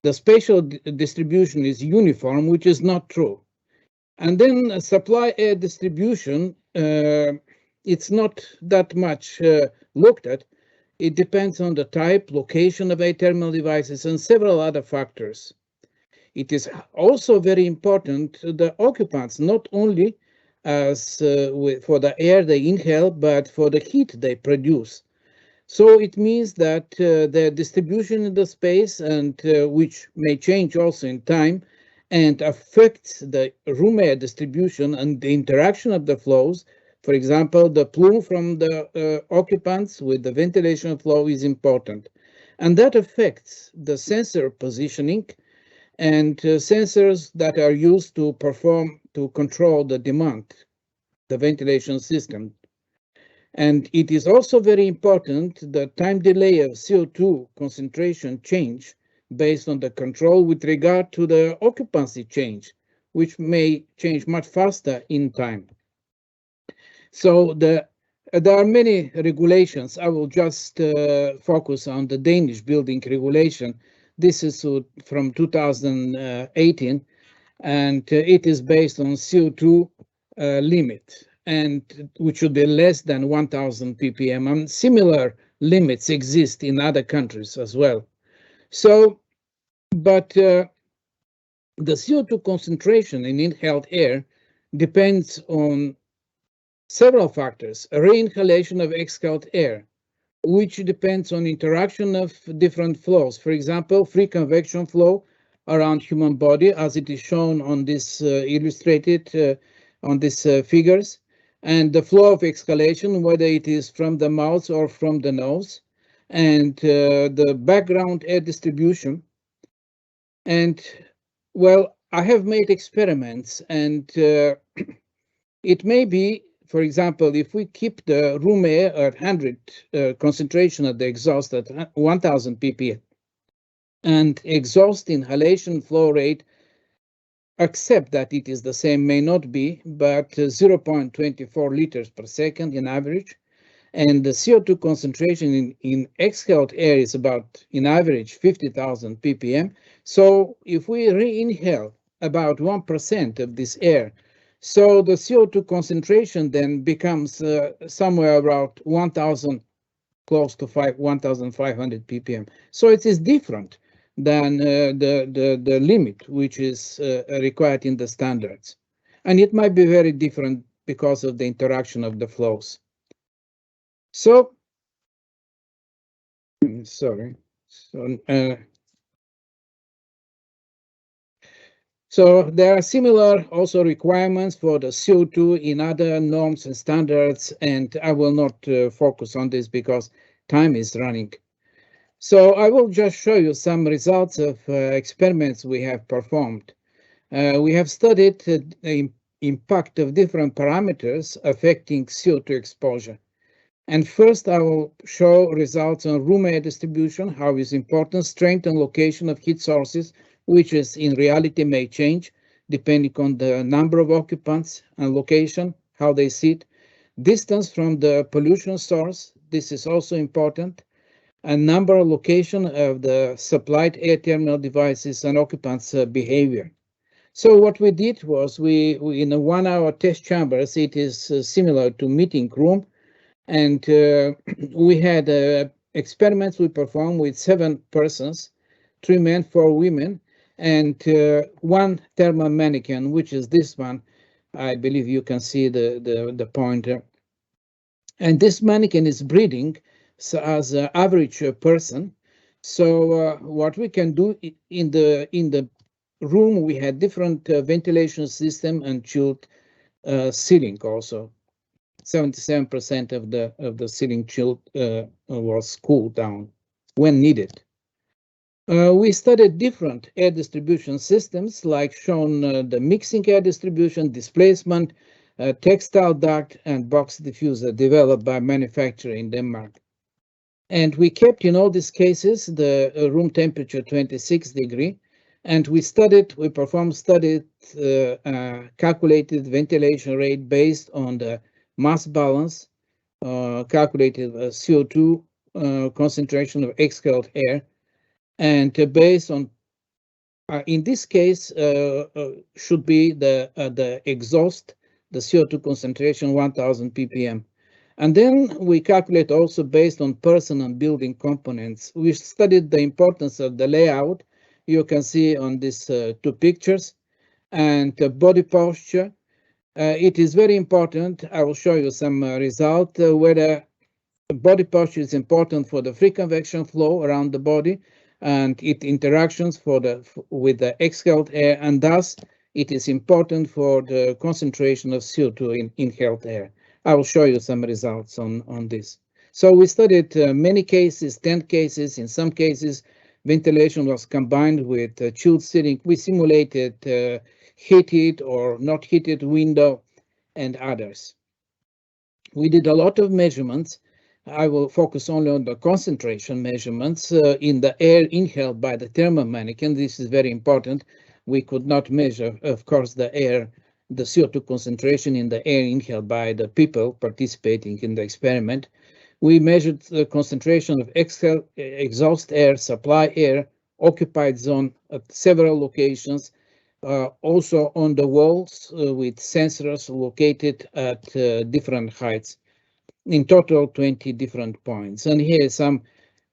the spatial distribution is uniform, which is not true. And then supply air distribution, it's not that much looked at. It depends on the type, location of thermal devices, and several other factors. It is also very important the occupants, not only as for the air they inhale, but for the heat they produce. So it means that the distribution in the space, and which may change also in time, and affects the room air distribution and the interaction of the flows. For example, the plume from the occupants with the ventilation flow is important. And that affects the sensor positioning and sensors that are used to control the demand, the ventilation system. And it is also very important the time delay of CO2 concentration change based on the control with regard to the occupancy change, which may change much faster in time. So there are many regulations. I will just focus on the Danish building regulation. This is from 2018, and it is based on CO2 limit, and which should be less than 1,000 ppm. And similar limits exist in other countries as well. So, but the CO2 concentration in inhaled air depends on several factors. Reinhalation of exhaled air, which depends on interaction of different flows. For example, free convection flow around human body, as it is shown on this illustrated on these figures, and the flow of exhalation, whether it is from the mouth or from the nose, and the background air distribution. And well, I have made experiments, and it may be, for example, if we keep the room air at 100 concentration of the exhaust at 1,000 ppm, and exhaust inhalation flow rate, accept that it is the same, may not be, but 0.24 liters per second in average, and the CO2 concentration in exhaled air is about, in average, 50,000 ppm. So if we re-inhale about 1% of this air, so the CO2 concentration then becomes somewhere about 1,000, close to 1,500 ppm. So it is different than the limit which is required in the standards. And it might be very different because of the interaction of the flows. So, sorry. So there are similar also requirements for the CO2 in other norms and standards, and I will not focus on this because time is running. So I will just show you some results of experiments we have performed. We have studied the impact of different parameters affecting CO2 exposure. And first, I will show results on room air distribution, how is important, strength and location of heat sources, which is in reality may change depending on the number of occupants and location, how they sit, distance from the pollution source, this is also important, and number of location of the supplied air terminal devices and occupants' behavior. So what we did was we in a 1 hour test chambers, it is similar to meeting room, and we had experiments we performed with 7 persons, 3 men, 4 women, and 1 thermal mannequin, which is this one. I believe you can see the pointer. And this mannequin is breathing so as an average person. So what we can do in the room, we had different ventilation system and chilled ceiling also. 77% of the ceiling chill was cooled down when needed. We studied different air distribution systems, like shown the mixing air distribution, displacement, textile duct, and box diffuser developed by manufacturer in Denmark. And we kept in all these cases the room temperature 26 degree, and we performed studies, calculated ventilation rate based on the mass balance, calculated CO2 concentration of exhaled air, and based on, in this case, should be the exhaust, the CO2 concentration 1000 ppm. And then we calculate also based on person and building components. We studied the importance of the layout. You can see on these two pictures, and body posture. It is very important. I will show you some result whether body posture is important for the free convection flow around the body and its interactions with the exhaled air, and thus it is important for the concentration of CO2 in inhaled air. I will show you some results on this. So we studied many cases, 10 cases. In some cases, ventilation was combined with chilled ceiling. We simulated heated or not heated window and others. We did a lot of measurements. I will focus only on the concentration measurements in the air inhaled by the thermal mannequin. This is very important. We could not measure, of course, the CO2 concentration in the air inhaled by the people participating in the experiment. We measured the concentration of exhaust air, supply air, occupied zone at several locations, also on the walls with sensors located at different heights. In total, 20 different points. And here some,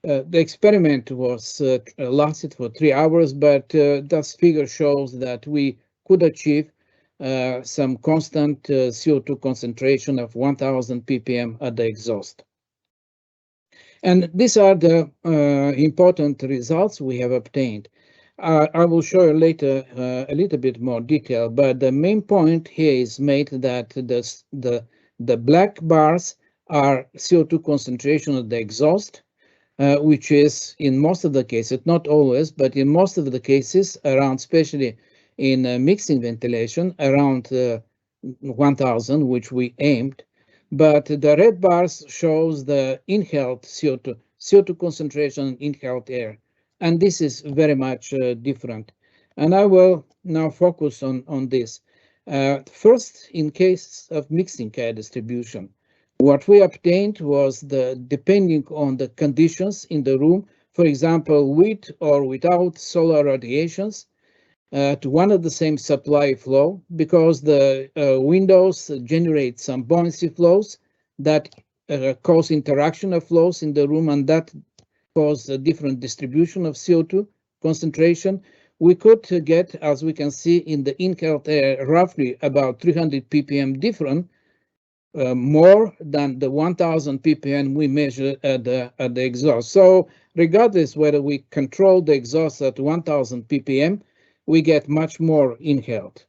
the experiment was lasted for 3 hours, but this figure shows that we could achieve some constant CO2 concentration of 1000 ppm at the exhaust. And these are the important results we have obtained. I will show you later a little bit more detail, but the main point here is made that the black bars are CO2 concentration of the exhaust, which is in most of the cases, not always, but in most of the cases around, especially in mixing ventilation, around 1000, which we aimed. But the red bars shows the inhaled CO2 concentration in inhaled air. And this is very much different. And I will now focus on this. First, in case of mixing air distribution, what we obtained was depending on the conditions in the room, for example, with or without solar radiations, to one of the same supply flow, because the windows generate some buoyancy flows that cause interaction of flows in the room, and that cause a different distribution of CO2 concentration. We could get, as we can see in the inhaled air, roughly about 300 ppm different, more than the 1000 ppm we measure at the exhaust. So regardless whether we control the exhaust at 1000 ppm, we get much more inhaled.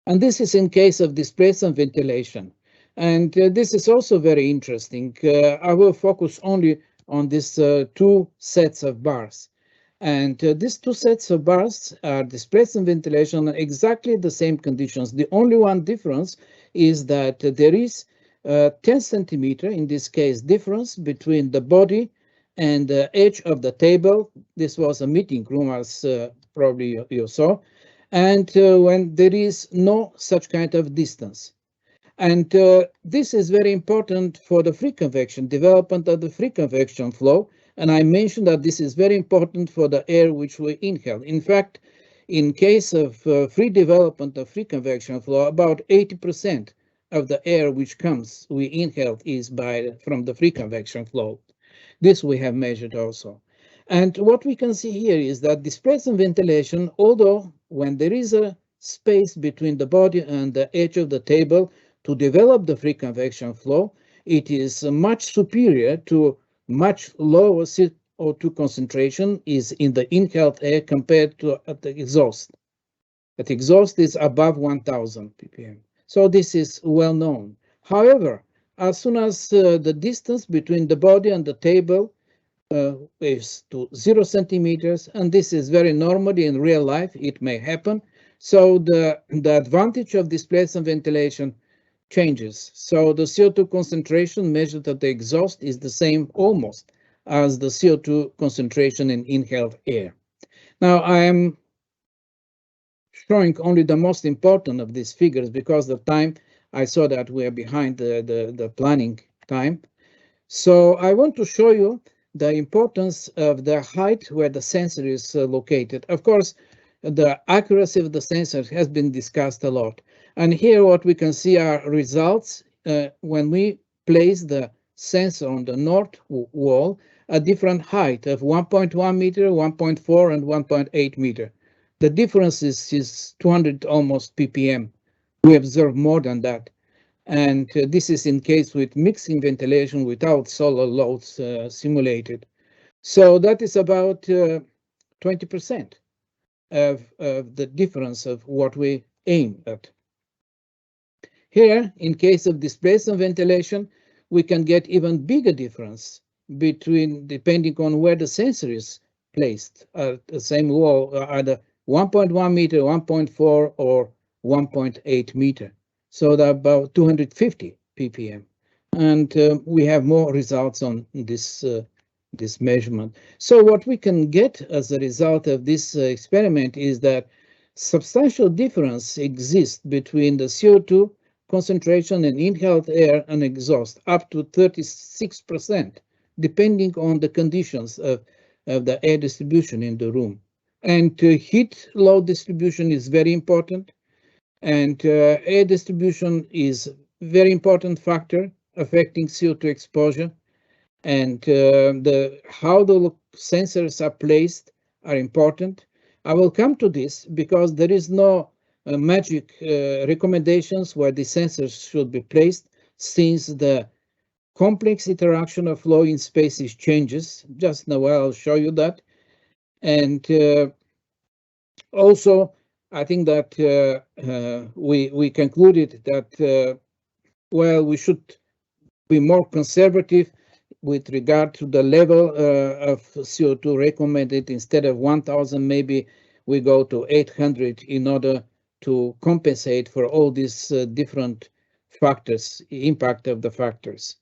And this is in case of displacement ventilation. And this is also very interesting. I will focus only on these two sets of bars. And these two sets of bars are displacement ventilation, exactly the same conditions. The only one difference is that there is 10 centimeter, in this case, difference between the body and the edge of the table. This was a meeting room, as probably you saw, and when there is no such kind of distance. And this is very important for the free convection, development of the free convection flow. And I mentioned that this is very important for the air which we inhale. In fact, in case of free development of free convection flow, about 80% of the air which comes, we inhale, is from the free convection flow. This we have measured also. And what we can see here is that displacement ventilation, although when there is a space between the body and the edge of the table to develop the free convection flow, it is much superior to much lower CO2 concentration is in the inhaled air compared to at the exhaust. The exhaust is above 1000 ppm. So this is well known. However, as soon as the distance between the body and the table is to 0 centimeters, and this is very normal in real life, it may happen. So the advantage of displacement ventilation changes. So the CO2 concentration measured at the exhaust is the same almost as the CO2 concentration in inhaled air. Now I am showing only the most important of these figures because the time I saw that we are behind the planning time. So I want to show you the importance of the height where the sensor is located. Of course, the accuracy of the sensor has been discussed a lot. And here what we can see are results when we place the sensor on the north wall at different height of 1.1 meter, 1.4 and 1.8 meter. The difference is 200 almost ppm. We observe more than that. And this is in case with mixing ventilation without solar loads simulated. So that is about 20% of the difference of what we aim at. Here, in case of displacement ventilation, we can get even bigger difference between, depending on where the sensor is placed at the same wall, either 1.1 meter, 1.4 or 1.8 meter. So that about 250 ppm. And we have more results on this measurement. So what we can get as a result of this experiment is that substantial difference exists between the CO2 concentration in inhaled air and exhaust, up to 36%, depending on the conditions of the air distribution in the room. And heat load distribution is very important. And air distribution is a very important factor affecting CO2 exposure. And how the sensors are placed are important. I will come to this because there is no magic recommendations where the sensors should be placed, since the complex interaction of flow in spaces changes. Just now I'll show you that. And also, I think that we concluded that, well, we should be more conservative with regard to the level of CO2 recommended. Instead of 1,000, maybe we go to 800 in order to compensate for all these different factors, impact of the factors.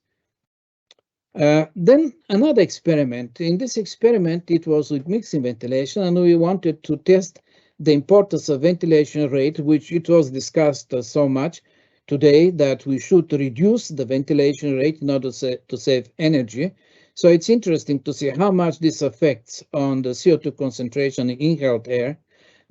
Then another experiment. In this experiment, it was with mixing ventilation, and we wanted to test the importance of ventilation rate, which it was discussed so much today that we should reduce the ventilation rate in order to save energy. So it's interesting to see how much this affects on the CO2 concentration in inhaled air.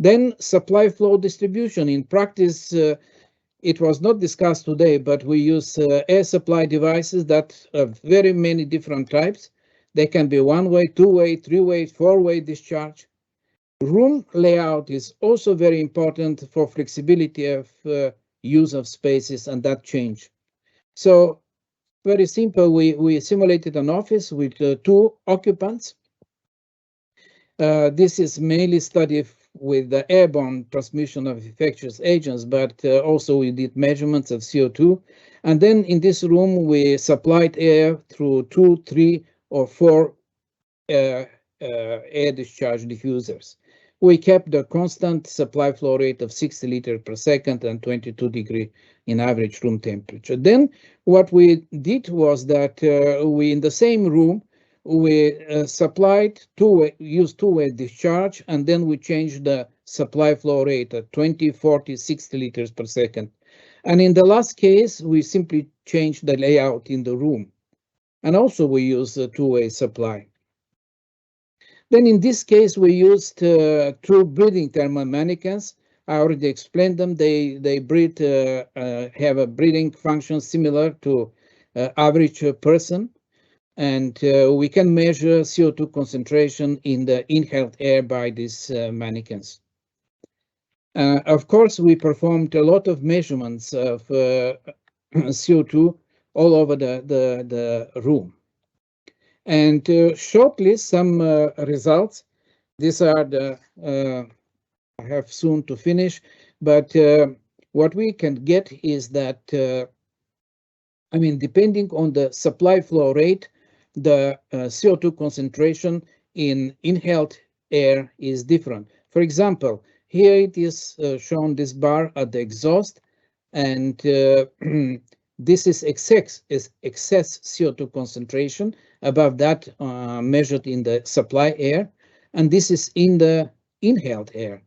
Then supply flow distribution. In practice, it was not discussed today, but we use air supply devices that have very many different types. They can be one-way, two-way, three-way, four-way discharge. Room layout is also very important for flexibility of use of spaces and that change. So very simple, we simulated an office with 2 occupants. This is mainly studied with the airborne transmission of infectious agents, but also we did measurements of CO2. And then in this room, we supplied air through 2, 3, or 4 air discharge diffusers. We kept the constant supply flow rate of 60 liters per second and 22 degrees in average room temperature. Then what we did was that we, in the same room, we supplied used two-way discharge, and then we changed the supply flow rate at 20, 40, 60 liters per second. And in the last case, we simply changed the layout in the room. And also we used a two-way supply. Then in this case, we used 2 breathing thermal mannequins. I already explained them. They breathe, have a breathing function similar to average person. And we can measure CO2 concentration in the inhaled air by these mannequins. Of course, we performed a lot of measurements of CO2 all over the room. And shortly, some results. These are the, I have soon to finish, but what we can get is that I mean, depending on the supply flow rate, the CO2 concentration in inhaled air is different. For example, here it is shown this bar at the exhaust, and this is excess CO2 concentration above that measured in the supply air, and this is in the inhaled air.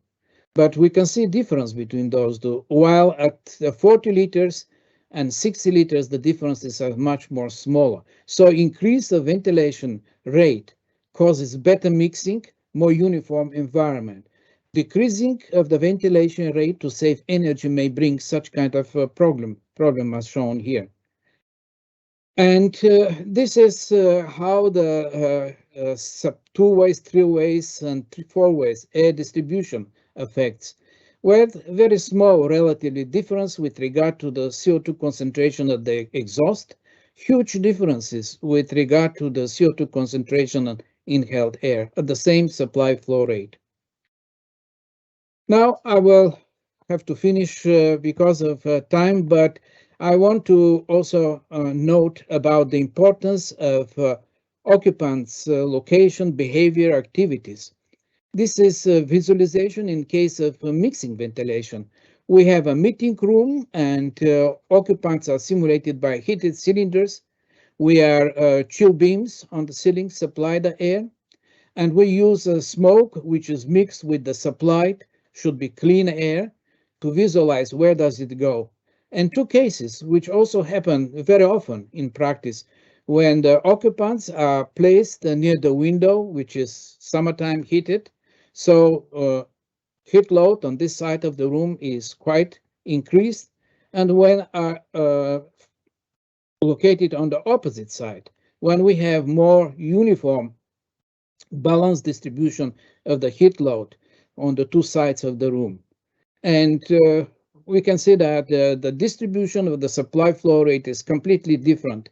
But we can see difference between those two. While at 40 liters and 60 liters, the differences are much more smaller. So increase the ventilation rate causes better mixing, more uniform environment. Decreasing of the ventilation rate to save energy may bring such kind of problem as shown here. And this is how the two ways, three ways, and four ways air distribution affects, with very small relatively difference with regard to the CO2 concentration of the exhaust, huge differences with regard to the CO2 concentration of inhaled air at the same supply flow rate. Now I will have to finish because of time, but I want to also note about the importance of occupants' location, behavior, activities. This is a visualization in case of mixing ventilation. We have a meeting room, and occupants are simulated by heated cylinders. We are chill beams on the ceiling supply the air, and we use smoke which is mixed with the supplied, should be clean air, to visualize where does it go. And two cases which also happen very often in practice, when the occupants are placed near the window, which is summertime heated, so heat load on this side of the room is quite increased, and when are located on the opposite side, when we have more uniform balanced distribution of the heat load on the two sides of the room. And we can see that the distribution of the supply flow rate is completely different.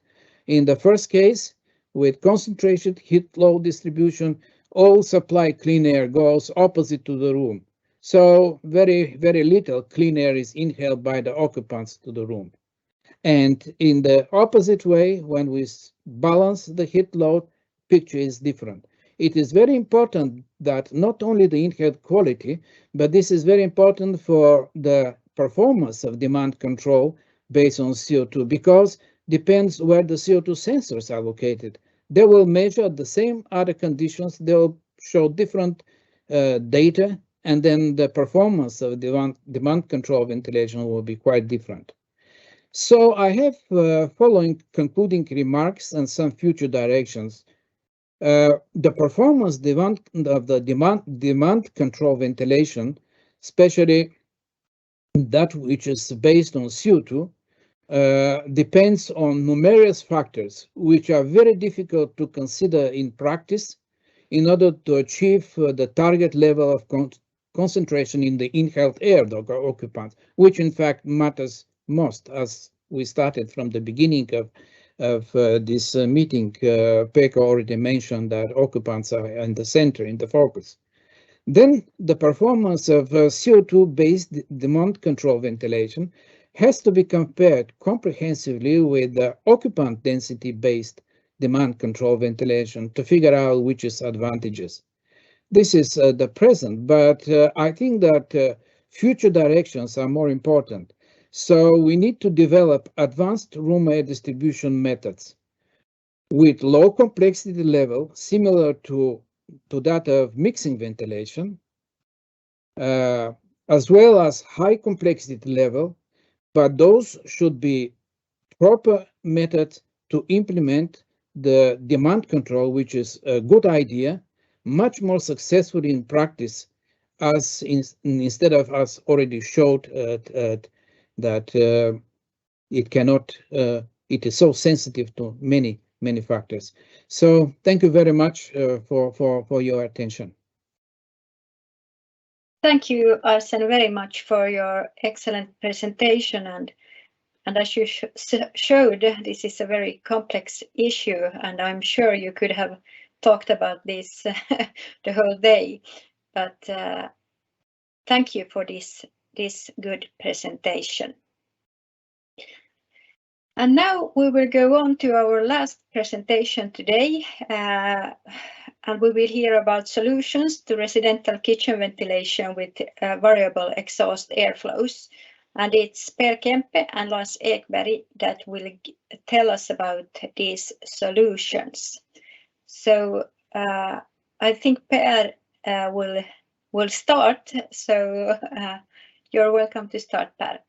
In the first case, with concentrated heat load distribution, all supply clean air goes opposite to the room. So very, very little clean air is inhaled by the occupants to the room. And in the opposite way, when we balance the heat load, picture is different. It is very important that not only the inhaled quality, but this is very important for the performance of demand control based on CO2, because depends where the CO2 sensors are located. They will measure the same other conditions, they will show different data, and then the performance of demand control ventilation will be quite different. So I have following concluding remarks and some future directions. The performance of the demand control ventilation, especially that which is based on CO2, depends on numerous factors which are very difficult to consider in practice in order to achieve the target level of concentration in the inhaled air of the occupants, which in fact matters most, as we started from the beginning of this meeting. Pekka already mentioned that occupants are in the center, in the focus. Then the performance of CO2-based demand control ventilation has to be compared comprehensively with the occupant density-based demand control ventilation to figure out which is advantageous. This is the present, but I think that future directions are more important. So we need to develop advanced room air distribution methods with low complexity level, similar to that of mixing ventilation, as well as high complexity level, but those should be proper methods to implement the demand control, which is a good idea, much more successfully in practice, as instead of us already showed that it cannot, it is so sensitive to many factors. So thank you very much for your attention. Thank you, Arsen, very much for your excellent presentation. And as you showed, this is a very complex issue, and I'm sure you could have talked about this the whole day. But thank you for this good presentation. And now we will go on to our last presentation today, and we will hear about solutions to residential kitchen ventilation with variable exhaust airflows. And it's Per Kempe and Lars Ekberg that will tell us about these solutions. So I think Per will start. So you're welcome to start, Per.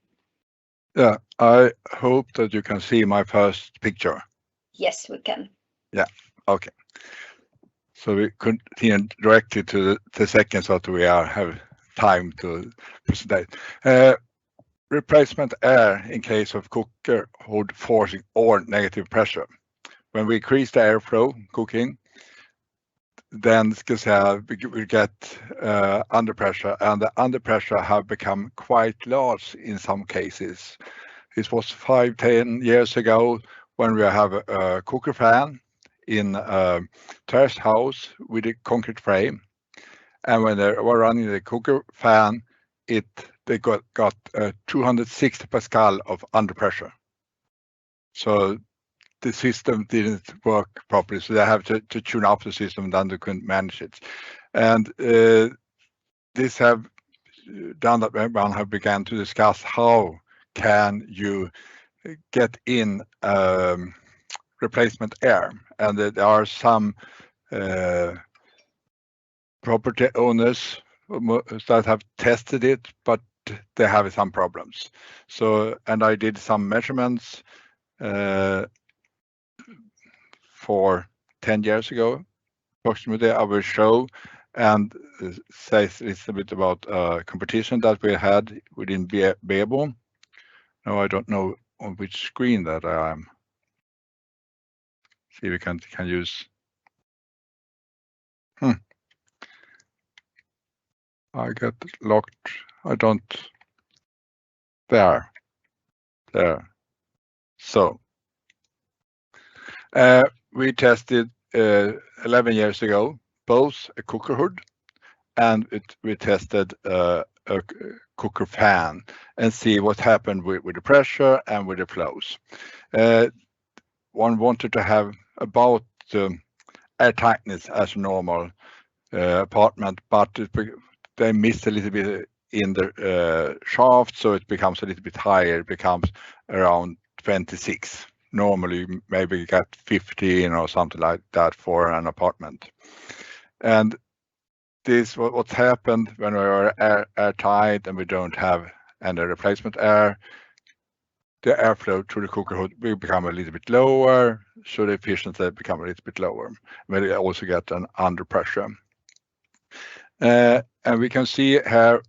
Yeah, I hope that you can see my first picture. Yes, we can. Yeah, okay. So we continue directly to the second so that we have time to present. Replacement air in case of cooker hood forcing or negative pressure. When we increase the airflow cooking, then we get under pressure, and the under pressure have become quite large in some cases. This was 5-10 years ago when we have a cooker fan in a terrace house with a concrete frame, and when they were running the cooker fan, they got 260 Pascal of under pressure. So the system didn't work properly, so they have to tune up the system, then they couldn't manage it. And this have done that everyone have begun to discuss how can you get in replacement air, and there are some property owners that have tested it, but they have some problems. So, and I did some measurements for 10 years ago, approximately. I will show and say a little bit about competition that we had within Bebo. Now I don't know on which screen that I am. See if we can use. I got locked. I don't. There. So we tested 11 years ago both a cooker hood and we tested a cooker fan and see what happened with the pressure and with the flows. One wanted to have about air tightness as a normal apartment, but they missed a little bit in the shaft, so it becomes a little bit higher. It becomes around 26. Normally, maybe you get 15 or something like that for an apartment. And this what happened when we are airtight and we don't have any replacement air. The airflow through the cooker hood will become a little bit lower, so the efficiency become a little bit lower. We also get an under pressure. And we can see here,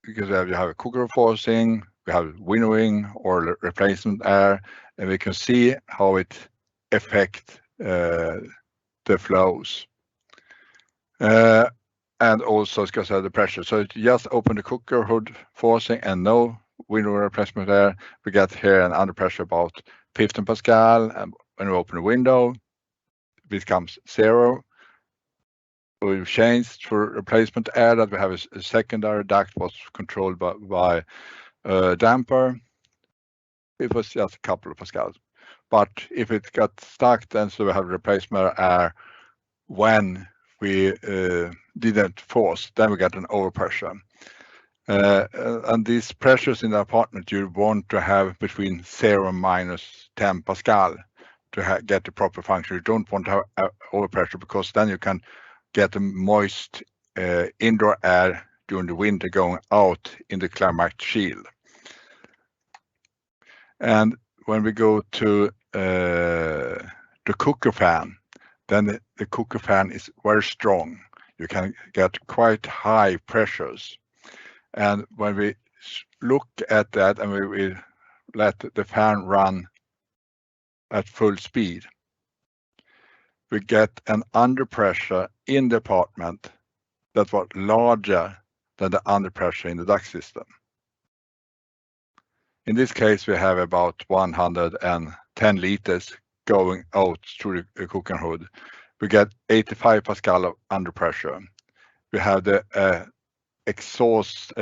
because you have a cooker forcing, we have winnowing or replacement air, and we can see how it affects the flows. And also because of the pressure. So if you just open the cooker hood forcing and no window replacement air, we get here an under pressure about 15 Pascal, and when we open the window, it becomes 0. We've changed for replacement air that we have a secondary duct was controlled by a damper. It was just a couple of Pascals. But if it got stuck, then so we have replacement air when we didn't force, then we get an overpressure. And these pressures in the apartment you want to have between 0 and minus 10 Pascal to get the proper function. You don't want to have overpressure, because then you can get a moist indoor air during the winter going out in the climate shield. And when we go to the cooker fan, then the cooker fan is very strong. You can get quite high pressures. And when we look at that and we let the fan run at full speed, we get an under pressure in the apartment that was larger than the under pressure in the duct system. In this case, we have about 110 liters going out through the cooking hood. We get 85 Pascal of under pressure. We have the exhaust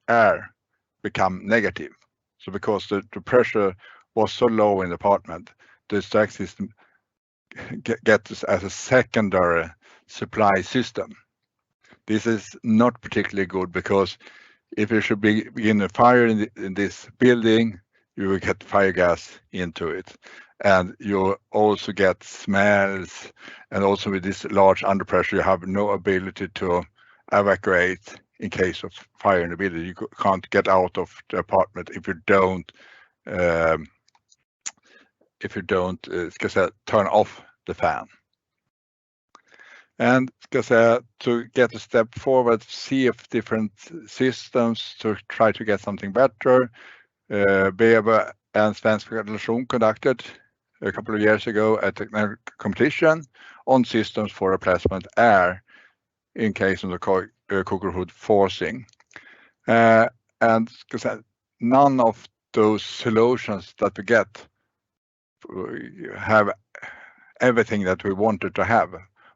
air become negative. So because the pressure was so low in the apartment, the extract system gets as a secondary supply system. This is not particularly good, because if you should begin a fire in this building, you will get fire gas into it. And you also get smells, and also with this large underpressure, you have no ability to evacuate in case of fire in the building. You can't get out of the apartment if you don't turn off the fan. And to get a step forward, see if different systems to try to get something better. Bebe and Svensk Ventilation conducted a couple of years ago a technical competition on systems for replacement air in case of the cooker hood forcing. And none of those solutions that we get have everything that we wanted to have.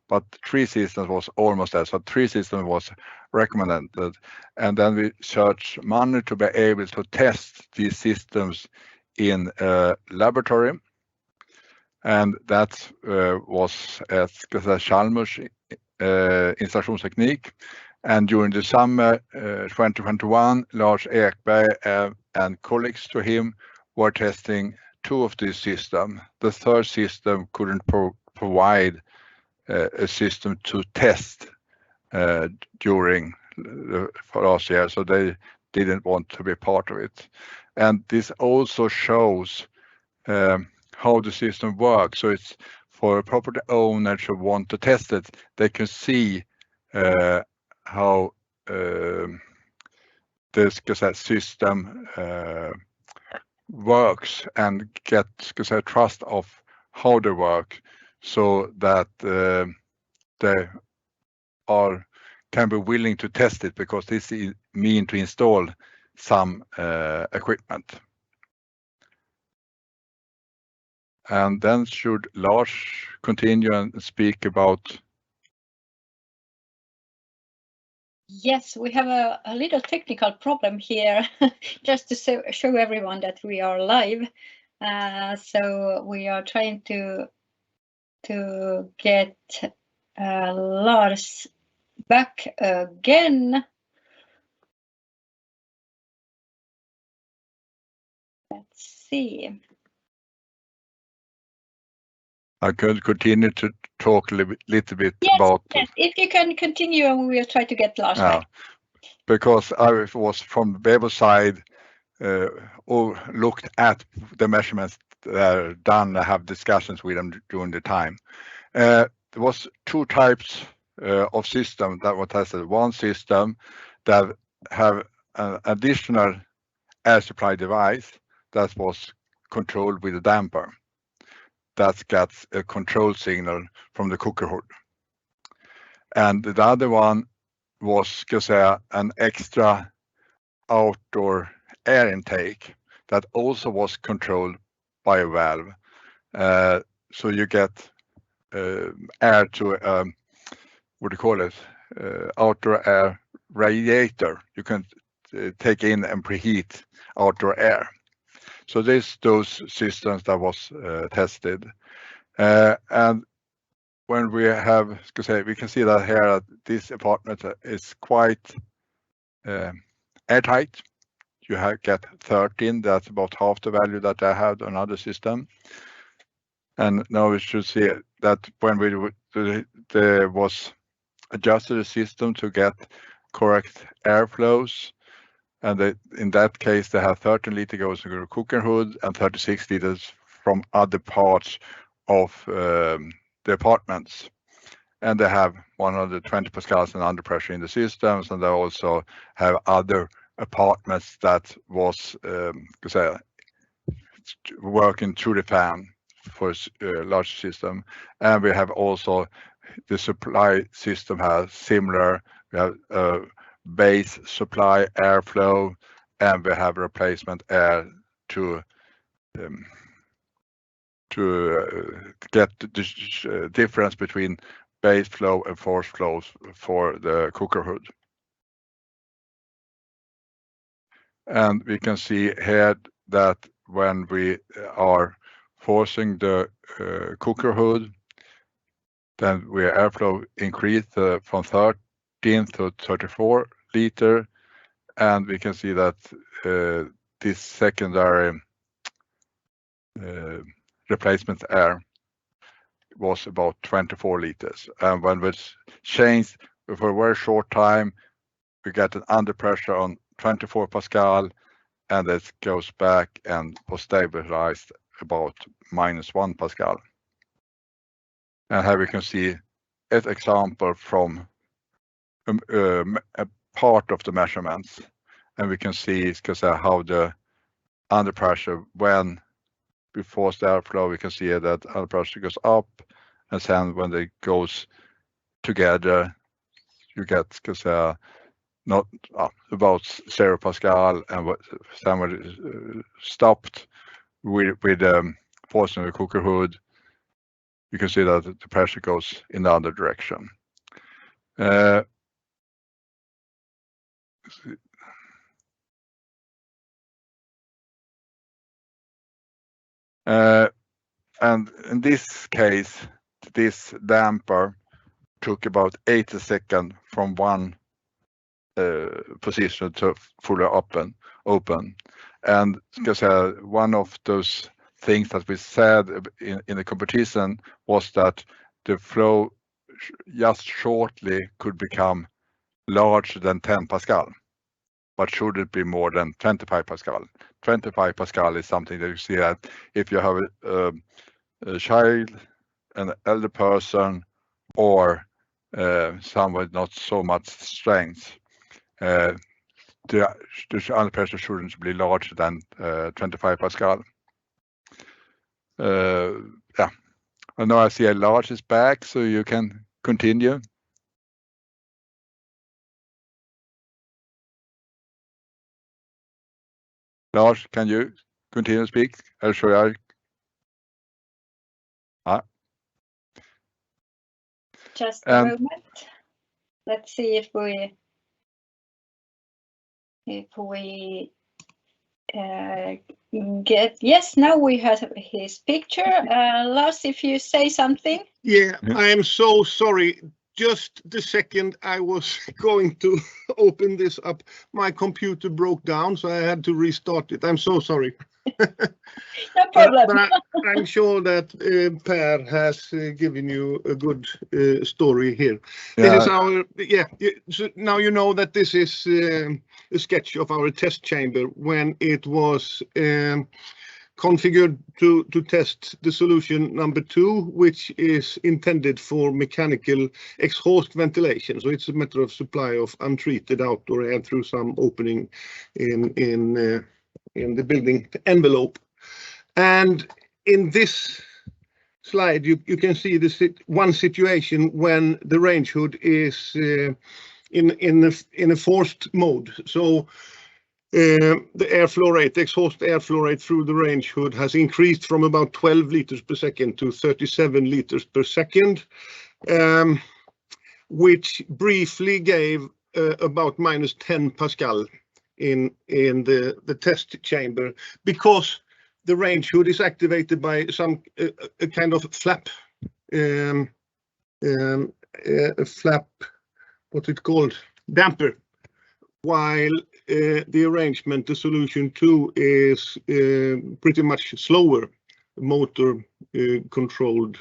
But 3 systems was almost there. So 3 systems was recommended. And then we searched money to be able to test these systems in a laboratory. And that was at Chalmers installationsteknik. And during the summer 2021, Lars Ekberg and colleagues to him were testing 2 of these systems. The third system couldn't provide a system to test during the last year, so they didn't want to be part of it. And this also shows how the system works. So it's for a property owner who want to test it, they can see how this system works and get trust of how they work, so that they can be willing to test it, because this means to install some equipment. And then should Lars continue and speak about? Yes, we have a little technical problem here, just to show everyone that we are live. So we are trying to get Lars back again. Let's see. I could continue to talk a little bit yes, about. Yes, if you can continue, and we will try to get Lars back. Because I was from Bebe's side, or looked at the measurements that are done. I have discussions with them during the time. There was 2 types of system that were tested. One system that have an additional air supply device that was controlled with a damper. That gets a control signal from the cooker hood. And the other one was an extra outdoor air intake that also was controlled by a valve. So you get air to what do you call it? Outdoor air radiator. You can take in and preheat outdoor air. So those systems that was tested, and when we have, we can see that here that this apartment is quite airtight. You get 13. That's about half the value that I had on other system. And now we should see that when there was adjusted the system to get correct airflows. And in that case, they have 13 liters goes to the cooker hood and 36 liters from other parts of the apartments. And they have 120 pascals and under pressure in the systems, and they also have other apartments that was working through the fan for a large system. And we have also the supply system has similar. We have base supply airflow, and we have replacement air to get the difference between base flow and force flows for the cooker hood. And we can see here that when we are forcing the cooker hood, then where airflow increased from 13 to 34 liter, and we can see that this secondary replacement air was about 24 liters. And when we changed for a very short time, we get an under pressure on 24 Pascal, and it goes back and was stabilized about -1 Pascal. And here we can see an example from a part of the measurements, and we can see how the under pressure, when we force the airflow, we can see that under pressure goes up, and then when it goes together, you get not about 0 Pascal, and then when it stopped with forcing the cooker hood, you can see that the pressure goes in the other direction. And in this case, this damper took about 80 seconds from one position to fully open. And one of those things that we said in the competition was that the flow just shortly could become larger than 10 Pascal, but shouldn't be more than 25 Pascal. 25 Pascal is something that you see that if you have a child, an elder person, or someone with not so much strength, the under pressure shouldn't be larger than 25 Pascal. Yeah, I know I see a Lars is back, so you can continue. Lars, can you continue to speak? Eller should I? Just a moment. Let's see if we get, yes, now we have his picture. Lars, if you say something. Yeah, I am so sorry. Just the second I was going to open this up, my computer broke down, so I had to restart it. I'm so sorry. No problem. But I'm sure that Per has given you a good story here. Yeah. This is our, so now you know that this is a sketch of our test chamber when it was configured to test the solution number 2, which is intended for mechanical exhaust ventilation. So it's a matter of supply of untreated outdoor air through some opening in the building envelope. And in this slide, you can see this one situation when the range hood is in a forced mode. So the airflow rate, the exhaust airflow rate through the range hood has increased from about 12 liters per second to 37 liters per second, which briefly gave about -10 Pascal in the test chamber, because the range hood is activated by some a kind of flap, what's it called, damper, while the arrangement, the solution 2, is pretty much slower, motor controlled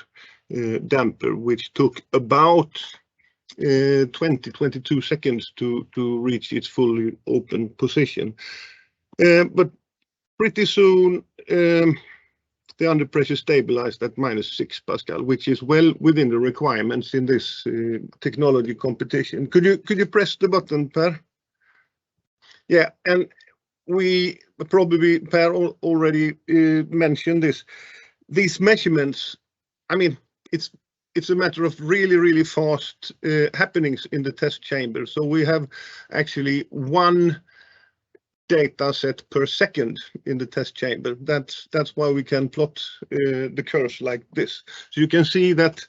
damper, which took about 22 seconds to reach its fully open position. But pretty soon the under pressure stabilized at -6 Pascal, which is well within the requirements in this technology competition. Could you press the button, Per? Yeah, and we probably, Per already mentioned this. These measurements, I mean, it's a matter of really fast happenings in the test chamber. So we have actually one data set per second in the test chamber. That's why we can plot the curves like this. So you can see that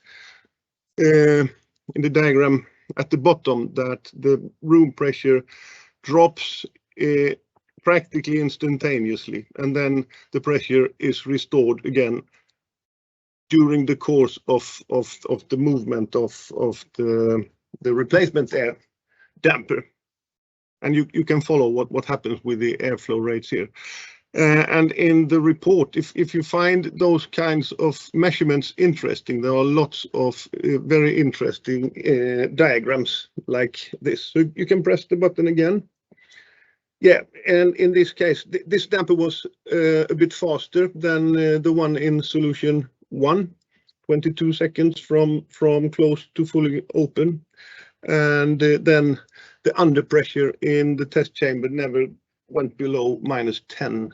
in the diagram at the bottom that the room pressure drops practically instantaneously, and then the pressure is restored again during the course of the movement of the replacement air damper. And you can follow what happens with the airflow rates here. And in the report, if you find those kinds of measurements interesting, there are lots of very interesting diagrams like this. So you can press the button again. Yeah, and in this case, this damper was a bit faster than the one in solution 1, 22 seconds from close to fully open. And then the under pressure in the test chamber never went below -10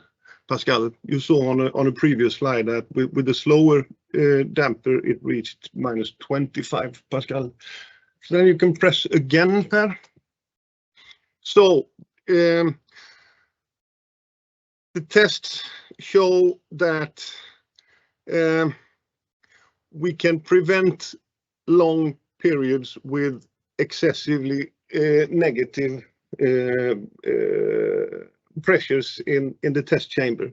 Pascal. You saw on a previous slide that with the slower damper, it reached -25 Pascal. So then you can press again, Per. So the tests show that we can prevent long periods with excessively negative pressures in the test chamber.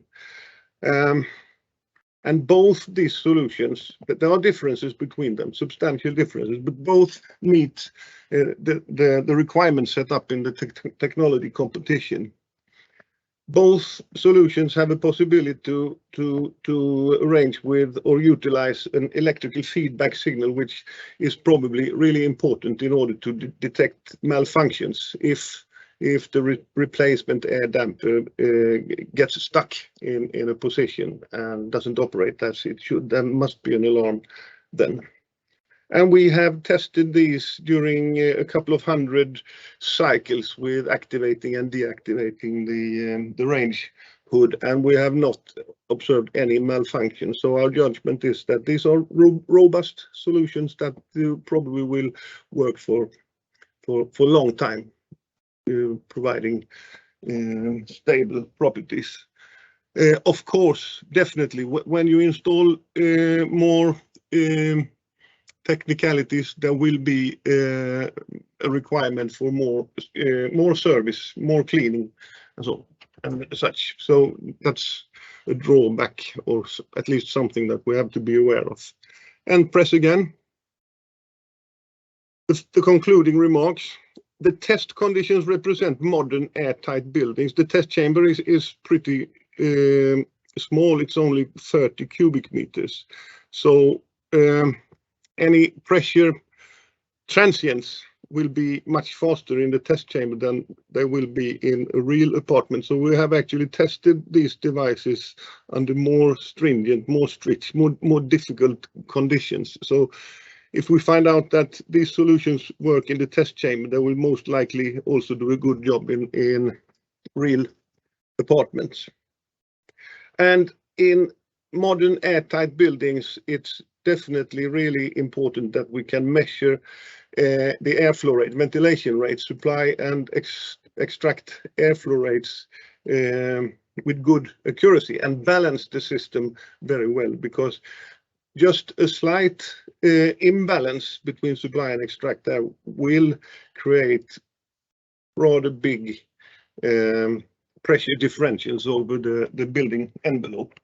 And both these solutions, but there are differences between them, substantial differences, but both meet the requirements set up in the technology competition. Both solutions have a possibility to arrange with or utilize an electrical feedback signal, which is probably really important in order to detect malfunctions if the replacement air damper gets stuck in a position and doesn't operate as it should. There must be an alarm then. And we have tested these during a couple of hundred cycles with activating and deactivating the range hood, and we have not observed any malfunction. So our judgment is that these are robust solutions that probably will work for a long time, providing stable properties. Of course, definitely, when you install more technicalities, there will be a requirement for more service, more cleaning, and so and such. So that's a drawback, or at least something that we have to be aware of. And press again. The concluding remarks. The test conditions represent modern airtight buildings. The test chamber is pretty small. It's only 30 cubic meters. So any pressure transients will be much faster in the test chamber than they will be in a real apartment. So we have actually tested these devices under more stringent, more strict, more difficult conditions. So if we find out that these solutions work in the test chamber, they will most likely also do a good job in real apartments. And in modern airtight buildings, it's definitely really important that we can measure the airflow rate, ventilation rate, supply and extract airflow rates with good accuracy and balance the system very well, because just a slight imbalance between supply and extract air will create rather big pressure differentials over the building envelope.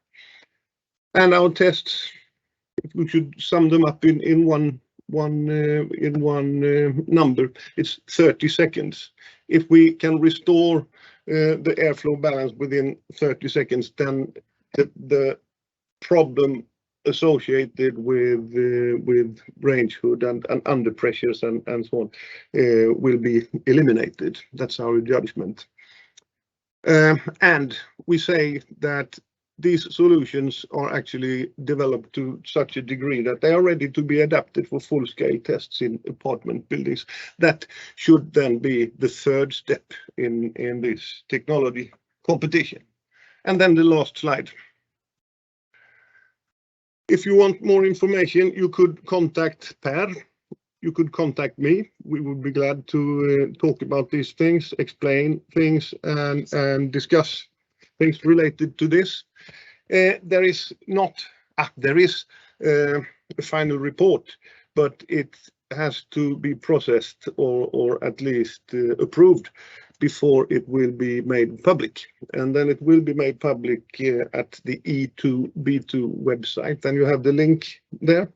And our tests, we should sum them up in one number. It's 30 seconds. If we can restore the airflow balance within 30 seconds, then the problem associated with range hood and under pressures and so on will be eliminated. That's our judgment. And we say that these solutions are actually developed to such a degree that they are ready to be adapted for full-scale tests in apartment buildings. That should then be the third step in this technology competition. And then the last slide. If you want more information, you could contact Per. You could contact me. We would be glad to talk about these things, explain things, and discuss things related to this. There is a final report, but it has to be processed or at least approved before it will be made public. And then it will be made public at the E2B2 website, and you have the link there.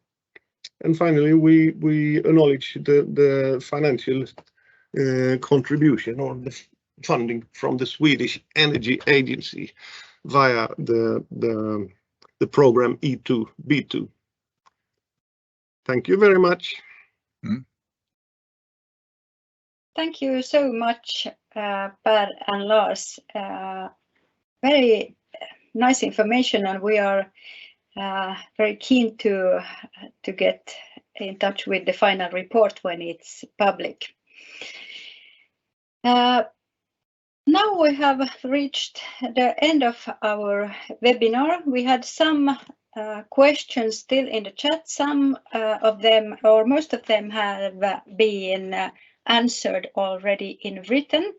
And finally, we acknowledge the financial contribution or the funding from the Swedish Energy Agency via the program E2B2. Thank you very much. Thank you so much, Per and Lars. Very nice information, and we are very keen to get in touch with the final report when it's public. Now we have reached the end of our webinar. We had some questions still in the chat. Some of them, or most of them, have been answered already in written,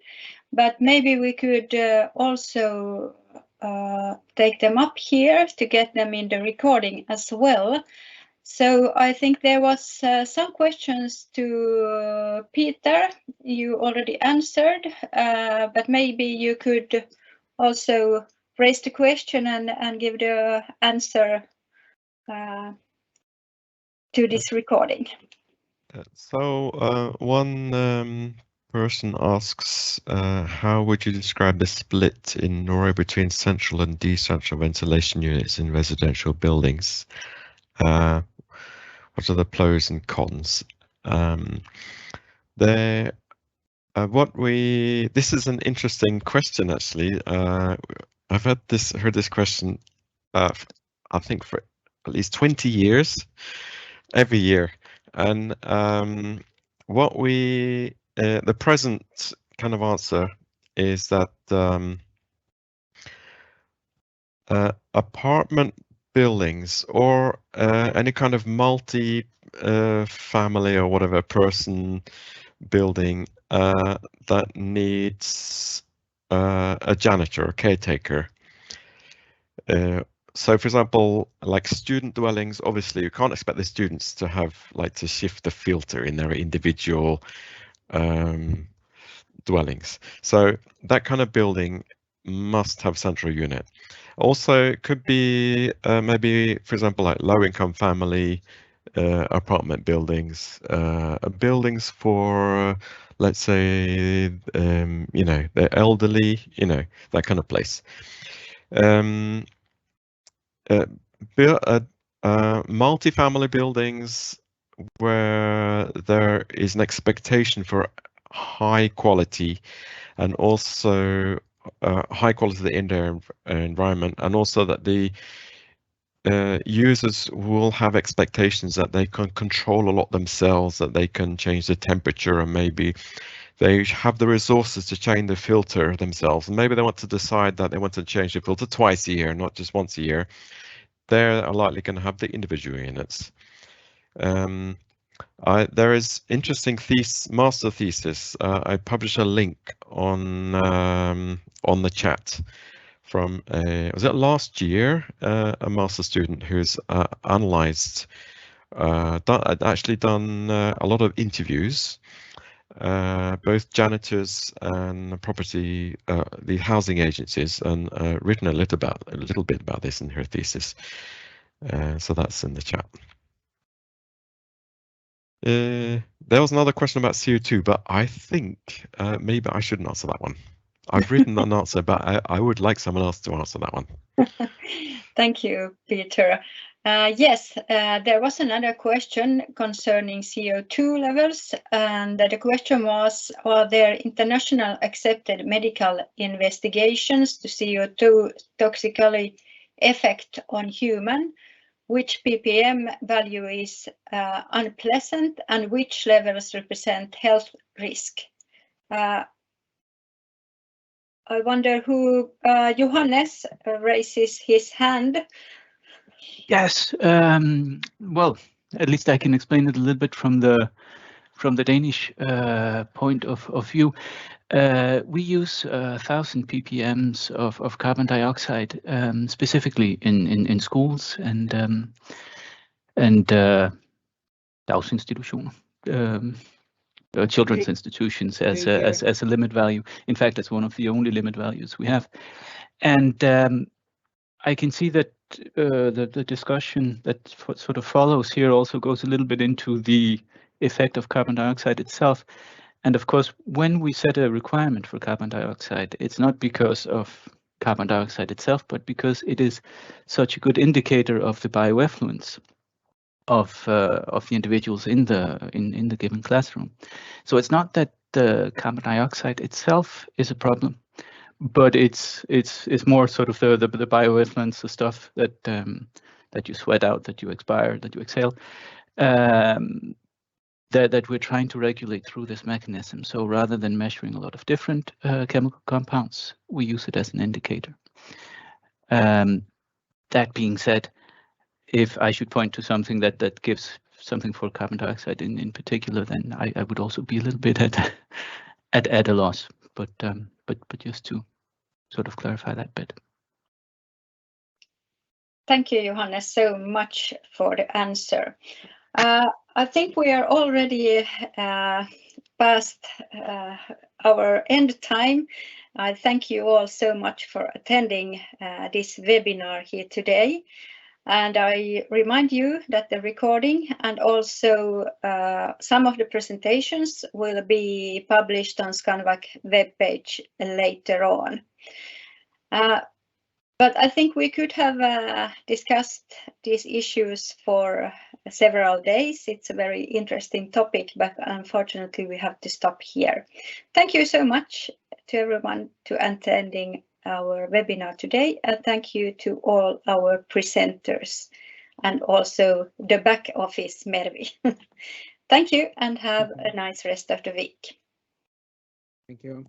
but maybe we could also take them up here to get them in the recording as well. So I think there was some questions to Peter you already answered, but maybe you could also raise the question and give the answer to this recording. So one person asks, how would you describe the split in Norway between central and decentral ventilation units in residential buildings? What are the pros and cons? This is an interesting question, actually. I've heard this question, I think, for at least 20 years, every year. And the present kind of answer is that apartment buildings or any kind of multi-family or whatever person building that needs a janitor or caretaker. So, for example, like student dwellings, obviously you can't expect the students to have to shift the filter in their individual dwellings. So that kind of building must have central unit. Also, it could be maybe, for example, like low-income family apartment buildings, buildings for, let's say, the elderly, that kind of place. Multi-family buildings where there is an expectation for high quality and also high quality of the indoor environment, and also that the users will have expectations that they can control a lot themselves, that they can change the temperature, and maybe they have the resources to change the filter themselves. And maybe they want to decide that they want to change the filter twice a year, not just once a year. They're likely going to have the individual units. There is interesting master thesis. I published a link on the chat from was it last year? A master student who's analyzed, actually done a lot of interviews, both janitors and property, the housing agencies, and written a little bit about this in her thesis. So that's in the chat. There was another question about CO2, but I think maybe I shouldn't answer that one. I've written an answer, but I would like someone else to answer that one. Thank you, Peter. Yes, there was another question concerning CO2 levels, and the question was, are there international accepted medical investigations to CO2 toxicity effect on human? Which ppm value is unpleasant and which levels represent health risk? I wonder who, Johannes raises his hand. Yes, well, at least I can explain it a little bit from the Danish point of view. We use 1,000 ppms of carbon dioxide specifically in schools and daginstitutioner. children's institutions as a limit value. In fact, it's one of the only limit values we have. And I can see that the discussion that sort of follows here also goes a little bit into the effect of carbon dioxide itself. And of course, when we set a requirement for carbon dioxide, it's not because of carbon dioxide itself, but because it is such a good indicator of the bioeffluence of the individuals in the given classroom. So it's not that the carbon dioxide itself is a problem, but it's more sort of the bioeffluence, the stuff that that you sweat out, that you expire, that you exhale, that we're trying to regulate through this mechanism. So rather than measuring a lot of different chemical compounds, we use it as an indicator. That being said, if I should point to something that gives something for carbon dioxide in particular, then I would also be a little bit at a loss. But just to sort of clarify that bit. Thank you, Johannes, so much for the answer. I think we are already past our end time. I thank you all so much for attending this webinar here today. And I remind you that the recording and also some of the presentations will be published on Scanvac webpage later on. But I think we could have discussed these issues for several days. It's a very interesting topic, but unfortunately we have to stop here. Thank you so much to everyone to attending our webinar today, and thank you to all our presenters and also the back office, Mervi. Thank you and have a nice rest of the week. Thank you.